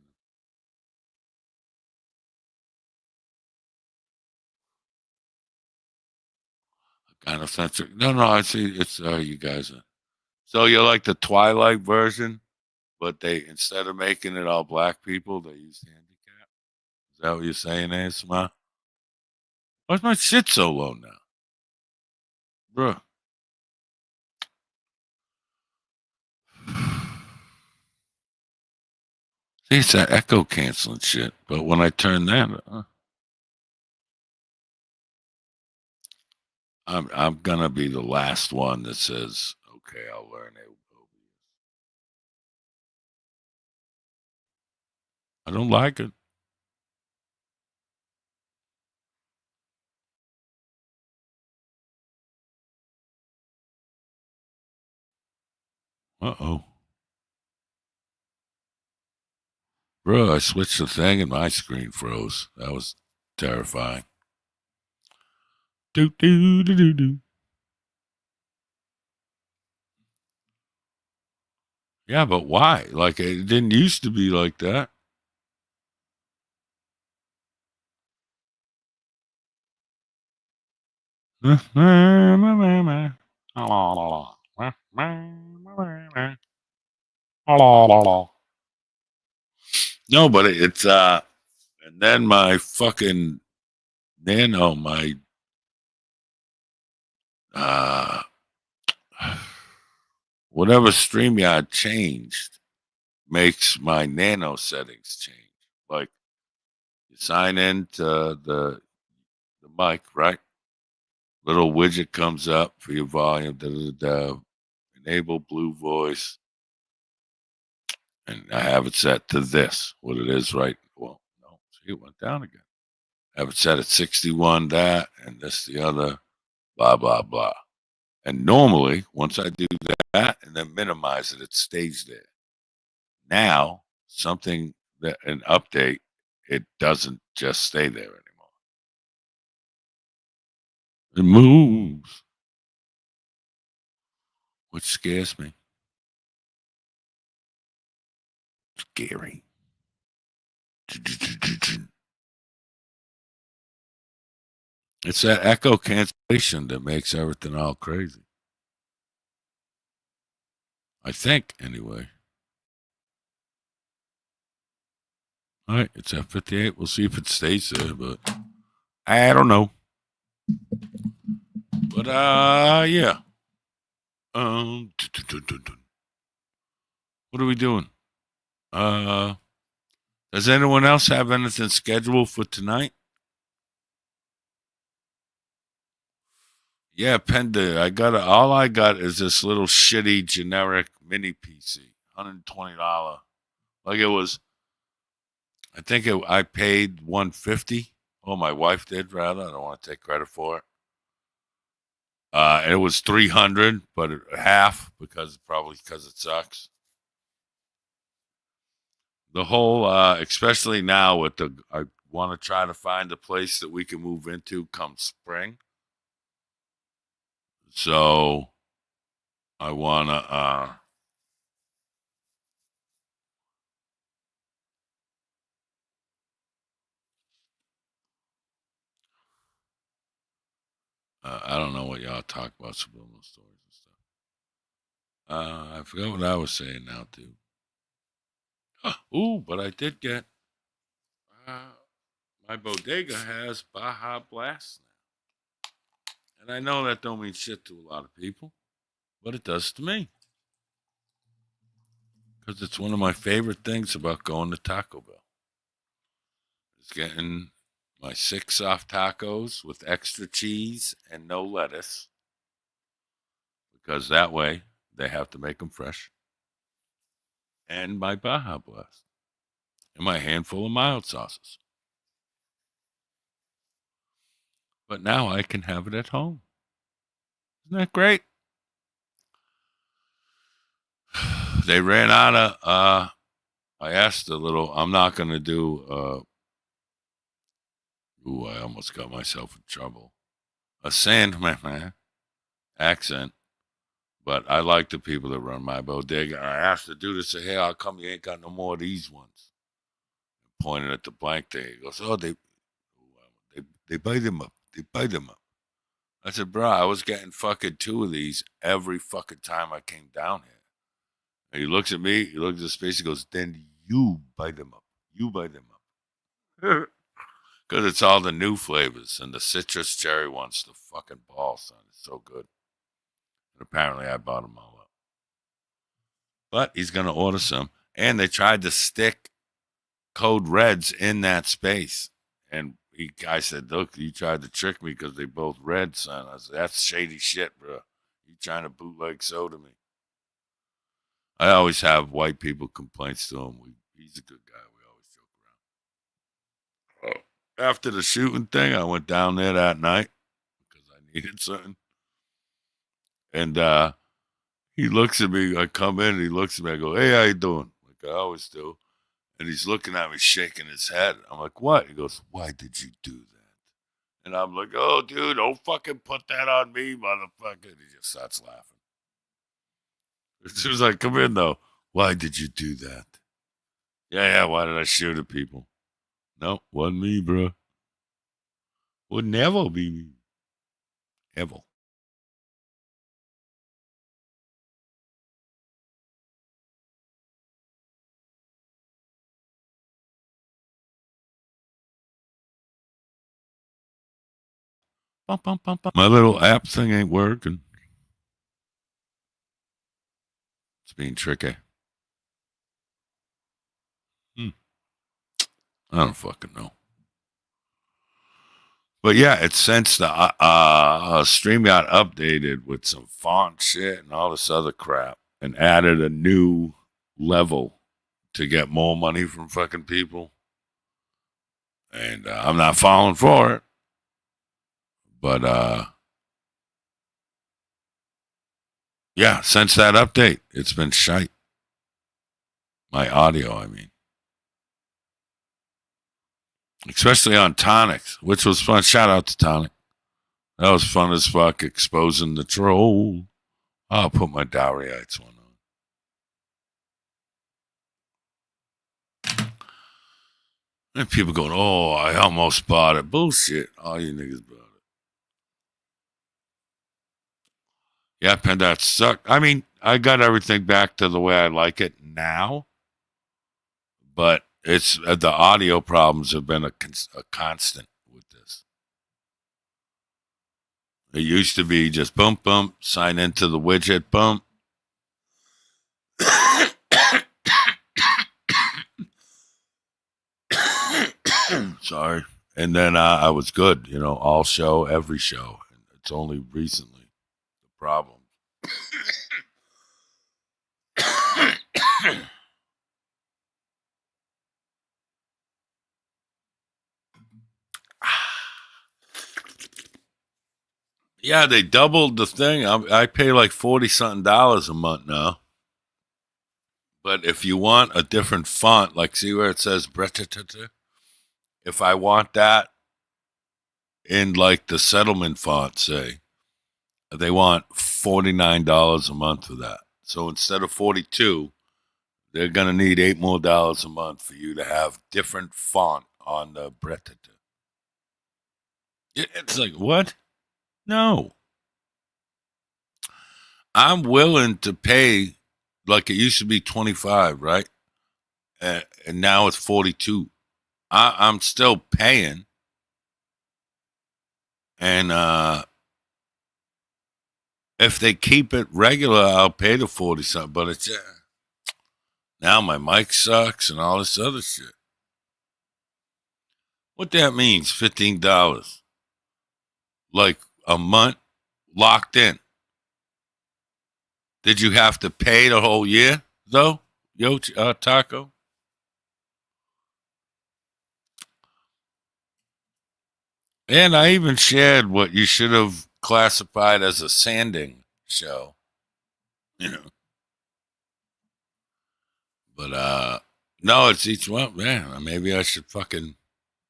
him. Kind of censored. No, I see. It's you guys. So you're like the Twilight version, but they instead of making it all black people, they used handicap. Is that what you're saying, ASMR? Why's my shit so low now, bro? See, it's that echo canceling shit. But when I turn that, I'm gonna be the last one that says, "Okay, I'll learn it." I don't like it. Uh-oh. Bro, I switched the thing and my screen froze. That was terrifying. Do do do do do. Yeah, but why? Like it didn't used to be like that. No, but it's and then my fucking nano, my uh whatever StreamYard changed makes my nano settings change. Like you sign in to the mic, right? Little widget comes up for your volume, enable blue voice, and I have it set to this, what it is, right? Well, no, see, it went down again. I have it set at 61, that, and this, the other, blah, blah, blah. And normally, once I do that and then minimize it, it stays there. Now, something that an update, it doesn't just stay there anymore. It moves, which scares me. Scary. It's that echo cancellation that makes everything all crazy. I think, anyway. All right, it's at 58. We'll see if it stays there, but I don't know. But yeah. What are we doing? Does anyone else have anything scheduled for tonight? Yeah, Penda. All I got is this little shitty generic mini PC, $120. Like it was. I think I paid $150. Well, my wife did rather. I don't want to take credit for it. And it was $300, but half because it sucks. The whole, especially now with I want to try to find a place that we can move into come spring. So I want to, I don't know what y'all talk about, subliminal stories and stuff. I forgot what I was saying now, too. Ooh, but I did get, my bodega has Baja Blast now. And I know that don't mean shit to a lot of people, but it does to me. Because it's one of my favorite things about going to Taco Bell. It's getting my 6 soft tacos with extra cheese and no lettuce. Because that way they have to make them fresh. And my Baja Blast. And my handful of mild sauces. But now I can have it at home. Isn't that great? They ran out of I asked a little. I'm not gonna do. Ooh, I almost got myself in trouble. A Sandman accent, but I like the people that run my bodega. I asked the dude to say, "Hey, how come you ain't got no more of these ones?" Pointed at the blank thing. He goes, "Oh, they buy them up. They buy them up." I said, "Bro, I was getting fucking 2 of these every fucking time I came down here." And he looks at me. He looks at the space. He goes, "Then you buy them up. You buy them up." Because it's all the new flavors, and the citrus cherry one's the fucking ball, son. It's so good. And apparently I bought them all up. But he's going to order some. And they tried to stick code reds in that space. And I said, "Look, you tried to trick me because they both red, son." I said, "That's shady shit, bro. You trying to bootleg soda me." I always have white people complaints to him. He's a good guy. We always joke around. After the shooting thing, I went down there that night because I needed something. And he looks at me. I come in and he looks at me. I go, "Hey, how you doing?" Like I always do. And he's looking at me, shaking his head. I'm like, "What?" He goes, "Why did you do that?" And I'm like, "Oh, dude, don't fucking put that on me, motherfucker." And he just starts laughing. As soon as I come in, though, "Why did you do that?" Yeah, why did I shoot at people? No, wasn't me, bro. Would never be me. Ever. Bum, bum, bum, bum. My little app thing ain't working. It's being tricky. I don't fucking know. But yeah, it's since the stream got updated with some font shit and all this other crap and added a new level to get more money from fucking people. And I'm not falling for it. But yeah, since that update, it's been shite. My audio, I mean. Especially on Tonics, which was fun. Shout out to Tonic. That was fun as fuck, exposing the troll. I'll put my Dowryites one on. And people going, "Oh, I almost bought it." Bullshit. All you niggas bought it. Yeah, Pendat sucked. I mean, I got everything back to the way I like it now. But it's the audio problems have been a constant with this. It used to be just bump, bump, sign into the widget, bump. Sorry. And then I was good, all show, every show. And it's only recently the problem. Yeah, they doubled the thing. I pay like $40-something a month now. But if you want a different font, like see where it says Brettatata? If I want that in like the settlement font, say, they want $49 a month for that. So instead of 42, they're gonna need $8 more a month for you to have different font on the Brettatata. It's like, what? No. I'm willing to pay, like it used to be 25, right? And now it's 42. I'm still paying. And if they keep it regular, I'll pay the 40 something. But it's now my mic sucks and all this other shit. What that means, $15. Like a month locked in. Did you have to pay the whole year, though, Taco? And I even shared what you should have classified as a sanding show. But No, it's each one. Yeah, maybe I should fucking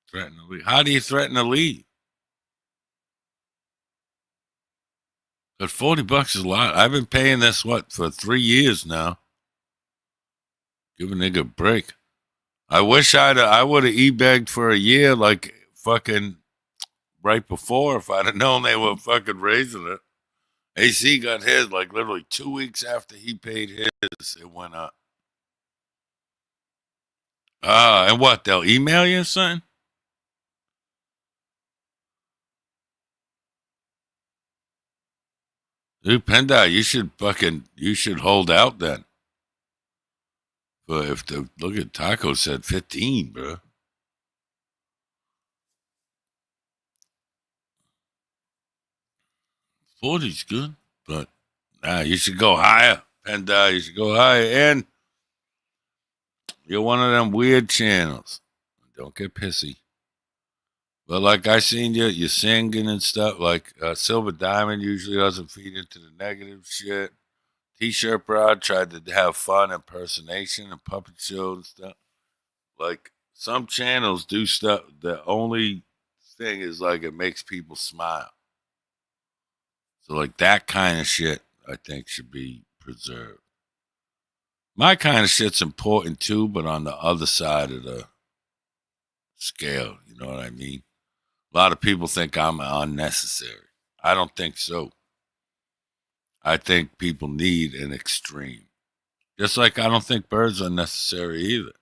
threaten to leave. How do you threaten to leave? But $40 is a lot. I've been paying this, for 3 years now. Give a nigga a break. I wish I would have e-bagged for a year like fucking right before if I'd have known they were fucking raising it. AC got his like literally 2 weeks after he paid his. It went up. And what? They'll email you or something? Dude, Penda, you should hold out then. But look at Taco said 15, bro. 40's good, but you should go higher. Penda, you should go higher. And you're one of them weird channels. Don't get pissy. But like I seen you singing and stuff. Like Silver Diamond usually doesn't feed into the negative shit. T-shirt Broad tried to have fun impersonation and puppet show and stuff. Like some channels do stuff. The only thing is like it makes people smile. So like that kind of shit, I think should be preserved. My kind of shit's important too, but on the other side of the scale. You know what I mean? A lot of people think I'm unnecessary. I don't think so. I think people need an extreme. Just like I don't think Bird's unnecessary either.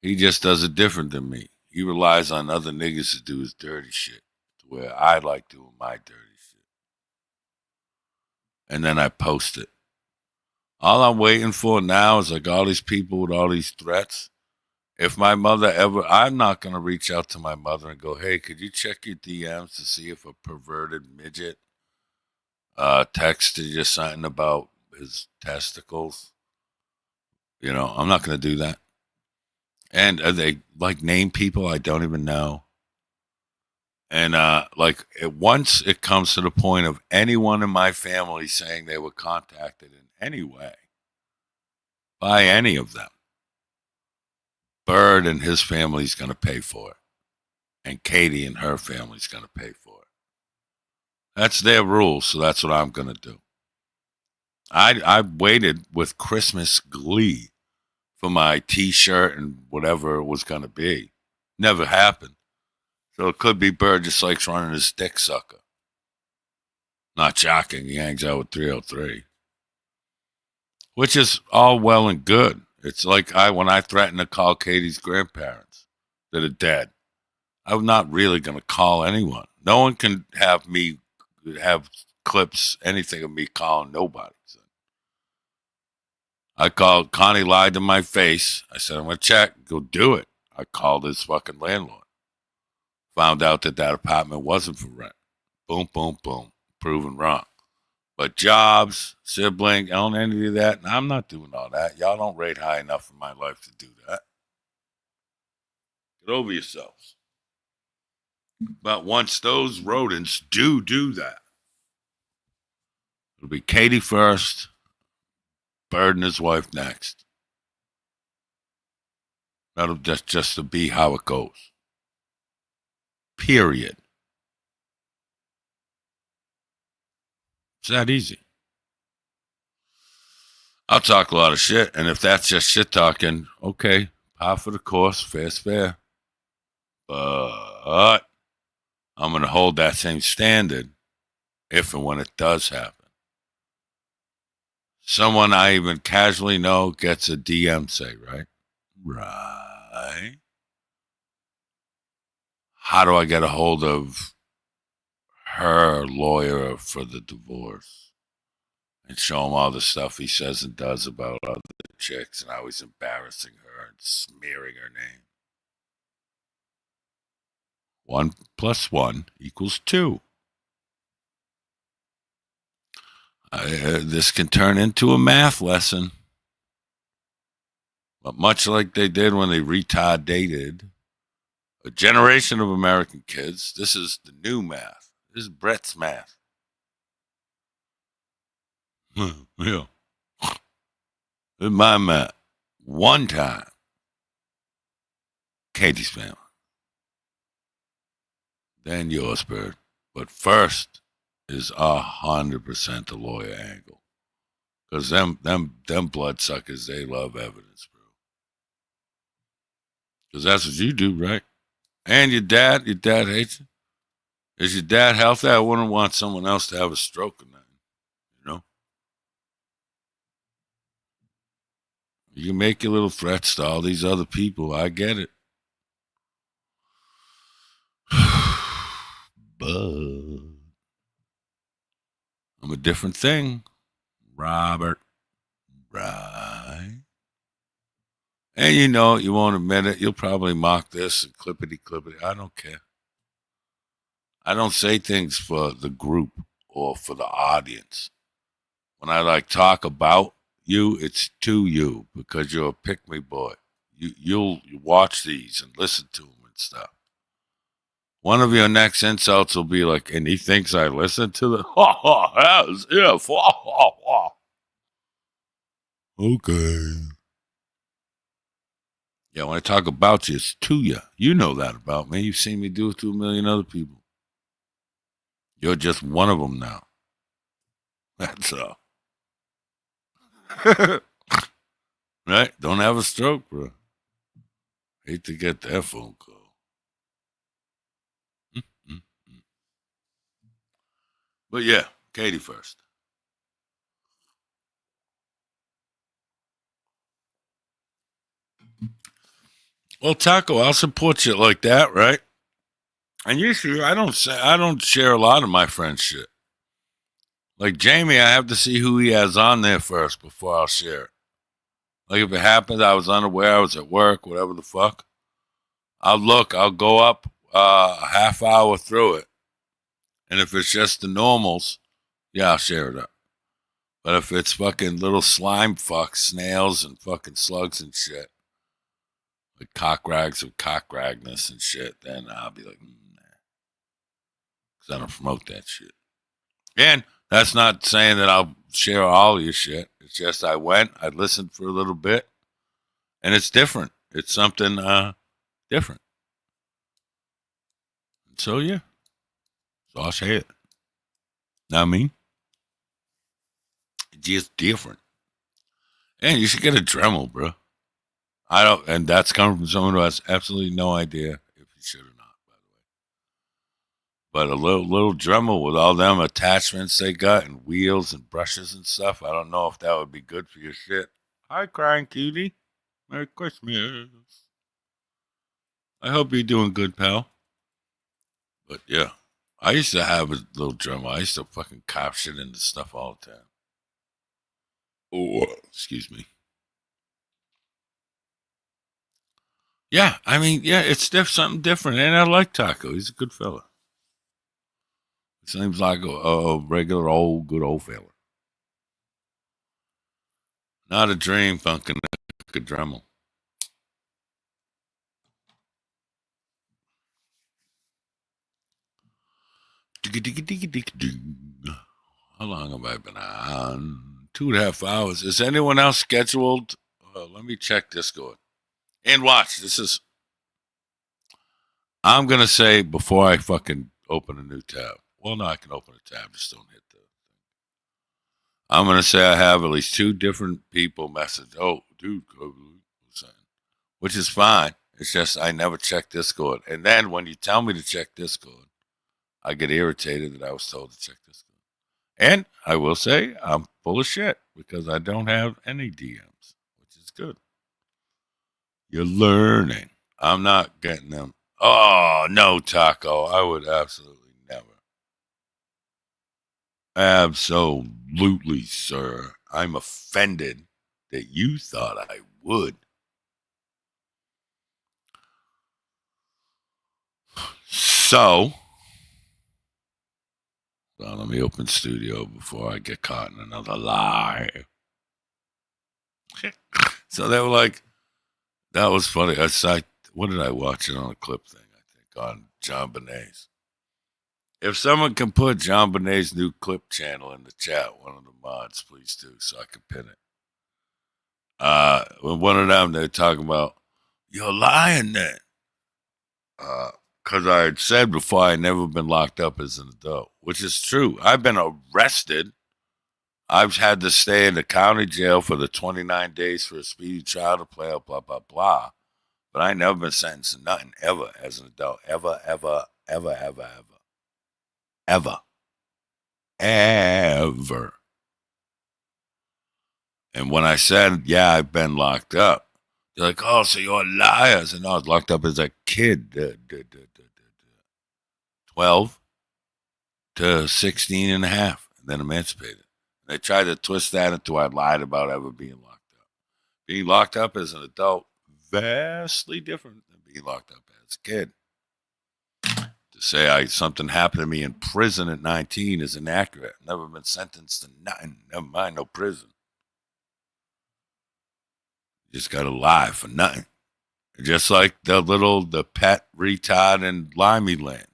He just does it different than me. He relies on other niggas to do his dirty shit, to where I like doing my dirty shit. And then I post it. All I'm waiting for now is like all these people with all these threats. If my mother I'm not going to reach out to my mother and go, hey, could you check your DMs to see if a perverted midget texted you something about his testicles? You know, I'm not going to do that. And they like name people I don't even know. And once it comes to the point of anyone in my family saying they were contacted in any way by any of them, Bird and his family's going to pay for it. And Katie and her family's going to pay for it. That's their rules, so that's what I'm going to do. I waited with Christmas glee for my T-shirt and whatever it was going to be. Never happened. So it could be Bird just likes running his dick sucker. Not shocking. He hangs out with 303. Which is all well and good. It's like when I threatened to call Katie's grandparents that are dead. I'm not really going to call anyone. No one can have clips, anything of me calling nobody. So I called, Connie lied to my face. I said, I'm going to check. Go do it. I called his fucking landlord. Found out that apartment wasn't for rent. Boom, boom, boom. Proven wrong. But jobs, sibling, I don't any of that. And I'm not doing all that. Y'all don't rate high enough in my life to do that. Get over yourselves. But once those rodents do that, it'll be Katie first, Bird and his wife next. That'll just to be how it goes. Period. It's that easy. I'll talk a lot of shit, and if that's just shit talking, okay, par for the course, fair's fair. But I'm going to hold that same standard if and when it does happen. Someone I even casually know gets a DM, say, right? Right. How do I get a hold of her lawyer for the divorce and show him all the stuff he says and does about other chicks and how he's embarrassing her and smearing her name? 1 + 1 = 2. This can turn into a math lesson. But much like they did when they retardated a generation of American kids, this is the new math. This is Brett's math. Yeah. This is my math. one time. Katie's family. Then yours, Bird. But first is 100% the lawyer angle. Because them bloodsuckers, they love evidence, bro. Because that's what you do, right? And your dad hates you. Is your dad healthy? I wouldn't want someone else to have a stroke or nothing, you know? You can make your little threats to all these other people. I get it. But I'm a different thing, Robert. Right? And you know, you won't admit it. You'll probably mock this and clippity. I don't care. I don't say things for the group or for the audience. When I like talk about you, it's to you because you're a pick-me boy. You'll watch these and listen to them and stuff. One of your next insults will be like, and he thinks I listen to the as if. Okay. Yeah, when I talk about you, it's to you. You know that about me. You've seen me do it to a million other people. You're just one of them now. That's all. Right? Don't have a stroke, bro. Hate to get that phone call. But yeah, Katie first. Well, Taco, I'll support shit like that, right? And usually I don't share a lot of my friends' shit. Like Jamie, I have to see who he has on there first before I'll share it. Like if it happens, I was unaware, I was at work, whatever the fuck. I'll go up a half hour through it. And if it's just the normals, yeah, I'll share it up. But if it's fucking little slime fucks, snails and fucking slugs and shit, like cockrags of cockragness and shit, then I'll be like, nah. Because I don't promote that shit. And that's not saying that I'll share all your shit. It's just I listened for a little bit, and it's different. It's something different. So, yeah. So I'll say it. Know what I mean? It's just different. And you should get a Dremel, bro. And that's coming from someone who has absolutely no idea if you should or not, by the way. But a little Dremel with all them attachments they got and wheels and brushes and stuff, I don't know if that would be good for your shit. Hi, crying cutie. Merry Christmas. I hope you're doing good, pal. But yeah, I used to have a little Dremel. I used to fucking cop shit into stuff all the time. Oh, excuse me. Yeah, I mean, yeah, it's something different. And I like Taco. He's a good fella. He seems like a regular good old fella. Not a dream funkin' a Dremel. How long have I been on? 2.5 hours. Is anyone else scheduled? Let me check Discord. And watch. I'm going to say before I fucking open a new tab. Well, no, I can open a tab. Just don't hit the thing. I'm going to say I have at least 2 different people message. Oh, dude. Which is fine. It's just I never check Discord. And then when you tell me to check Discord, I get irritated that I was told to check Discord. And I will say I'm full of shit because I don't have any DMs, which is good. You're learning. I'm not getting them. Oh, no, Taco. I would absolutely never. Absolutely, sir. I'm offended that you thought I would. So, let me open Studio before I get caught in another lie. So they were like, that was funny. What did I watch it on a clip thing, I think, on John Benet's. If someone can put John Benet's new clip channel in the chat, one of the mods, please do, so I can pin it. One of them, they're talking about, you're lying then. Because I had said before I'd never been locked up as an adult, which is true. I've been arrested. I've had to stay in the county jail for the 29 days for a speedy trial to play out, blah, blah, blah. But I ain't never been sentenced to nothing ever as an adult. Ever, ever, ever, ever, ever. Ever. Ever. And when I said, yeah, I've been locked up, they're like, oh, so you're liars. And I was locked up as a kid. 12 to 16 and a half, and then emancipated. They tried to twist that into I lied about ever being locked up. Being locked up as an adult, vastly different than being locked up as a kid. To say something happened to me in prison at 19 is inaccurate. Never been sentenced to nothing. Never mind, no prison. You just got to lie for nothing. Just like the pet retard in Limey Land.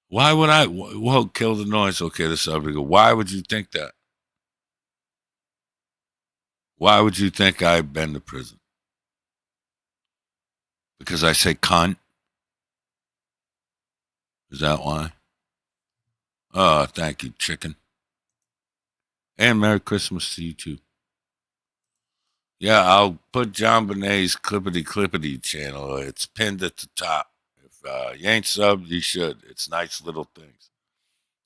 Why would I? Well, kill the noise. Okay, the subject. Why would you think that? Why would you think I've been to prison? Because I say cunt? Is that why? Oh, thank you, chicken. And Merry Christmas to you, too. Yeah, I'll put John Bonet's Clippity channel. It's pinned at the top. If you ain't subbed, you should. It's nice little things.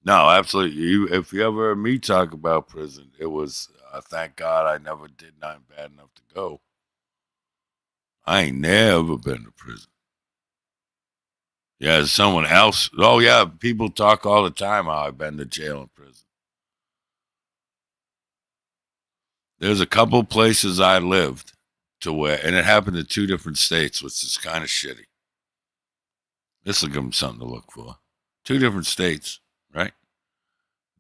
No, absolutely. If you ever heard me talk about prison, it was, thank God I never did nothing bad enough to go. I ain't never been to prison. Yeah, someone else. Oh, yeah, people talk all the time how I've been to jail and prison. There's a couple places I lived to where, and it happened in 2 different states, which is kind of shitty. This will give them something to look for. 2 different states, right?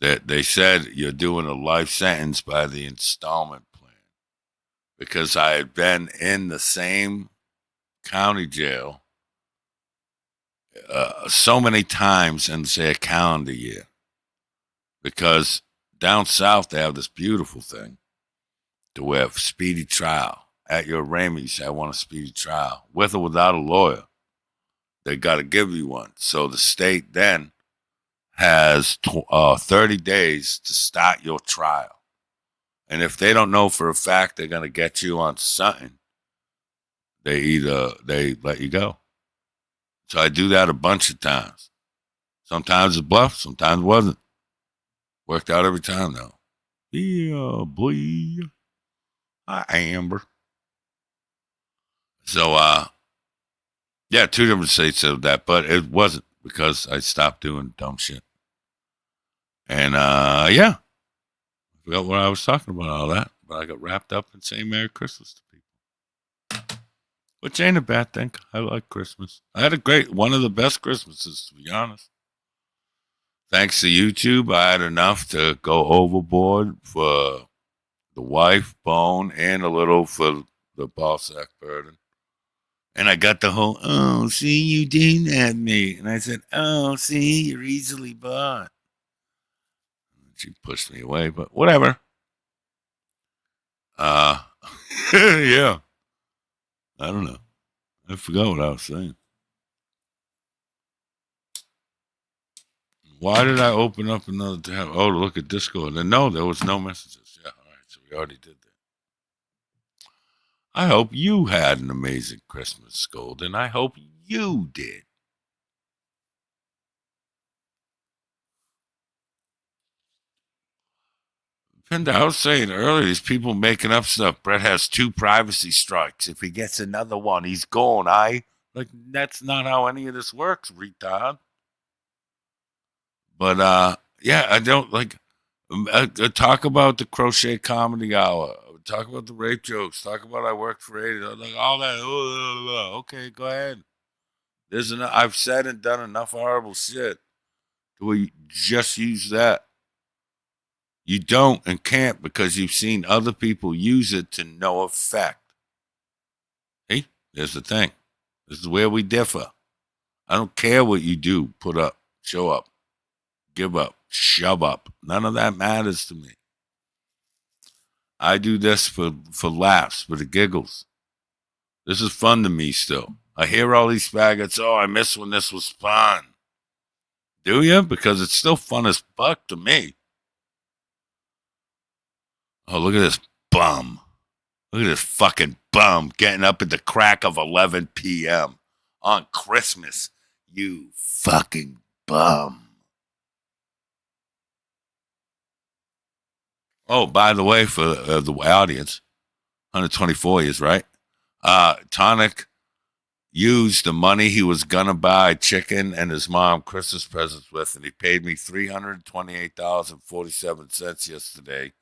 That they said you're doing a life sentence by the installment plan. Because I had been in the same county jail so many times in, say, a calendar year. Because down south, they have this beautiful thing to where speedy trial. At your arraignment, you say, I want a speedy trial. With or without a lawyer. They got to give you one. So the state then has 30 days to start your trial. And if they don't know for a fact they're going to get you on something, they let you go. So I do that a bunch of times. Sometimes it's bluff, sometimes it wasn't. Worked out every time, though. Yeah, boy. Hi, Amber. So, yeah, 2 different states said that, but it wasn't because I stopped doing dumb shit. And, yeah. I forgot what I was talking about, all that. But I got wrapped up in saying Merry Christmas to people. Which ain't a bad thing. I like Christmas. I had one of the best Christmases, to be honest. Thanks to YouTube, I had enough to go overboard for the wife, bone, and a little for the ball sack burden. And I got the whole, oh, see, you didn't have me. And I said, oh, see, you're easily bought. She pushed me away, but whatever. Yeah. I don't know. I forgot what I was saying. Why did I open up another tab? Oh, to look at Discord. And no, there was no messages. Yeah, all right. So we already did that. I hope you had an amazing Christmas, Golden. I hope you did. Pinda, I was saying earlier, these people making up stuff. Brett has 2 privacy strikes. If he gets another one, he's gone. Like, that's not how any of this works, retard. But, yeah, I don't, like, talk about the crochet comedy hour. Talk about the rape jokes. Talk about I worked for 80. Like, all that. Okay, go ahead. I've said and done enough horrible shit to where you just use that. You don't and can't because you've seen other people use it to no effect. Hey, there's the thing. This is where we differ. I don't care what you do, put up, show up, give up, shove up. None of that matters to me. I do this for laughs, for the giggles. This is fun to me still. I hear all these faggots, oh, I miss when this was fun. Do you? Because it's still fun as fuck to me. Oh, look at this bum. Look at this fucking bum getting up at the crack of 11 p.m. on Christmas. You fucking bum. Oh, by the way, for the audience, 124 years, right? Tonic used the money he was going to buy chicken and his mom Christmas presents with, and he paid me $328.47 yesterday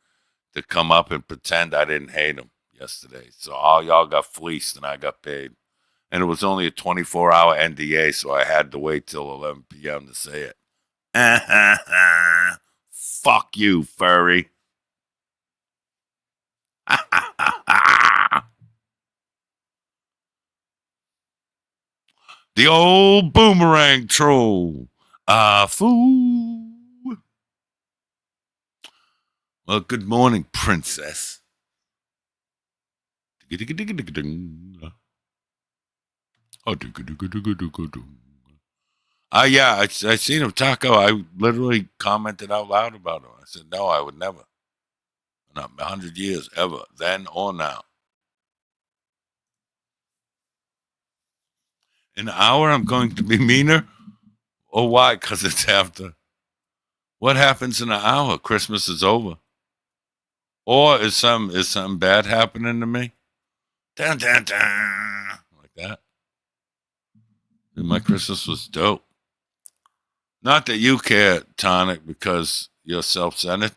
to come up and pretend I didn't hate him yesterday. So all y'all got fleeced and I got paid. And it was only a 24-hour NDA, so I had to wait till 11 p.m. to say it. Fuck you, furry. The old boomerang troll. Fool. Well, good morning, princess. Yeah, I seen him, Taco. I literally commented out loud about him. I said, no, I would never. Not 100 years, ever, then or now. In an hour, I'm going to be meaner? Or why? Because it's after. What happens in an hour? Christmas is over. Or is something bad happening to me? Dun, dun, dun. Like that. And my Christmas was dope. Not that you care, Tonic, because you're self-centered.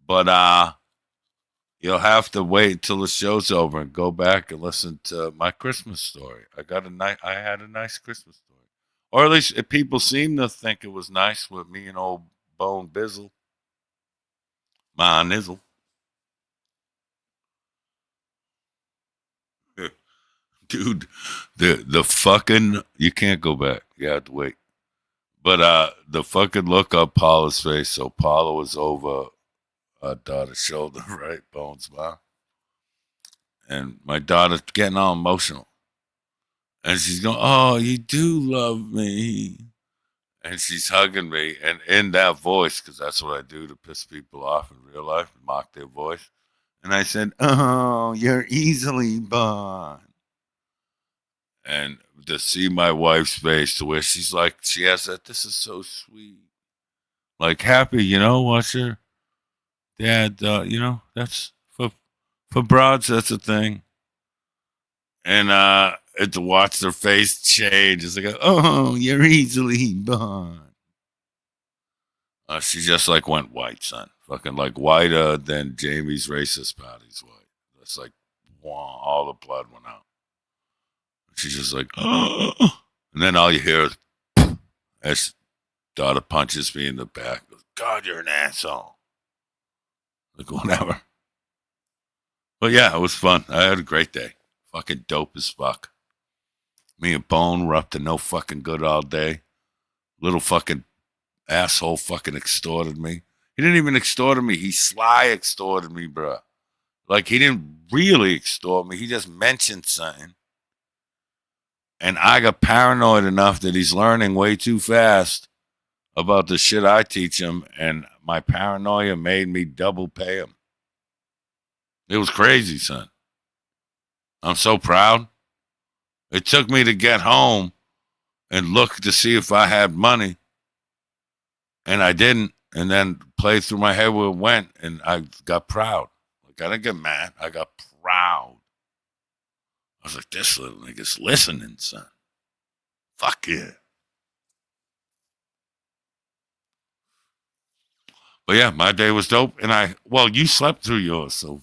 But you'll have to wait till the show's over and go back and listen to my Christmas story. I had a nice Christmas story. Or at least people seem to think it was nice with me and old Bone Bizzle. My nizzle. Dude, the fucking, you can't go back. You have to wait. But the fucking look on Paula's face. So Paula was over our daughter's shoulder, right? Bones' mom. And my daughter's getting all emotional. And she's going, oh, you do love me. And she's hugging me. And in that voice, because that's what I do to piss people off in real life, mock their voice. And I said, oh, you're easily bought. And to see my wife's face, to where she's like, she has that, this is so sweet. Like, happy, watch her dad, that's for broads, that's a thing. And to watch their face change, it's like, oh, you're easily bought. She just like went white, son. Fucking like whiter than Jamie's racist party's white. That's like, wow, all the blood went out. She's just like, oh. And then all you hear is, as daughter punches me in the back. Goes, God, you're an asshole. Like, whatever. But yeah, it was fun. I had a great day. Fucking dope as fuck. Me and Bone were up to no fucking good all day. Little fucking asshole fucking extorted me. He didn't even extort me. He sly extorted me, bro. Like, he didn't really extort me. He just mentioned something. And I got paranoid enough that he's learning way too fast about the shit I teach him. And my paranoia made me double pay him. It was crazy, son. I'm so proud. It took me to get home and look to see if I had money. And I didn't. And then play through my head where it went. And I got proud. Like, I didn't get mad. I got proud. I was like, this little nigga's listening, son. Fuck yeah. But yeah, my day was dope. And you slept through yours. So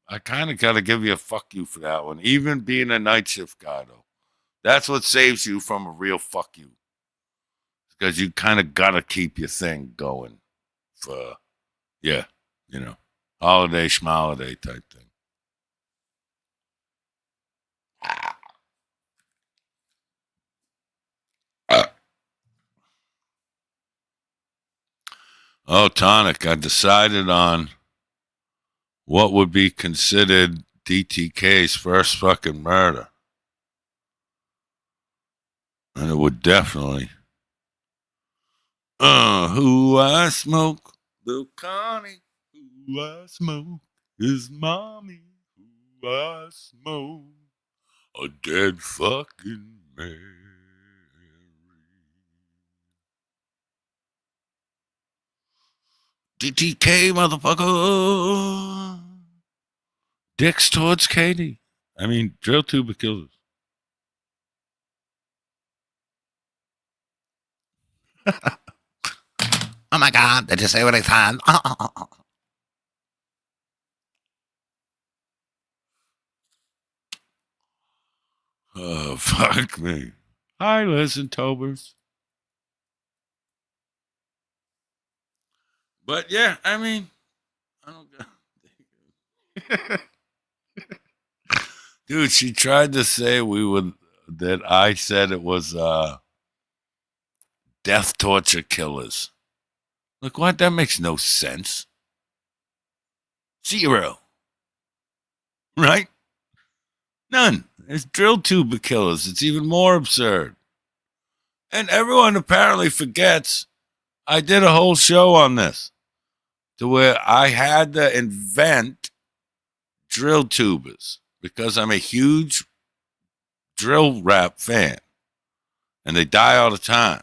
I kind of got to give you a fuck you for that one. Even being a night shift guy, though. That's what saves you from a real fuck you. Because you kind of got to keep your thing going for, holiday, schmoliday type thing. Oh, Tonic, I decided on what would be considered DTK's first fucking murder. And it would definitely. Who I smoke, Lil Connie. Who I smoke is mommy. Who I smoke, a dead fucking Mary. DTK, motherfucker. Dicks towards Katie. I mean, DrillTuber killers. Oh my God, did you say what I said? Oh, fuck me. Hi, listen, Tobers. But yeah, I mean, I don't go. Dude, she tried to say that I said it was death torture killers. Look, what? That makes no sense. Zero. Right? None. It's DrillTuber killers. It's even more absurd. And everyone apparently forgets I did a whole show on this to where I had to invent DrillTuberz because I'm a huge drill rap fan. And they die all the time.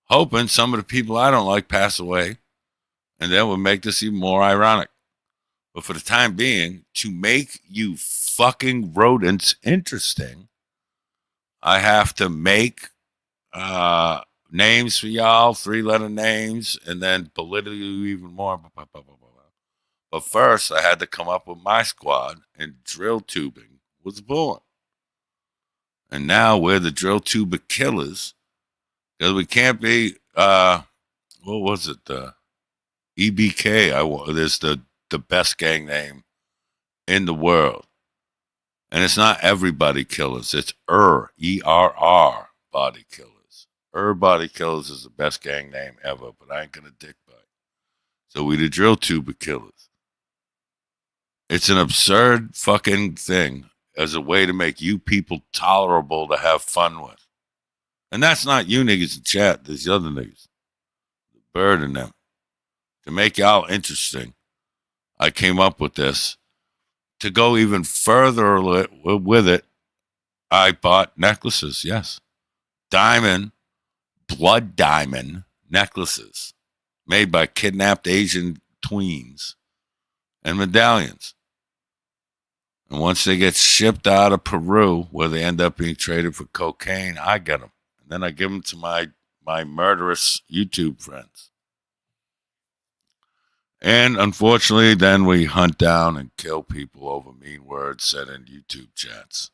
Hoping some of the people I don't like pass away. And that would make this even more ironic. But for the time being, to make you fucking rodents interesting, I have to make names for y'all, 3-letter names, and then belittle you even more. But first, I had to come up with my squad, and drill tubing was born. And now we're the drill tuber killers, because we can't be, what was it, EBK. There's the best gang name in the world. And it's not everybody killers. It's ERR body killers. Body killers is the best gang name ever, but I ain't gonna dick bite. So we the drill tuber killers. It's an absurd fucking thing as a way to make you people tolerable to have fun with. And that's not you niggas in chat. There's the other niggas. Bird and them. To make y'all interesting, I came up with this. To go even further with it, I bought necklaces, yes. Blood diamond necklaces made by kidnapped Asian tweens and medallions. And once they get shipped out of Peru, where they end up being traded for cocaine, I get them. And then I give them to my murderous YouTube friends. And unfortunately, then we hunt down and kill people over mean words said in YouTube chats.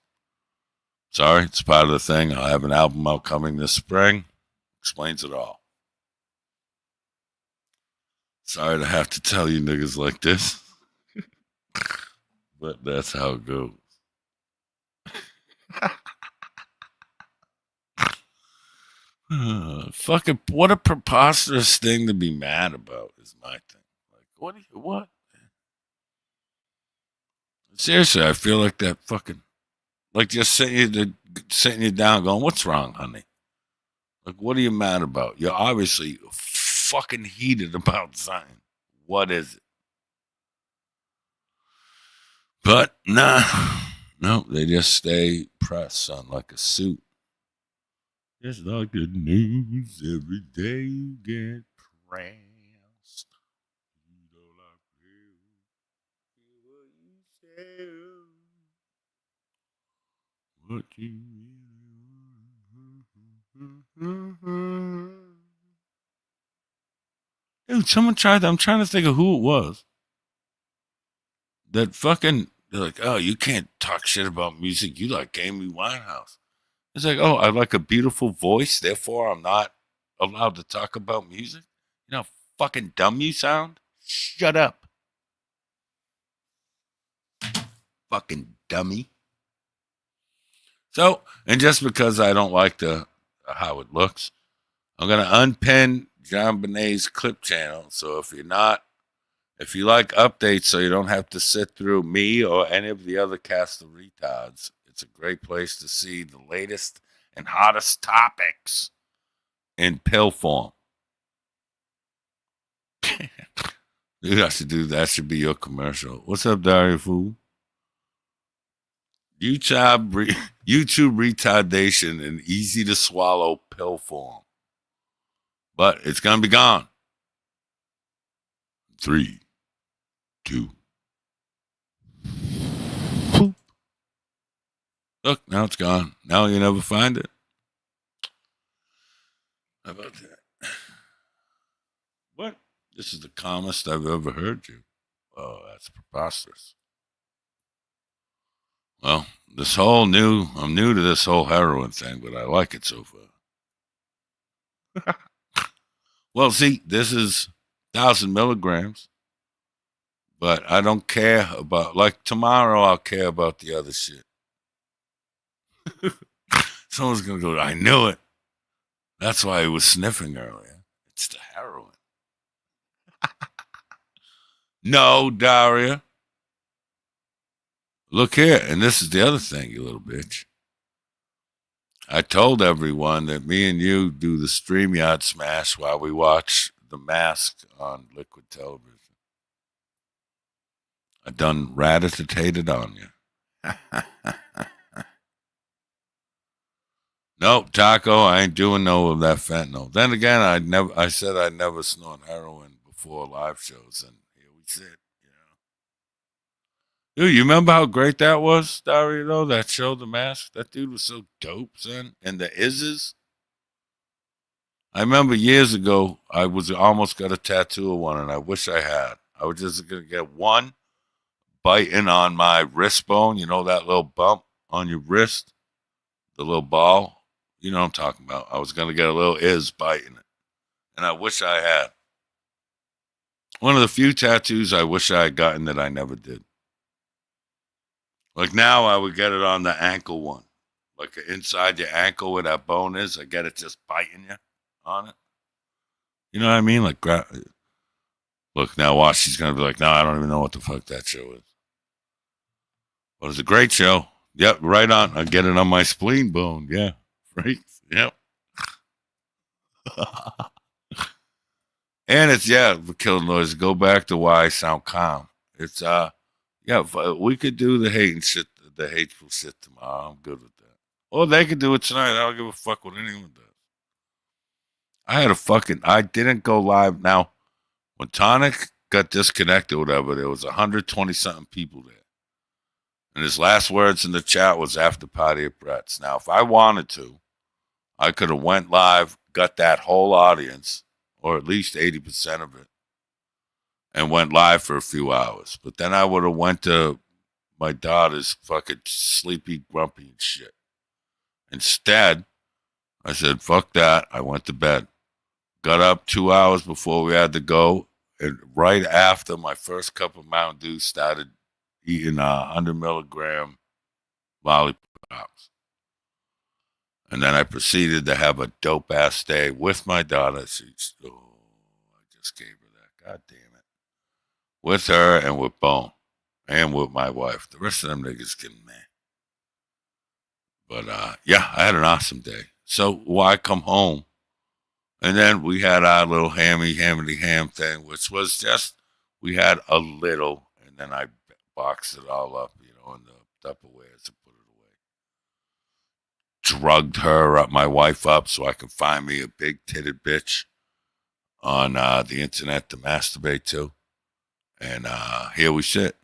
Sorry, it's part of the thing. I'll have an album out coming this spring. Explains it all. Sorry to have to tell you niggas like this. But that's how it goes. Fucking, what a preposterous thing to be mad about is my thing. Like, what? Seriously, I feel like that fucking, like just sitting you down going, what's wrong, honey? Like, what are you mad about? You're obviously fucking heated about something. What is it? But nah, no, they just stay pressed, son, like a suit. Just like the news, every day you get pressed. You don't like what you Dude, someone tried that. I'm trying to think of who it was. That fucking, they're like, oh, you can't talk shit about music. You like Amy Winehouse. It's like, oh, I like a beautiful voice, therefore I'm not allowed to talk about music? You know how fucking dumb you sound? Shut up. Fucking dummy. So, and just because I don't like how it looks, I'm going to unpin John Benet's clip channel. So if you're not If you like updates so you don't have to sit through me or any of the other cast of retards, it's a great place to see the latest and hottest topics in pill form. Dude, I should do that. Should be your commercial. What's up, Daria Fool? YouTube retardation in easy to swallow pill form. But it's going to be gone. 3, 2. Boop. Look, now it's gone. Now you never find it. How about that? What? This is the calmest I've ever heard you. Oh, that's preposterous. Well, I'm new to this whole heroin thing, but I like it so far. Well, see, this is 1,000 milligrams, but I don't care about, like tomorrow I'll care about the other shit. Someone's going to go, I knew it. That's why he was sniffing earlier. It's the heroin. No, Daria. Look here, and this is the other thing, you little bitch. I told everyone that me and you do the StreamYard smash while we watch The Mask on Liquid Television. I done rat-a-tated on you. Nope, Taco, I ain't doing no of that fentanyl. Then again, I said I'd never snort heroin before live shows, and here we sit. Dude, you remember how great that was, Dario, though? That show, The Mask? That dude was so dope, son. And the Izzes. I remember years ago, I almost got a tattoo of one, and I wish I had. I was just going to get one biting on my wrist bone. You know that little bump on your wrist? The little ball? You know what I'm talking about. I was going to get a little Izz biting it. And I wish I had. One of the few tattoos I wish I had gotten that I never did. Like now, I would get it on the ankle one. Like inside your ankle where that bone is, I get it just biting you on it. You know what I mean? Like, look, now watch, she's going to be like, no, I don't even know what the fuck that show is. But it's a great show. Yep, right on. I get it on my spleen bone. Yeah, right. Yep. And it's, for killing noise. Go back to why I sound calm. It's, we could do the hateful shit tomorrow. I'm good with that. Or they could do it tonight. I don't give a fuck what anyone does. I didn't go live. Now, when Tonic got disconnected or whatever, there was 120-something people there. And his last words in the chat was after party at Brett's. Now, if I wanted to, I could have went live, got that whole audience, or at least 80% of it, and went live for a few hours. But then I would have went to my daughter's fucking sleepy, grumpy and shit. Instead, I said, fuck that. I went to bed. Got up 2 hours before we had to go. And right after my first cup of Mountain Dew, started eating 100 milligram lollipops. And then I proceeded to have a dope-ass day with my daughter. I just gave her that. God damn it. With her and with Bone and with my wife. The rest of them niggas can meh. But, I had an awesome day. So why come home? And then we had our little hammy ham thing, which was just, we had a little, and then I boxed it all up, in the Tupperwares and put it away. Drugged my wife up so I could find me a big-titted bitch on the internet to masturbate to. And here we sit.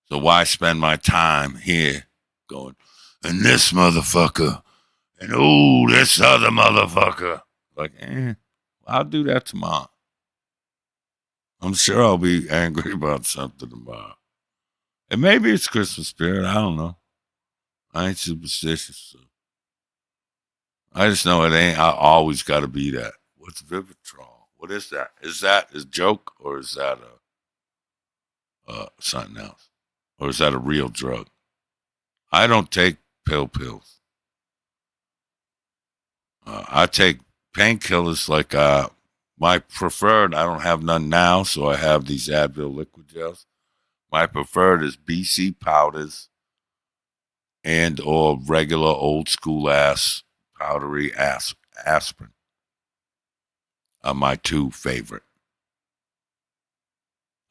So why spend my time here going, and this motherfucker, and ooh, this other motherfucker. Like, I'll do that tomorrow. I'm sure I'll be angry about something tomorrow. And maybe it's Christmas spirit. I don't know. I ain't superstitious. So. I just know it ain't. I always got to be that. What's Vivitrol? What is that? Is that a joke or is that something else? Or is that a real drug? I don't take pills. I take painkillers like My preferred, I don't have none now, so I have these Advil liquid gels. My preferred is BC powders and or regular old school ass powdery aspirin are my two favorite.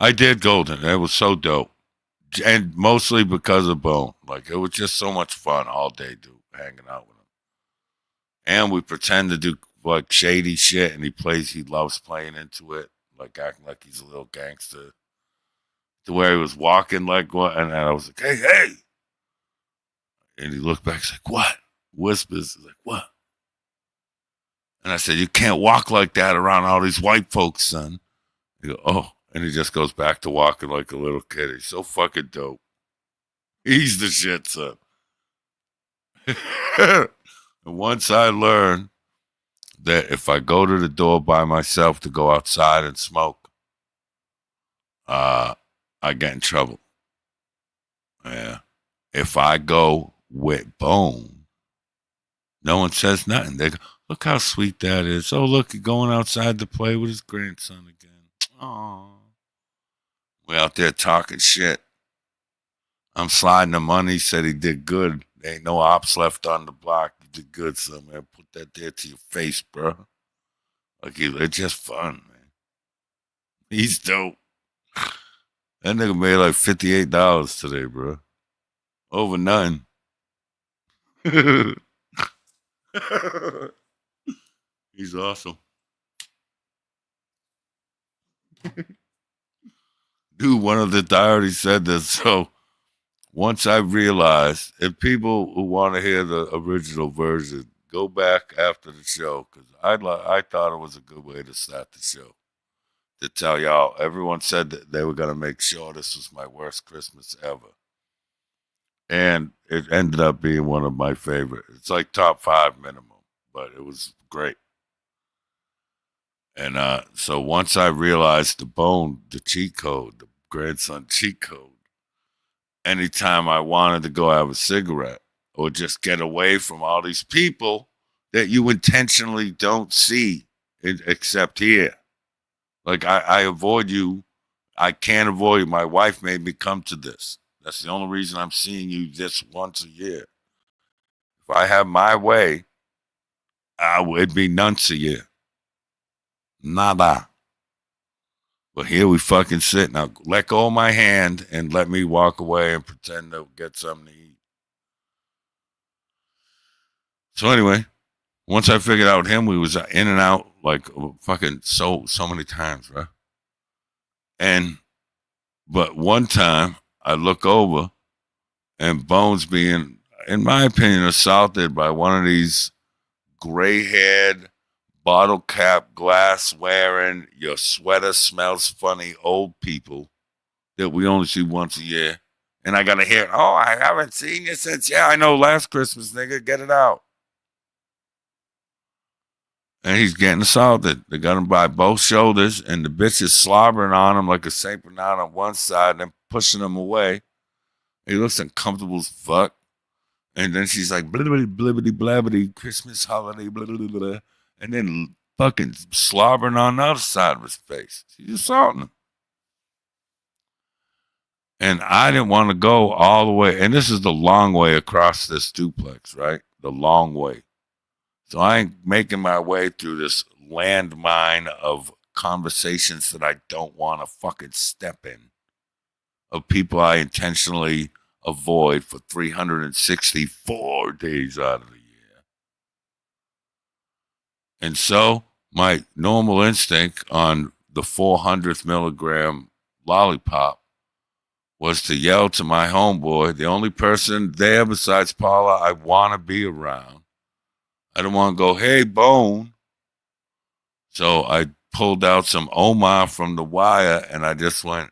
I did Golden. It was so dope. And mostly because of Bone. Like, it was just so much fun all day, dude, hanging out with him. And we pretend to do, like, shady shit, and he loves playing into it, like, acting like he's a little gangster. To where he was walking like what, and I was like, hey, hey. And he looked back, he's like, what? Whispers, he's like, what? And I said, you can't walk like that around all these white folks, son. He goes, oh. And he just goes back to walking like a little kid. He's so fucking dope. He's the shit, son. And once I learned that if I go to the door by myself to go outside and smoke, I get in trouble. Yeah. If I go with Bone, no one says nothing. They go, look how sweet that is. Oh, look, he's going outside to play with his grandson again. Aww. We out there talking shit. I'm sliding him money. He said he did good. There ain't no ops left on the block. You did good, son, man. Put that there to your face, bro. Like, it's just fun, man. He's dope. That nigga made like $58 today, bro. Over nothing. He's awesome. Dude, one of the I already said this. So once I realized, if people who want to hear the original version, go back after the show, because I thought it was a good way to start the show. To tell y'all, everyone said that they were going to make sure this was my worst Christmas ever. And it ended up being one of my favorite. It's like top 5 minimum, but it was great. And so once I realized the cheat code, the grandson cheat code, anytime I wanted to go have a cigarette or just get away from all these people that you intentionally don't see except here. Like, I avoid you. I can't avoid you. My wife made me come to this. That's the only reason I'm seeing you this once a year. If I have my way, it'd be nonce a year. Nada. But here we fucking sit. Now, let go of my hand and let me walk away and pretend to get something to eat. So anyway, once I figured out him, we was in and out like fucking so many times, right? But one time I look over and Bones being, in my opinion, assaulted by one of these gray-haired, bottle cap, glass wearing, your sweater smells funny old people that we only see once a year. And I got to hear, oh, I haven't seen you since, yeah, I know, last Christmas, nigga, get it out. And he's getting assaulted. They got him by both shoulders, and the bitch is slobbering on him like a Saint Bernard on one side and then pushing him away. He looks uncomfortable as fuck. And then she's like, blibbity, blibbity, blabbity, Christmas holiday, blah, blah, blah, blah. And then fucking slobbering on the other side of his face. She's assaulting him. And I didn't want to go all the way. And this is the long way across this duplex, right? The long way. So I ain't making my way through this landmine of conversations that I don't want to fucking step in. Of people I intentionally avoid for 364 days out of the year. And so my normal instinct on the 400th milligram lollipop was to yell to my homeboy, the only person there besides Paula I want to be around. I don't want to go, hey, Bone. So I pulled out some Omar from the wire and I just went,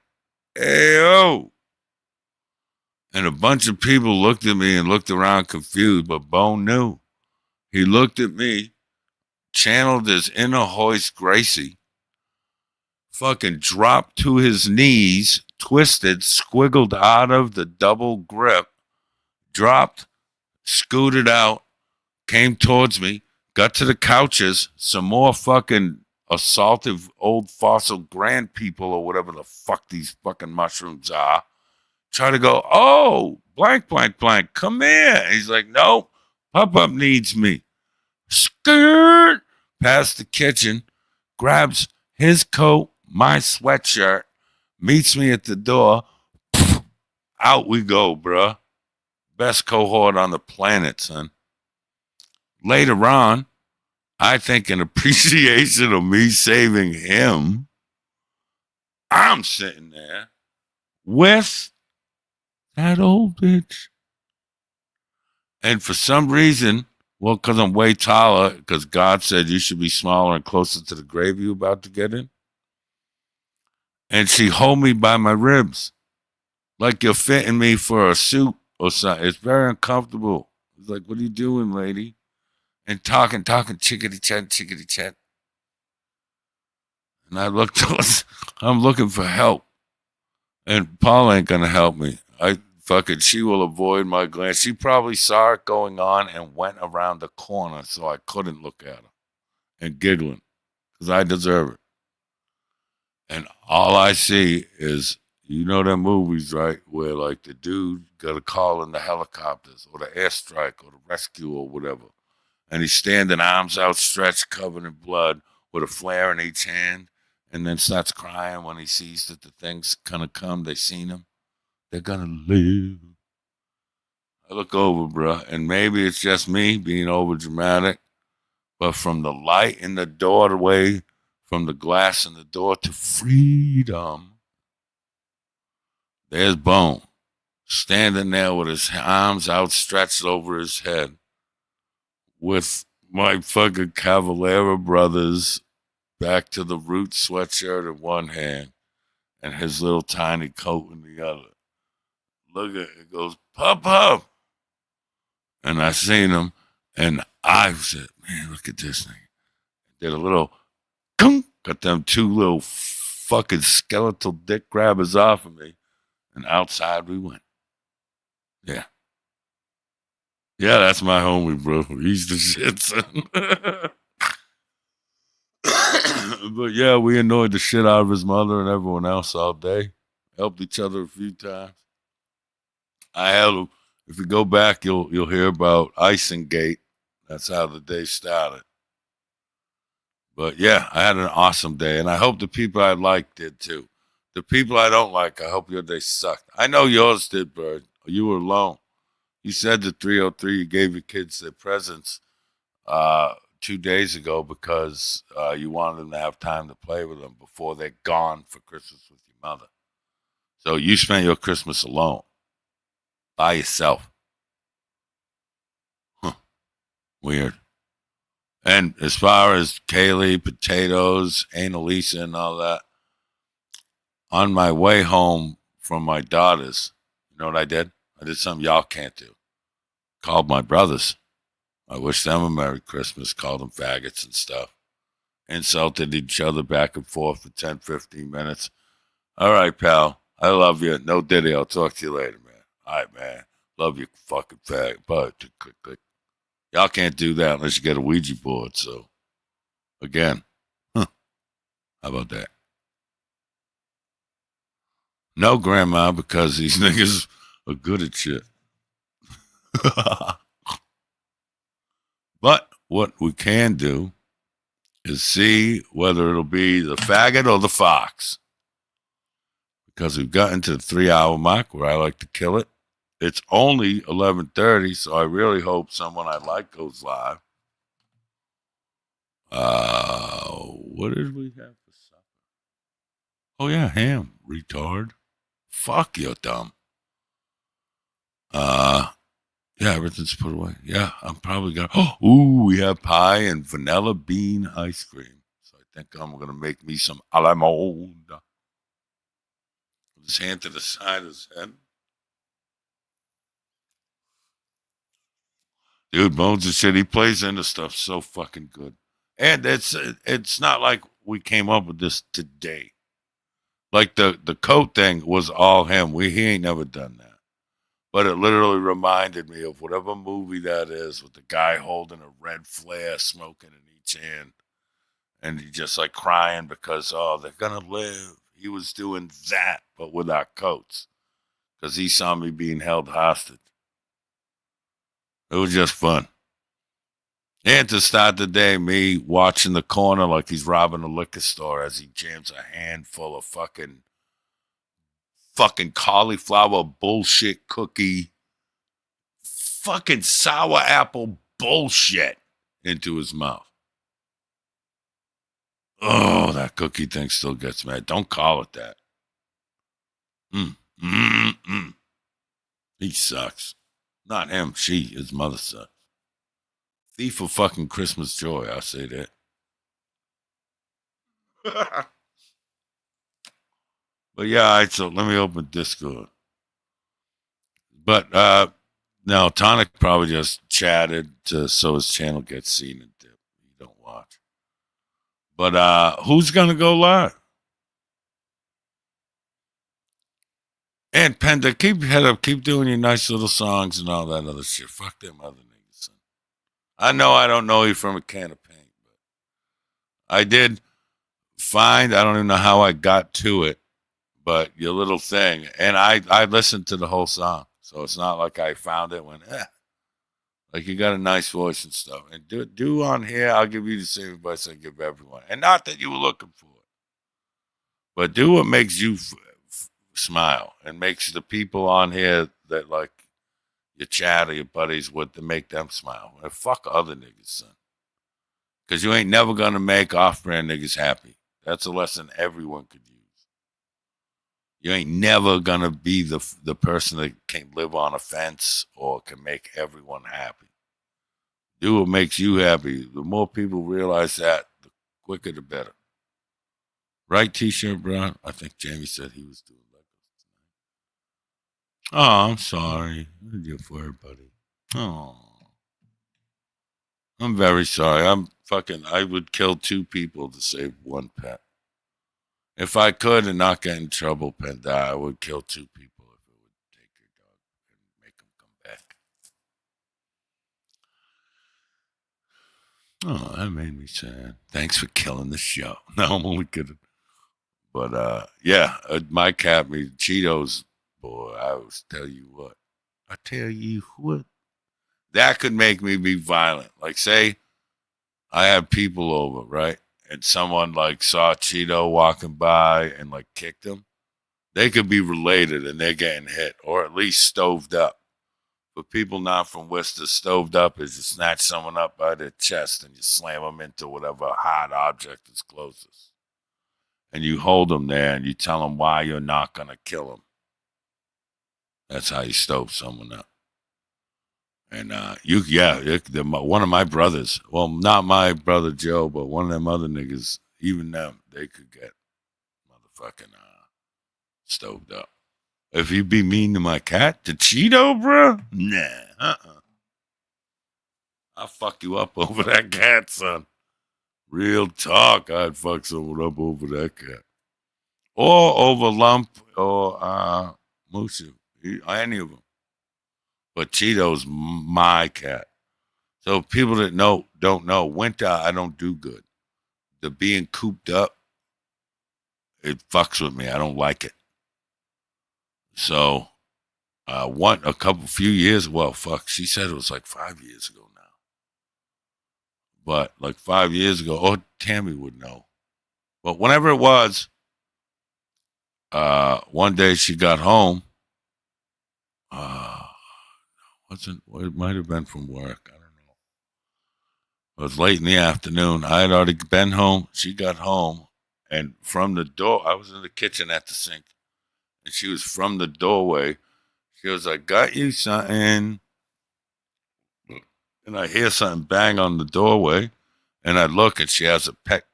hey, oh. And a bunch of people looked at me and looked around confused, but Bone knew. He looked at me, channeled his inner Hoist Gracie, fucking dropped to his knees, twisted, squiggled out of the double grip, dropped, scooted out, came towards me, got to the couches, some more fucking assaultive old fossil grand people or whatever the fuck these fucking mushrooms are. Try to go, oh, blank, blank, blank, come here. He's like, no, Pop-Up needs me. Skirt past the kitchen, grabs his coat, my sweatshirt, meets me at the door. Out we go, bruh. Best cohort on the planet, son. Later on, I think in appreciation of me saving him, I'm sitting there with that old bitch. And for some reason, well, because I'm way taller, because God said you should be smaller and closer to the grave you about to get in. And she hold me by my ribs like you're fitting me for a suit or something. It's very uncomfortable. It's like, what are you doing, lady? And talking, chickadee-chat. And I looked, I'm looking for help. And Paul ain't going to help me. She will avoid my glance. She probably saw it going on and went around the corner so I couldn't look at her and giggling because I deserve it. And all I see is, you know them movies, right, where like the dude got a call in the helicopters or the airstrike or the rescue or whatever. And he's standing arms outstretched, covered in blood, with a flare in each hand, and then starts crying when he sees that the thing's gonna come. They seen him. They're gonna live. I look over, bruh, and maybe it's just me being over dramatic, but from the light in the doorway, from the glass in the door to freedom, there's Bone standing there with his arms outstretched over his head, with my fucking Cavalera brothers back to the root sweatshirt in one hand and his little tiny coat in the other. Look at it, goes, Pop. And I seen him and I said, man, look at this thing. Did a little gunk, got them two little fucking skeletal dick grabbers off of me, and outside we went. Yeah. Yeah, that's my homie, bro. He's the shit, son. But yeah, we annoyed the shit out of his mother and everyone else all day. Helped each other a few times. If you go back, you'll hear about Isingate. That's how the day started. But yeah, I had an awesome day, and I hope the people I like did too. The people I don't like, I hope your day sucked. I know yours did, Bird. You were alone. You said the 303 you gave your kids their presents 2 days ago because you wanted them to have time to play with them before they're gone for Christmas with your mother. So you spent your Christmas alone, by yourself. Huh. Weird. And as far as Kaylee, potatoes, Annalisa, and all that, on my way home from my daughters, you know what I did? I did something y'all can't do. Called my brothers. I wished them a Merry Christmas, called them faggots and stuff. Insulted each other back and forth for 10, 15 minutes. All right, pal. I love you. No diddy. I'll talk to you later, man. All right, man. Love you, fucking fag. But click. Y'all can't do that unless you get a Ouija board. So, again, how about that? No, Grandma, because these niggas are good at shit. But what we can do is see whether it'll be the faggot or the fox. Because we've gotten to the 3-hour mark where I like to kill it. It's only 11:30, so I really hope someone I like goes live. What did we have for supper? Oh yeah, ham, retard. Fuck, you're dumb. Yeah, everything's put away. Yeah, I'm probably gonna. We have pie and vanilla bean ice cream. So I think I'm gonna make me some a la mode. His hand to the side of his head. Dude, Bones and shit, he plays into stuff so fucking good. And it's not like we came up with this today. Like the coat thing was all him. He ain't never done that. But it literally reminded me of whatever movie that is with the guy holding a red flare, smoking in each hand. And he just like crying because, oh, they're going to live. He was doing that, but without coats. Because he saw me being held hostage. It was just fun. And to start the day, me watching the corner like he's robbing a liquor store as he jams a handful of fucking cauliflower bullshit cookie, fucking sour apple bullshit into his mouth. Oh, that cookie thing still gets me. Don't call it that. He sucks. Not him, she, his mother sucks. Thief of fucking Christmas joy, I'll say that. But yeah, all right, so let me open Discord. But no, Tonic probably just chatted so his channel gets seen and you don't watch. But who's gonna go live? And Penda, keep your head up, keep doing your nice little songs and all that other shit. Fuck them other niggas, son. I know I don't know you from a can of paint, but I did find, I don't even know how I got to it, but your little thing. And I listened to the whole song. So it's not like I found it and went, Like you got a nice voice and stuff. And do on here, I'll give you the same advice I give everyone. And not that you were looking for it. But do what makes you smile and makes the people on here that like your chat or your buddies with to make them smile. And fuck other niggas, son. Because you ain't never going to make off-brand niggas happy. That's a lesson everyone could use. You ain't never going to be the person that can live on a fence or can make everyone happy. Do what makes you happy. The more people realize that, the quicker the better. Right, T-shirt, bro? I think Jamie said he was doing Legos tonight. Oh, I'm sorry. What did you do for everybody? Oh. I'm very sorry. I would kill 2 people to save 1 pet. If I could and not get in trouble, Penda, I would kill 2 people if it would take your dog and make him come back. Oh, that made me sad. Thanks for killing the show. No, I'm only kidding. But, yeah, my cat, me, Cheetos, boy, I always tell you what. I tell you what. That could make me be violent. Like, say, I have people over, right? And someone, like, saw Cheeto walking by and, like, kicked him. They could be related and they're getting hit, or at least stoved up. For people not from Worcester, stoved up is you snatch someone up by their chest and you slam them into whatever hard object is closest. And you hold them there and you tell them why you're not going to kill them. That's how you stove someone up. And one of my brothers, well, not my brother Joe, but one of them other niggas, even them, they could get motherfucking stoved up. If you be mean to my cat, to Cheeto, bro? Nah, I'll fuck you up over that cat, son. Real talk, I'd fuck someone up over that cat. Or over Lump or Mushu. Any of them. But Cheeto's my cat. So people that don't know, winter I don't do good. The being cooped up, it fucks with me. I don't like it. So few years, well, fuck, she said it was like 5 years ago now. But like 5 years ago, or Tammy would know. But whenever it was, one day she got home. It might have been from work. I don't know. It was late in the afternoon. I had already been home. She got home. And from the door, I was in the kitchen at the sink. And she was from the doorway. She was like, got you something. And I hear something bang on the doorway. And I look and she has a pet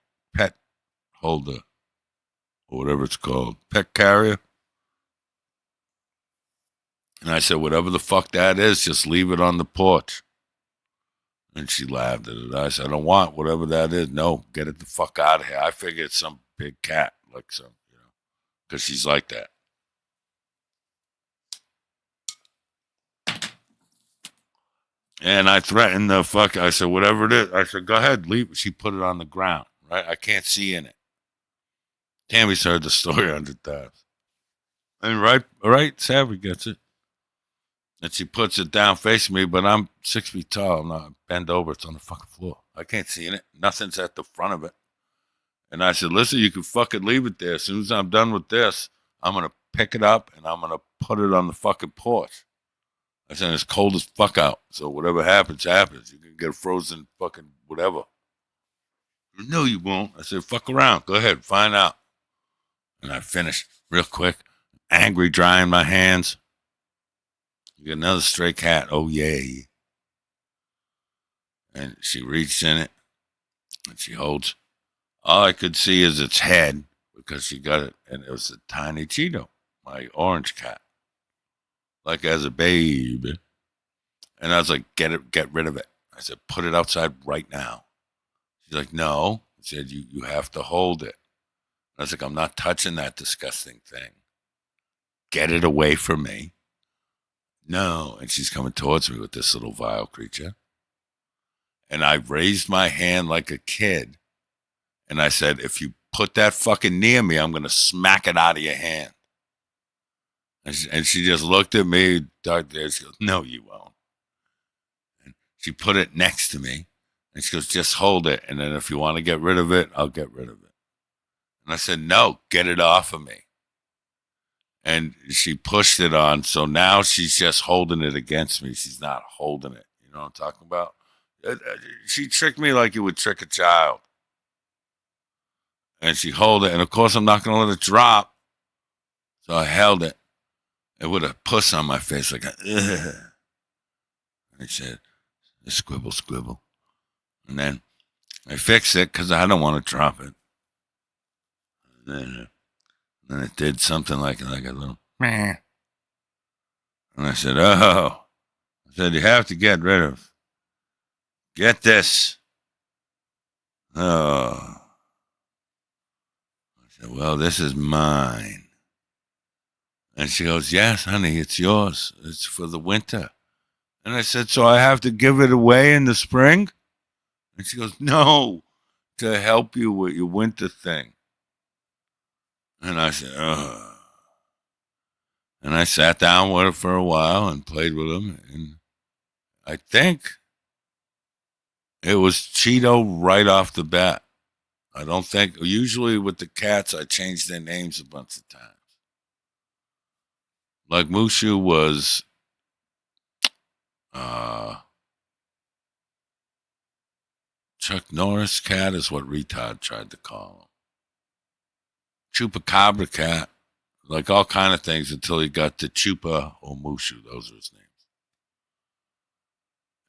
holder. Or whatever it's called. Pet carrier. And I said, whatever the fuck that is, just leave it on the porch. And she laughed at it. I said, I don't want whatever that is. No, get it the fuck out of here. I figured it's some big cat, like some, because she's like that. And I threatened the fuck. I said, whatever it is. I said, go ahead, leave. She put it on the ground, right? I can't see in it. Tammy's heard the story 100 times. And right, Savvy gets it. And she puts it down facing me, but I'm 6 feet tall. I'm not bend over. It's on the fucking floor. I can't see in it. Nothing's at the front of it. And I said, listen, you can fucking leave it there. As soon as I'm done with this, I'm going to pick it up and I'm going to put it on the fucking porch. I said, it's cold as fuck out. So whatever happens, happens. You can get frozen fucking whatever. No, you won't. I said, fuck around. Go ahead. Find out. And I finished real quick. Angry, drying my hands. You get another stray cat. Oh, yay. And she reached in it. And she holds. All I could see is its head. Because she got it. And it was a tiny Cheeto. My orange cat. Like as a baby. And I was like, get rid of it. I said, put it outside right now. She's like, no. I said, you have to hold it. I was like, I'm not touching that disgusting thing. Get it away from me. No. And she's coming towards me with this little vile creature. And I raised my hand like a kid. And I said, if you put that fucking near me, I'm going to smack it out of your hand. And she just looked at me, dark there. She goes, no, you won't. And she put it next to me. And she goes, just hold it. And then if you want to get rid of it, I'll get rid of it. And I said, no, get it off of me. And she pushed it on. So now she's just holding it against me. She's not holding it. You know what I'm talking about? She tricked me like you would trick a child. And she held it. And of course, I'm not going to let it drop. So I held it. And with a puss on my face, like, ugh. I said, squibble, squibble. And then I fixed it because I don't want to drop it. And then it did something like a little, meh. And I said, oh. I said, you have to get rid of. Get this. Oh. I said, well, this is mine. And she goes, yes, honey, it's yours. It's for the winter. And I said, so I have to give it away in the spring? And she goes, no, to help you with your winter thing. And I said, ugh. And I sat down with her for a while and played with him. And I think it was Cheeto right off the bat. I don't think, usually with the cats, I change their names a bunch of times. Like Mushu was Chuck Norris cat is what Retard tried to call him. Chupacabra cat, like all kind of things until he got to Chupa or Mushu. Those are his names.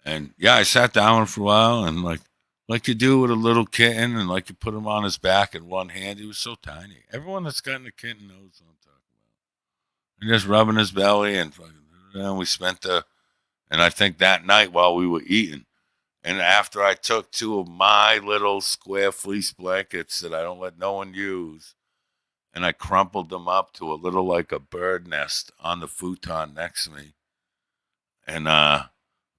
And yeah, I sat down for a while and like you do with a little kitten and like you put him on his back in one hand. He was so tiny. Everyone that's gotten a kitten knows what I'm talking about. And just rubbing his belly and we spent and I think that night while we were eating, and after I took 2 of my little square fleece blankets that I don't let no one use, and I crumpled them up to a little like a bird nest on the futon next to me, and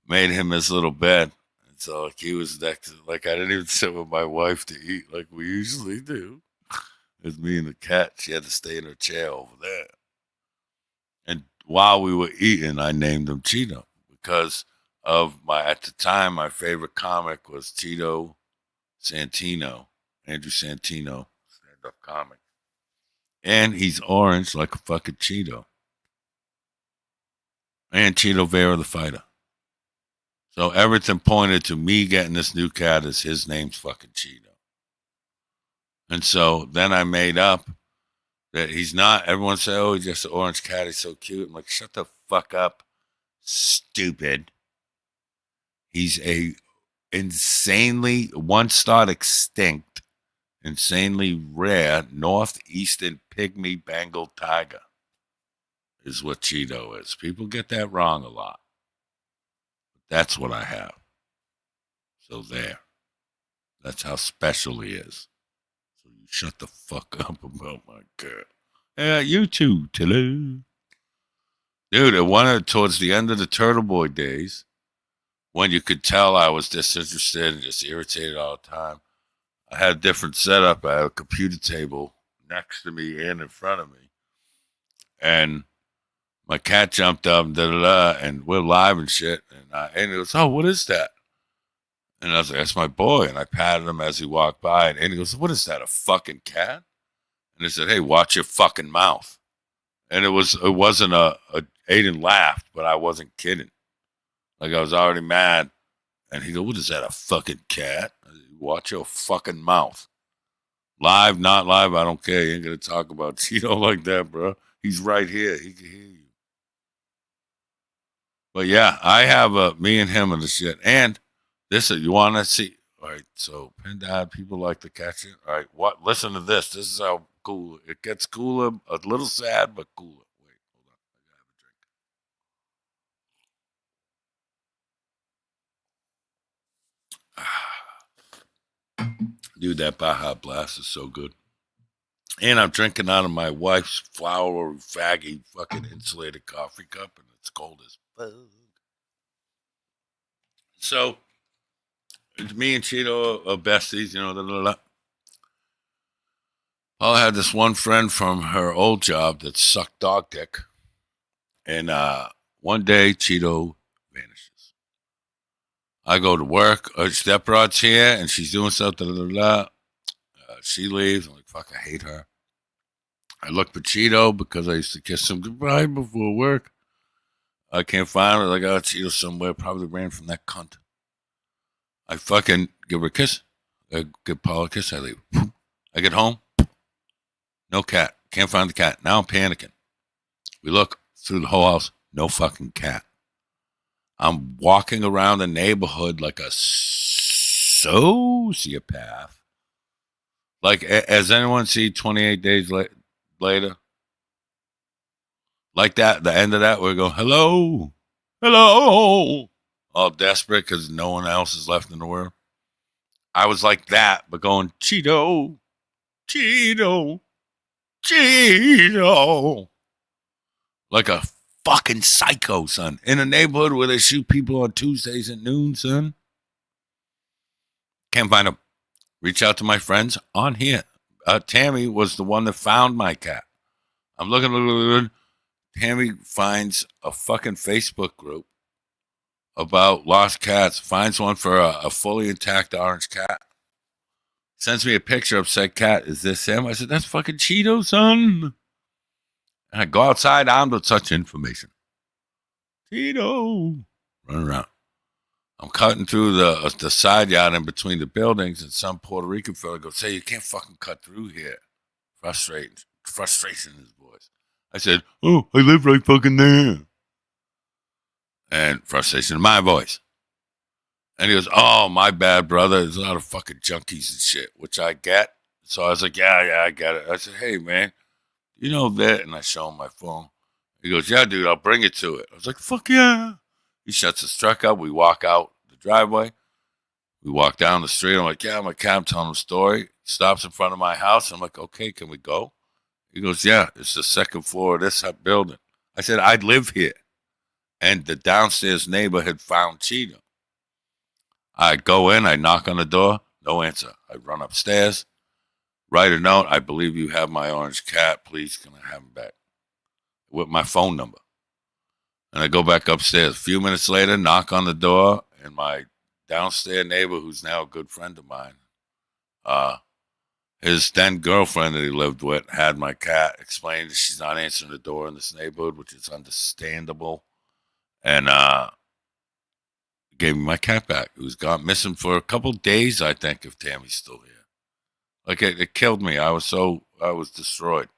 made him his little bed. And so like he was next, like I didn't even sit with my wife to eat like we usually do. It was me and the cat. She had to stay in her chair over there. And while we were eating, I named him Cheeto because of at the time, my favorite comic was Cheeto Santino, Andrew Santino, stand-up comic. And he's orange like a fucking Cheeto. And Cheeto Vera the fighter. So everything pointed to me getting this new cat as his name's fucking Cheeto. And so then I made up that he's not. Everyone say, oh, he's just an orange cat. He's so cute. I'm like, shut the fuck up, stupid. He's a insanely, once-thought extinct, insanely rare northeastern pygmy Bengal tiger is what Cheeto is. People get that wrong a lot. That's what I have. So there. That's how special he is. So you shut the fuck up about my cat. Yeah, you too, Tilly. Dude, towards the end of the Turtle Boy days, when you could tell I was disinterested and just irritated all the time, I had a different setup. I had a computer table next to me and in front of me. And my cat jumped up and and we're live and shit. And he goes, oh, what is that? And I was like, that's my boy. And I patted him as he walked by. And he goes, what is that, a fucking cat? And I said, hey, watch your fucking mouth. And it wasn't Aiden laughed, but I wasn't kidding. Like, I was already mad. And he goes, what is that, a fucking cat? I said, watch your fucking mouth. Live, not live, I don't care. You ain't going to talk about Cheeto like that, bro. He's right here. He can hear you. But yeah, I have me and him and the shit. And this, you want to see? All right, so Pindad, people like to catch it. All right, what? Listen to this. This is how cool it gets. Cooler, a little sad, but cooler. Wait, hold on. I gotta have a drink. Dude, that Baja Blast is so good. And I'm drinking out of my wife's flowery, faggy, fucking insulated coffee cup, and it's cold as fuck. So, me and Cheeto are besties, you know. Paula had this one friend from her old job that sucked dog dick. And one day, Cheeto vanishes. I go to work. Her stepbrod's here, and she's doing something. She leaves. I'm like, fuck, I hate her. I look for Cheeto because I used to kiss him goodbye before work. I can't find her. Like, oh, Cheeto somewhere. Probably ran from that cunt. I fucking give her a kiss. I give Paula a kiss. I leave. I get home. No cat. Can't find the cat. Now I'm panicking. We look through the whole house. No fucking cat. I'm walking around the neighborhood like a sociopath. Like, has anyone seen 28 Days Later? Like that, the end of that, we go, hello, hello. All desperate because no one else is left in the world. I was like that, but going, Cheeto, Cheeto, Cheeto. Like a fucking psycho, son. In a neighborhood where they shoot people on Tuesdays at noon, son. Can't find them. Reach out to my friends on here. Tammy was the one that found my cat. I'm looking. Tammy finds a fucking Facebook group about lost cats. Finds one for a fully intact orange cat. Sends me a picture of said cat. Is this him? I said, that's fucking Cheeto, son. And I go outside armed with such information. Cheeto. Run around. I'm cutting through the side yard in between the buildings, and some Puerto Rican fella goes, hey, you can't fucking cut through here. Frustration in his voice. I said, oh, I live right fucking there. And frustration in my voice. And he goes, oh, my bad, brother. There's a lot of fucking junkies and shit, which I get. So I was like, yeah, I get it. I said, hey, man, you know that? And I show him my phone. He goes, yeah, dude, I'll bring you to it. I was like, fuck yeah. He shuts his truck up. We walk out the driveway. We walk down the street. I'm like, yeah, I'm a cab telling him a story. He stops in front of my house. I'm like, okay, can we go? He goes, yeah, it's the second floor of this building. I said, I live here. And the downstairs neighbor had found Cheeto. I go in, I knock on the door, no answer. I run upstairs, write a note. I believe you have my orange cat. Please, can I have him back? With my phone number. And I go back upstairs. A few minutes later, knock on the door, and my downstairs neighbor, who's now a good friend of mine, his then girlfriend that he lived with had my cat. Explained that she's not answering the door in this neighborhood, which is understandable. And gave me my cat back. It was gone missing for a couple days, I think, if Tammy's still here. Like, it killed me. I was destroyed.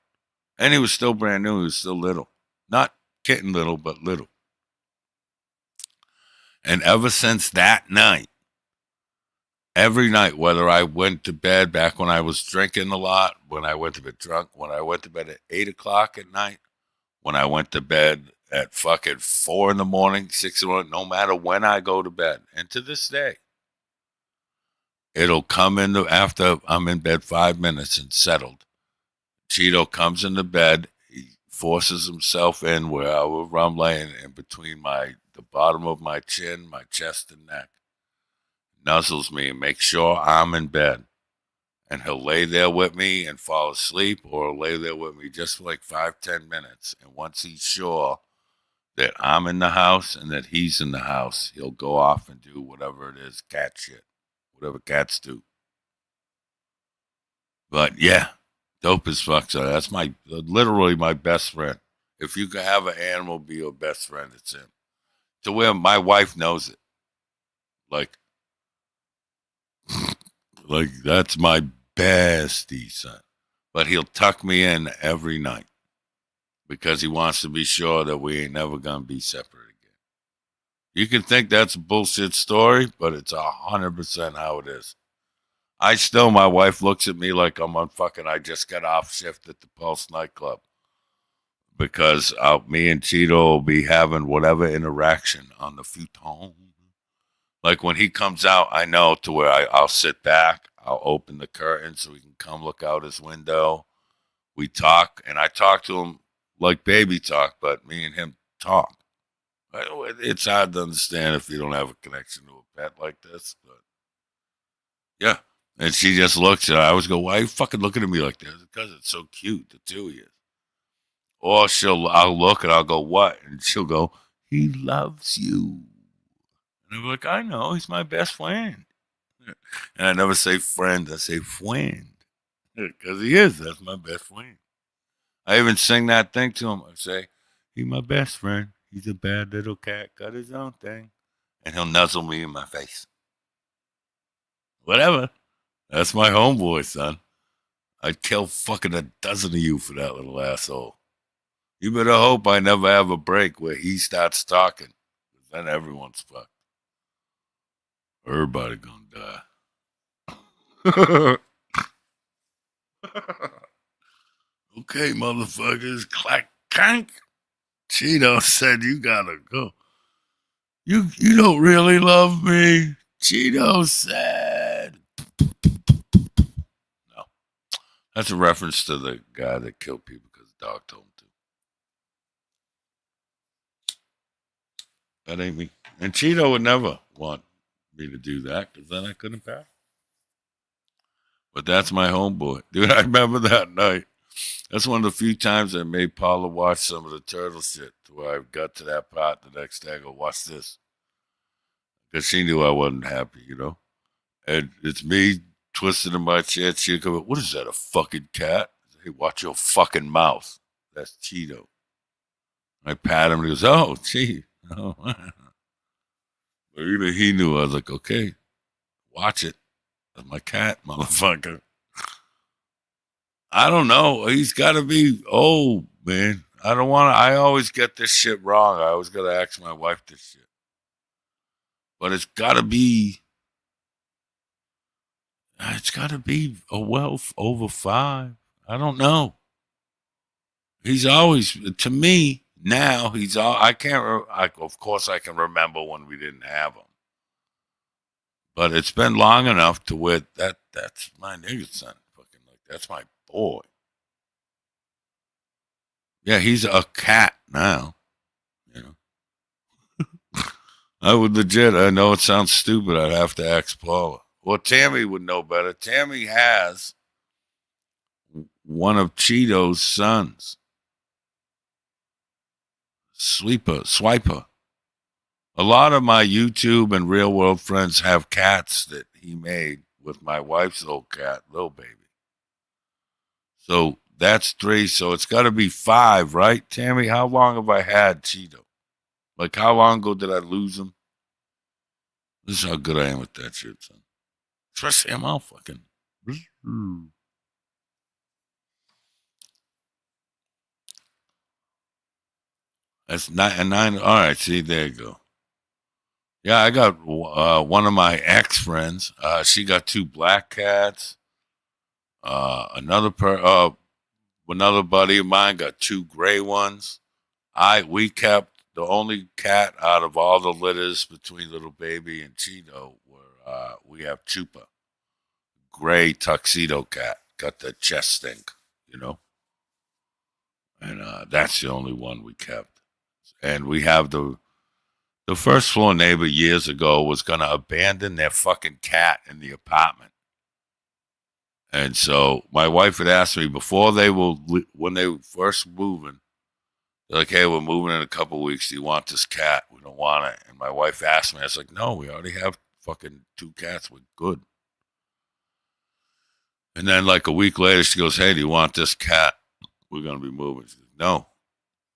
And he was still brand new. He was still little. Not kitten little, but little. And ever since that night, every night, whether I went to bed back when I was drinking a lot, when I went to bed drunk, when I went to bed at 8 o'clock at night, when I went to bed at fucking 4 in the morning, 6 in the morning, no matter when I go to bed. And to this day, it'll come in after I'm in bed 5 minutes and settled. Cheeto comes into bed. He forces himself in where I'm laying in between the bottom of my chin, my chest and neck. Nuzzles me and makes sure I'm in bed. and he'll lay there with me and fall asleep, or lay there with me just for like 5-10 minutes. And once he's sure that I'm in the house and that he's in the house, he'll go off and do whatever it is, cat shit, whatever cats do. But yeah, dope as fuck. So that's literally my best friend. If you could have an animal be your best friend, it's him. To where my wife knows it. Like that's my bestie, son. But he'll tuck me in every night because he wants to be sure that we ain't never gonna be separate again. You can think that's a bullshit story, but it's 100% how it is. My wife looks at me like I'm on I just got off shift at the Pulse nightclub. Because me and Cheeto will be having whatever interaction on the futon. Like when he comes out, I know to where I'll sit back, I'll open the curtain so he can come look out his window. We talk, and I talk to him like baby talk, but me and him talk. It's hard to understand if you don't have a connection to a pet like this, but yeah. And she just looks at it. I always go, why are you fucking looking at me like that? Because it's so cute, the two of you. Or I'll look and I'll go, what? And she'll go, he loves you. And I'm like, I know, he's my best friend. And I never say friend, I say friend. Because he is, that's my best friend. I even sing that thing to him. I say, he's my best friend. He's a bad little cat, got his own thing. And he'll nuzzle me in my face. Whatever. That's my homeboy, son. I'd kill fucking a dozen of you for that little asshole. You better hope I never have a break where he starts talking. Then everyone's fucked. Everybody gonna die. Okay, motherfuckers. Clack, clank. Cheeto said you gotta go. You don't really love me. Cheeto said. No. That's a reference to the guy that killed people because the dog told him to. That ain't me. And Cheeto would never want me to do that because then I couldn't pass. But that's my homeboy. Dude, I remember that night. That's one of the few times I made Paula watch some of the turtle shit to where I got to that part the next day. I go, watch this. Because she knew I wasn't happy, you know? And it's me twisted in my chair. She'd go, what is that, a fucking cat? I say, hey, watch your fucking mouth. That's Cheeto. I pat him and he goes, oh, gee. Oh. But even he knew. I was like, okay, watch it. That's my cat, motherfucker. I don't know. He's got to be old, man. I don't want to. I always get this shit wrong. I always got to ask my wife this shit. But it's got to be over 5. I don't know. He's always, to me, now, of course I can remember when we didn't have him. But it's been long enough to where that's my nigga son. Fucking like, that's my boy. Yeah, he's a cat now. You know. I would legit, I know it sounds stupid, I'd have to ask Paula. Well, Tammy would know better. Tammy has one of Cheeto's sons. Swiper. A lot of my YouTube and real world friends have cats that he made with my wife's old cat, Lil Baby. So that's 3. So it's got to be 5, right, Tammy? How long have I had Cheeto? Like, how long ago did I lose him? This is how good I am with that shit, son. Especially I'm all fucking. That's 9. All right, see, there you go. Yeah, I got one of my ex-friends. She got 2 black cats. Another buddy of mine got 2 gray ones. We kept the only cat out of all the litters between Little Baby and Cheeto were we have Chupa, gray tuxedo cat, got the chest stink, you know. And that's the only one we kept. And we have the first floor neighbor years ago was going to abandon their fucking cat in the apartment. And so my wife had asked me before when they were first moving, they're like, hey, we're moving in a couple of weeks. Do you want this cat? We don't want it. And my wife asked me, I was like, no, we already have fucking 2 cats. We're good. And then like a week later, she goes, hey, do you want this cat? We're going to be moving. She goes, no.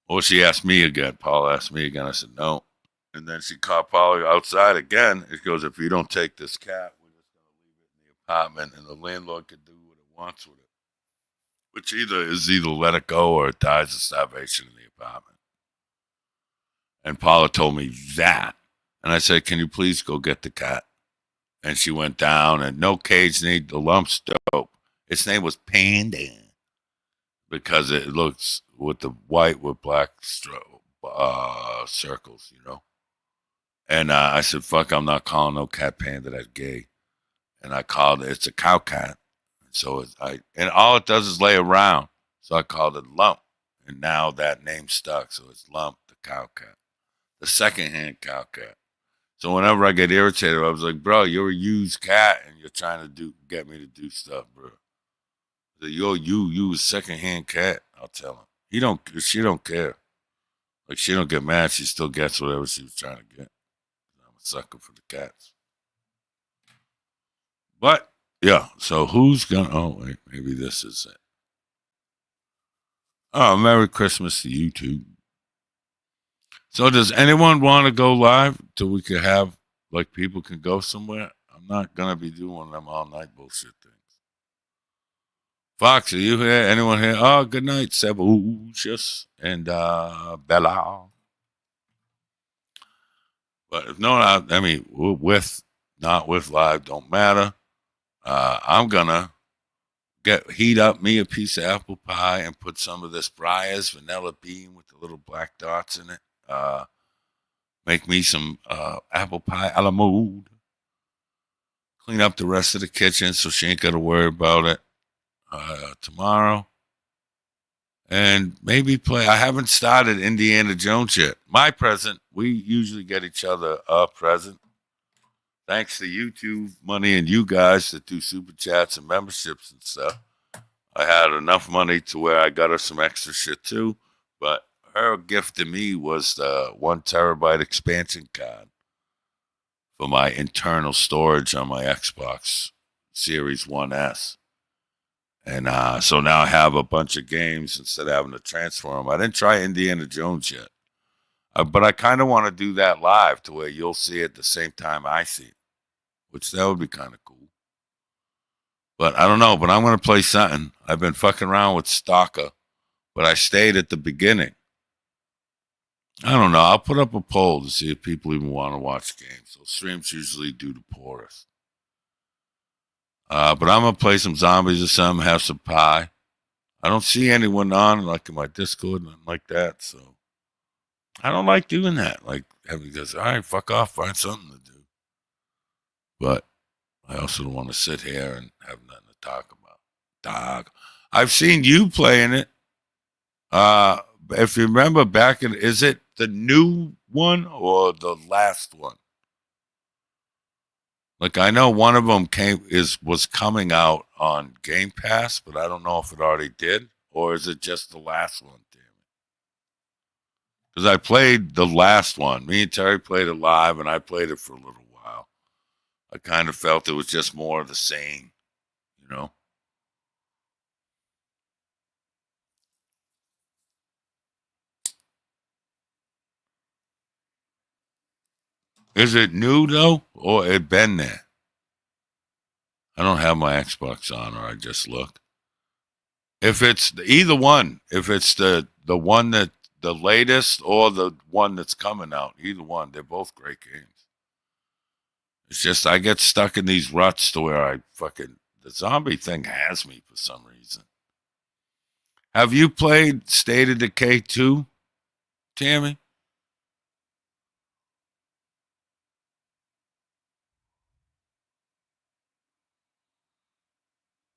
Or she asked me again. Paul asked me again. I said, no. And then she caught Polly outside again. It goes, if you don't take this cat, we're just going to leave it in the apartment, and the landlord can do what it wants with it. Which either let it go or it dies of starvation in the apartment. And Paula told me that. And I said, can you please go get the cat? And she went down, and no cage need the lump's dope. Its name was Panda because it looks with the white with black circles, you know. And I said, fuck, I'm not calling no cat Panda, that's gay. And I called it, it's a cow cat. So and all it does is lay around. So I called it Lump. And now that name stuck. So it's Lump, the cow cat. The secondhand cow cat. So whenever I get irritated, I was like, bro, you're a used cat and you're trying to get me to do stuff, bro. You a secondhand cat, I'll tell him. She don't care. Like, she don't get mad. She still gets whatever she was trying to get. I'm a sucker for the cats. But, yeah, so who's going to... Oh, wait, maybe this is it. Oh, Merry Christmas to you, too. So does anyone want to go live till we could have, like, people can go somewhere? I'm not going to be doing one of them all-night bullshit things. Fox, are you here? Anyone here? Oh, good night, Sebucius and Bella. But if no, I mean, not with live, don't matter. I'm going to heat up me a piece of apple pie and put some of this Breyers vanilla bean with the little black dots in it. Make me some apple pie a la mode. Clean up the rest of the kitchen so she ain't got to worry about it tomorrow. And maybe play. I haven't started Indiana Jones yet. My present, we usually get each other a present. Thanks to YouTube money and you guys that do super chats and memberships and stuff. I had enough money to where I got her some extra shit too. But her gift to me was the 1 terabyte expansion card for my internal storage on my Xbox Series 1S. And so now I have a bunch of games instead of having to transfer them. I didn't try Indiana Jones yet. But I kind of want to do that live to where you'll see it the same time I see it. Which that would be kind of cool. But I don't know. But I'm going to play something. I've been fucking around with Stalker. But I stayed at the beginning. I don't know. I'll put up a poll to see if people even want to watch games. Those streams usually do the poorest. But I'm going to play some zombies or something, have some pie. I don't see anyone on, like in my Discord, nothing like that. So I don't like doing that. Like, everybody goes, all right, fuck off, find something to do. But I also don't want to sit here and have nothing to talk about. Dog. I've seen you playing it. If you remember back in, is it the new one or the last one? Like, I know one of them was coming out on Game Pass, but I don't know if it already did, or is it just the last one? Damn it! Because I played the last one. Me and Terry played it live, and I played it for a little while. I kind of felt it was just more of the same, you know. Is it new though, or it been there? I don't have my Xbox on, or I just look. If it's either one, if it's the one that the latest or the one that's coming out, either one, they're both great games. It's just I get stuck in these ruts to where the zombie thing has me for some reason. Have you played State of Decay 2, Tammy?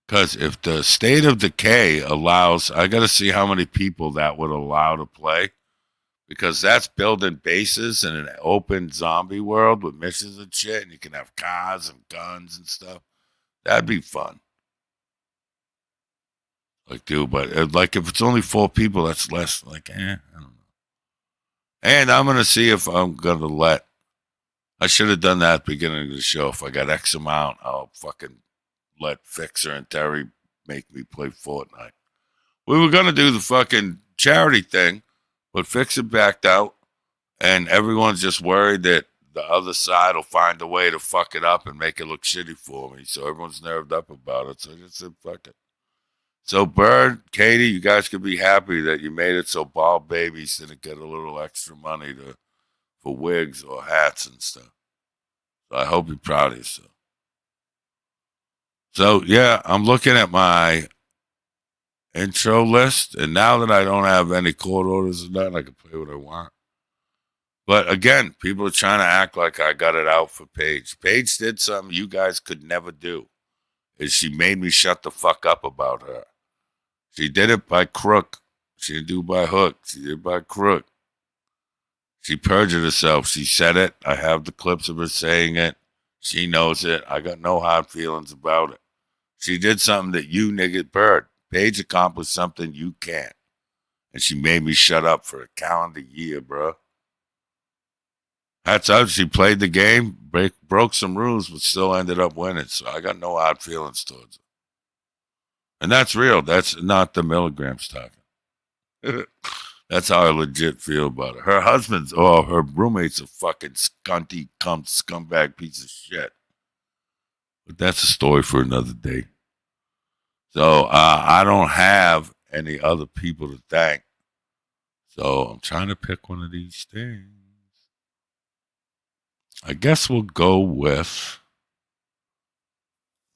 Because if the State of Decay allows, I got to see how many people that would allow to play. Because that's building bases in an open zombie world with missions and shit. And you can have cars and guns and stuff. That'd be fun. Like, dude, but like if it's only 4 people, that's less. Like, I don't know. And I'm gonna see if I'm gonna let. I should have done that at the beginning of the show. If I got X amount, I'll fucking let Fixer and Terry make me play Fortnite. We were gonna do the fucking charity thing, but Fixer backed out, and everyone's just worried that the other side will find a way to fuck it up and make it look shitty for me. So everyone's nerved up about it. So I just said, fuck it. So Bird, Katie, you guys could be happy that you made it so bald babies didn't get a little extra money for wigs or hats and stuff. So I hope you're proud of yourself. So yeah, I'm looking at my intro list, and now that I don't have any court orders or nothing, I can play what I want. But again, people are trying to act like I got it out for Paige. Paige did something you guys could never do, is she made me shut the fuck up about her. She did it by crook. She didn't do it by hook. She did it by crook. She perjured herself. She said it. I have the clips of her saying it. She knows it. I got no hard feelings about it. She did something that you nigga Bird. Paige accomplished something you can't. And she made me shut up for a calendar year, bro. That's how she played the game, broke some rules, but still ended up winning. So I got no hard feelings towards her. And that's real. That's not the milligrams talking. That's how I legit feel about it. Her husband's, her roommate's a fucking scunty, scumbag piece of shit. But that's a story for another day. So I don't have any other people to thank. So I'm trying to pick one of these things. I guess we'll go with,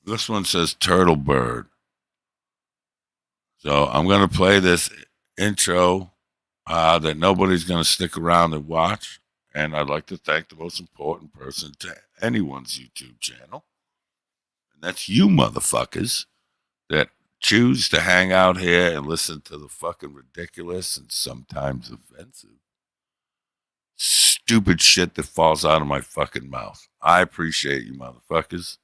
this one says Turtle Bird. So I'm going to play this intro that nobody's going to stick around and watch. And I'd like to thank the most important person to anyone's YouTube channel. And that's you motherfuckers that choose to hang out here and listen to the fucking ridiculous and sometimes offensive stupid shit that falls out of my fucking mouth. I appreciate you motherfuckers.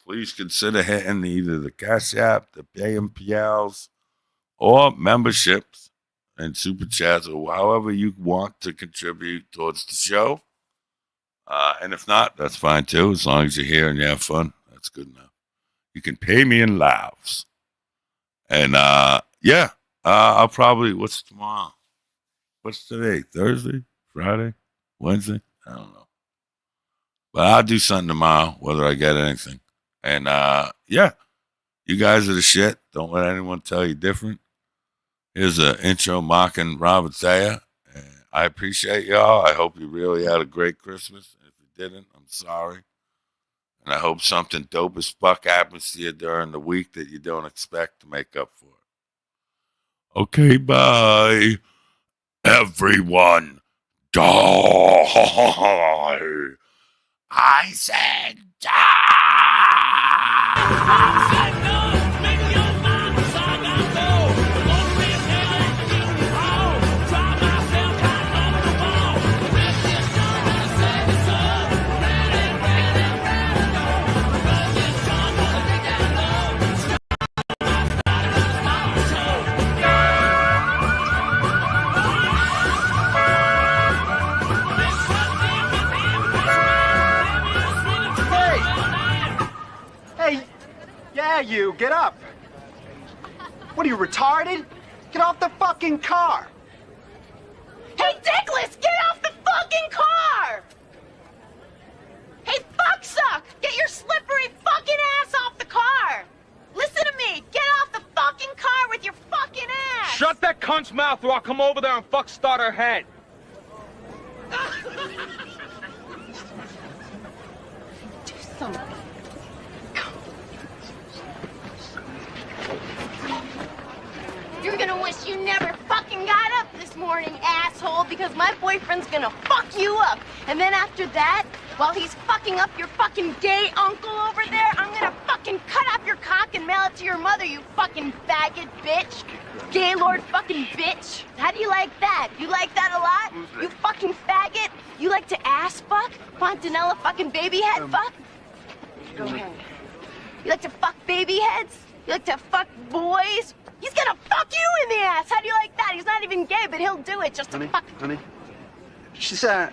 Please consider hitting either the Cash App, the PayPals, or memberships and super chats, or however you want to contribute towards the show. And if not, that's fine too. As long as you're here and you have fun, that's good enough. You can pay me in laughs. And I'll probably, what's tomorrow? What's today? Thursday? Friday? Wednesday? I don't know. But I'll do something tomorrow, whether I get anything. And you guys are the shit. Don't let anyone tell you different. Here's an intro mocking Robert Thayer. I appreciate y'all. I hope you really had a great Christmas. If you didn't, I'm sorry. And I hope something dope as fuck happens to you during the week that you don't expect to make up for it. Okay, bye. Everyone, die. I said you, get up. What are you, retarded? Get off the fucking car. Hey, Dickless, get off the fucking car! Hey, fucksuck, get your slippery fucking ass off the car! Listen to me, get off the fucking car with your fucking ass! Shut that cunt's mouth or I'll come over there and fuck start her head. Do something. You're gonna wish you never fucking got up this morning, asshole, because my boyfriend's gonna fuck you up. And then after that, while he's fucking up your fucking gay uncle over there, I'm gonna fucking cut off your cock and mail it to your mother, you fucking faggot bitch. Gaylord fucking bitch. How do you like that? You like that a lot? You fucking faggot? You like to ass fuck? Fontanella fucking baby head fuck? Go ahead. You like to fuck baby heads? You like to fuck boys? He's gonna fuck you in the ass. How do you like that? He's not even gay, but he'll do it just to fuck. Honey, she's got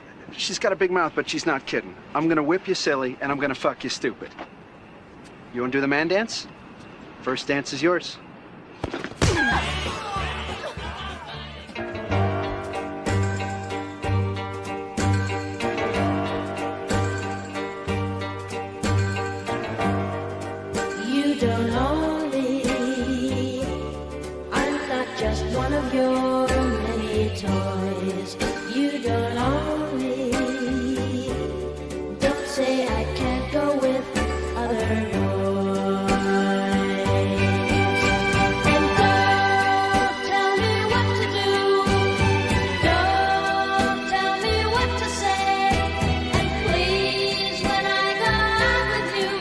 a big mouth, but she's not kidding. I'm gonna whip you silly, and I'm gonna fuck you stupid. You wanna do the man dance? First dance is yours. You don't know me. I'm not just one of your many toys. You don't own me. Don't say I can't go with other boys. And don't tell me what to do. Don't tell me what to say. And please, when I go out with you,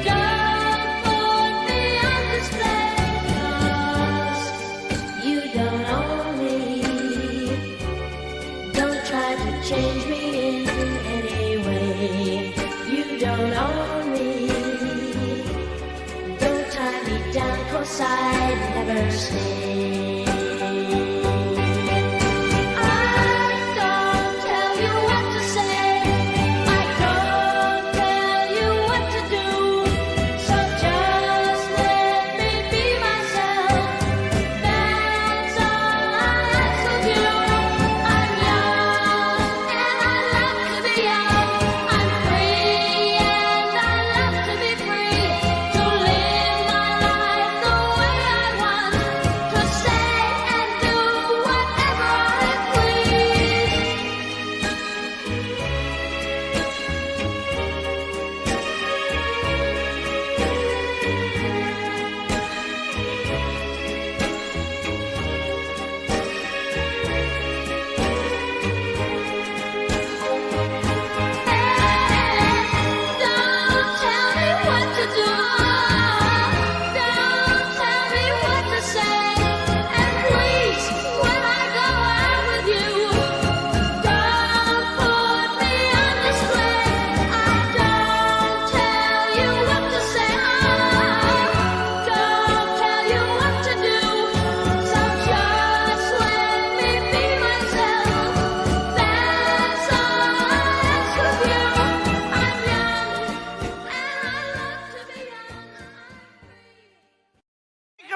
don't put me on display. 'Cause you don't own me. Don't try to change me in any way. You don't own me. Don't tie me down, 'cause I'd never stay. I don't tell you what to say. I don't tell you what to do. So just let me be myself. That's all I ask of you. I'm young and I love to be young. I'm free and I love to be free. To live my life the way I want. To say and do whatever I please. Don't tell me what to do. Don't tell me what to say. And please, when I go out with you, don't put me on display. I don't tell you what to say. Don't tell you what to do. So just let me be myself. That's all I ask of you. I'm young and I love to be young.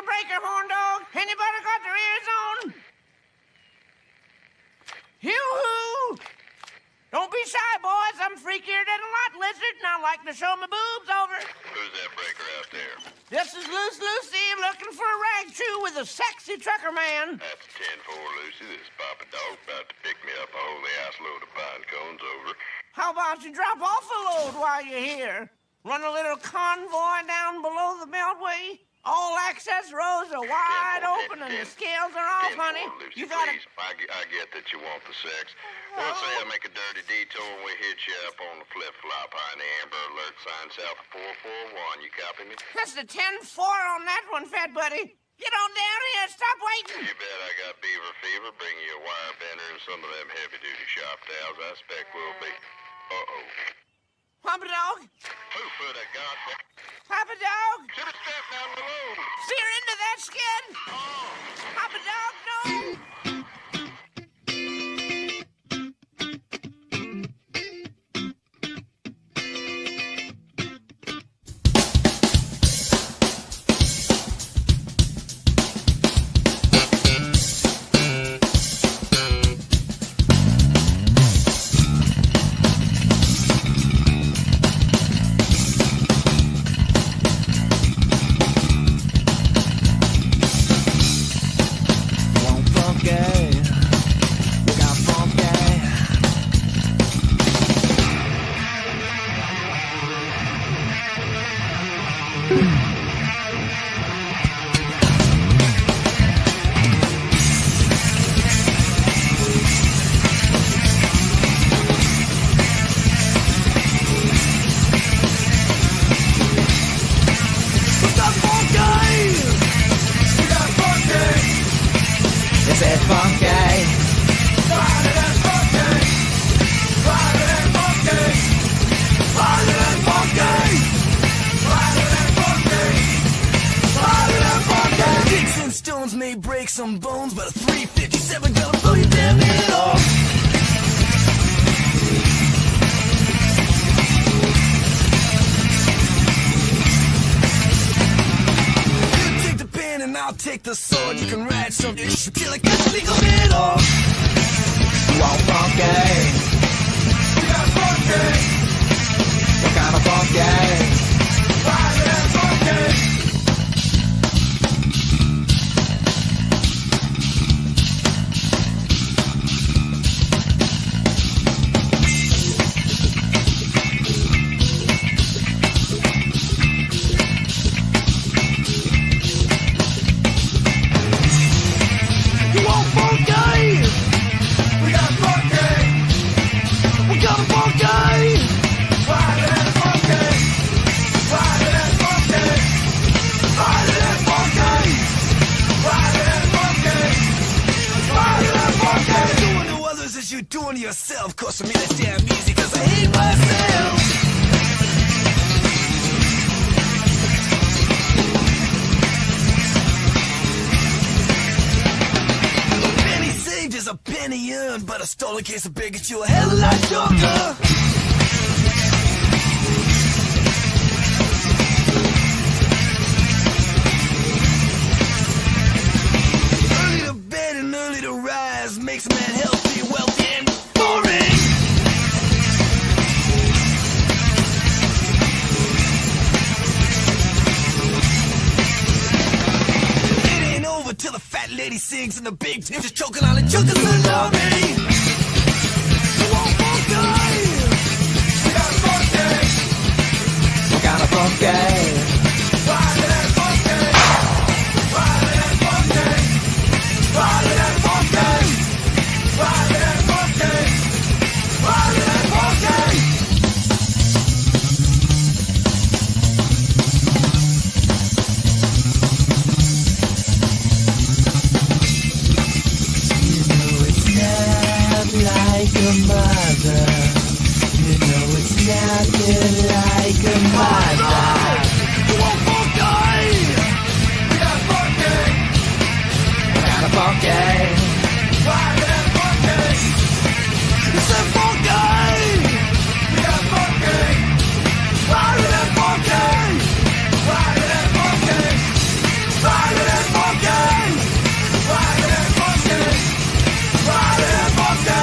Breaker, horn dog. Anybody got their ears on? Yoo-hoo! Don't be shy, boys. I'm freakier than a lot lizard, and I like to show my boobs over. Who's that breaker out there? This is Loose Lucy looking for a rag chew with a sexy trucker man. That's 10-4, Lucy. This is Papa Dog about to pick me up a whole ass load of pine cones over. How about you drop off a load while you're here? Run a little convoy down below the Beltway. All access roads are wide open and the scales are off, honey. Lucy, You gotta... please. I get that you want the sex. Well, say I make a dirty detour and we hit you up on the flip-flop behind the Amber Alert sign south of 441. You copy me? That's the 10-4 on that one, fat buddy. Get on down here and stop waiting. You bet I got beaver fever. Bring you a wire bender and some of them heavy-duty shop towels. I expect we'll be... Uh-oh. Papa Dog? Who put a goddamn... Papa Dog? Should have stepped down below. Sear into that skin? Papa Dog, no! Won't forget the sword, you can write something till it gets legal middle. You all funky. We got funky. What kind of funky? Why that funky? Doing to yourself, cause I mean that damn music, cause I hate myself. A penny saved is a penny earned, but a stolen case of beer gets you a hell of a lot younger. Early to bed and early to rise makes a man healthy, wealthy, and boring. It ain't over till the fat lady sings and the big tip is choking on the junk of salami. You won't funky. We got funky. What kind of funky? Friday that funky. Friday that funky. Friday that funky. Friday that funky. Friday that funky. Like a mother, you know it's nothing like a mother. You want funky? We got funky. What kind of funky? Friday that funky. You said funky. We got funky. Friday that funky. Friday that funky. Friday that funky. Friday that funky. Friday that funky.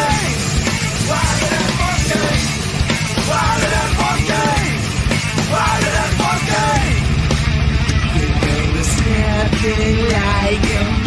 Friday that funky. Friday that funky. Friday that funky. You know it's nothing like a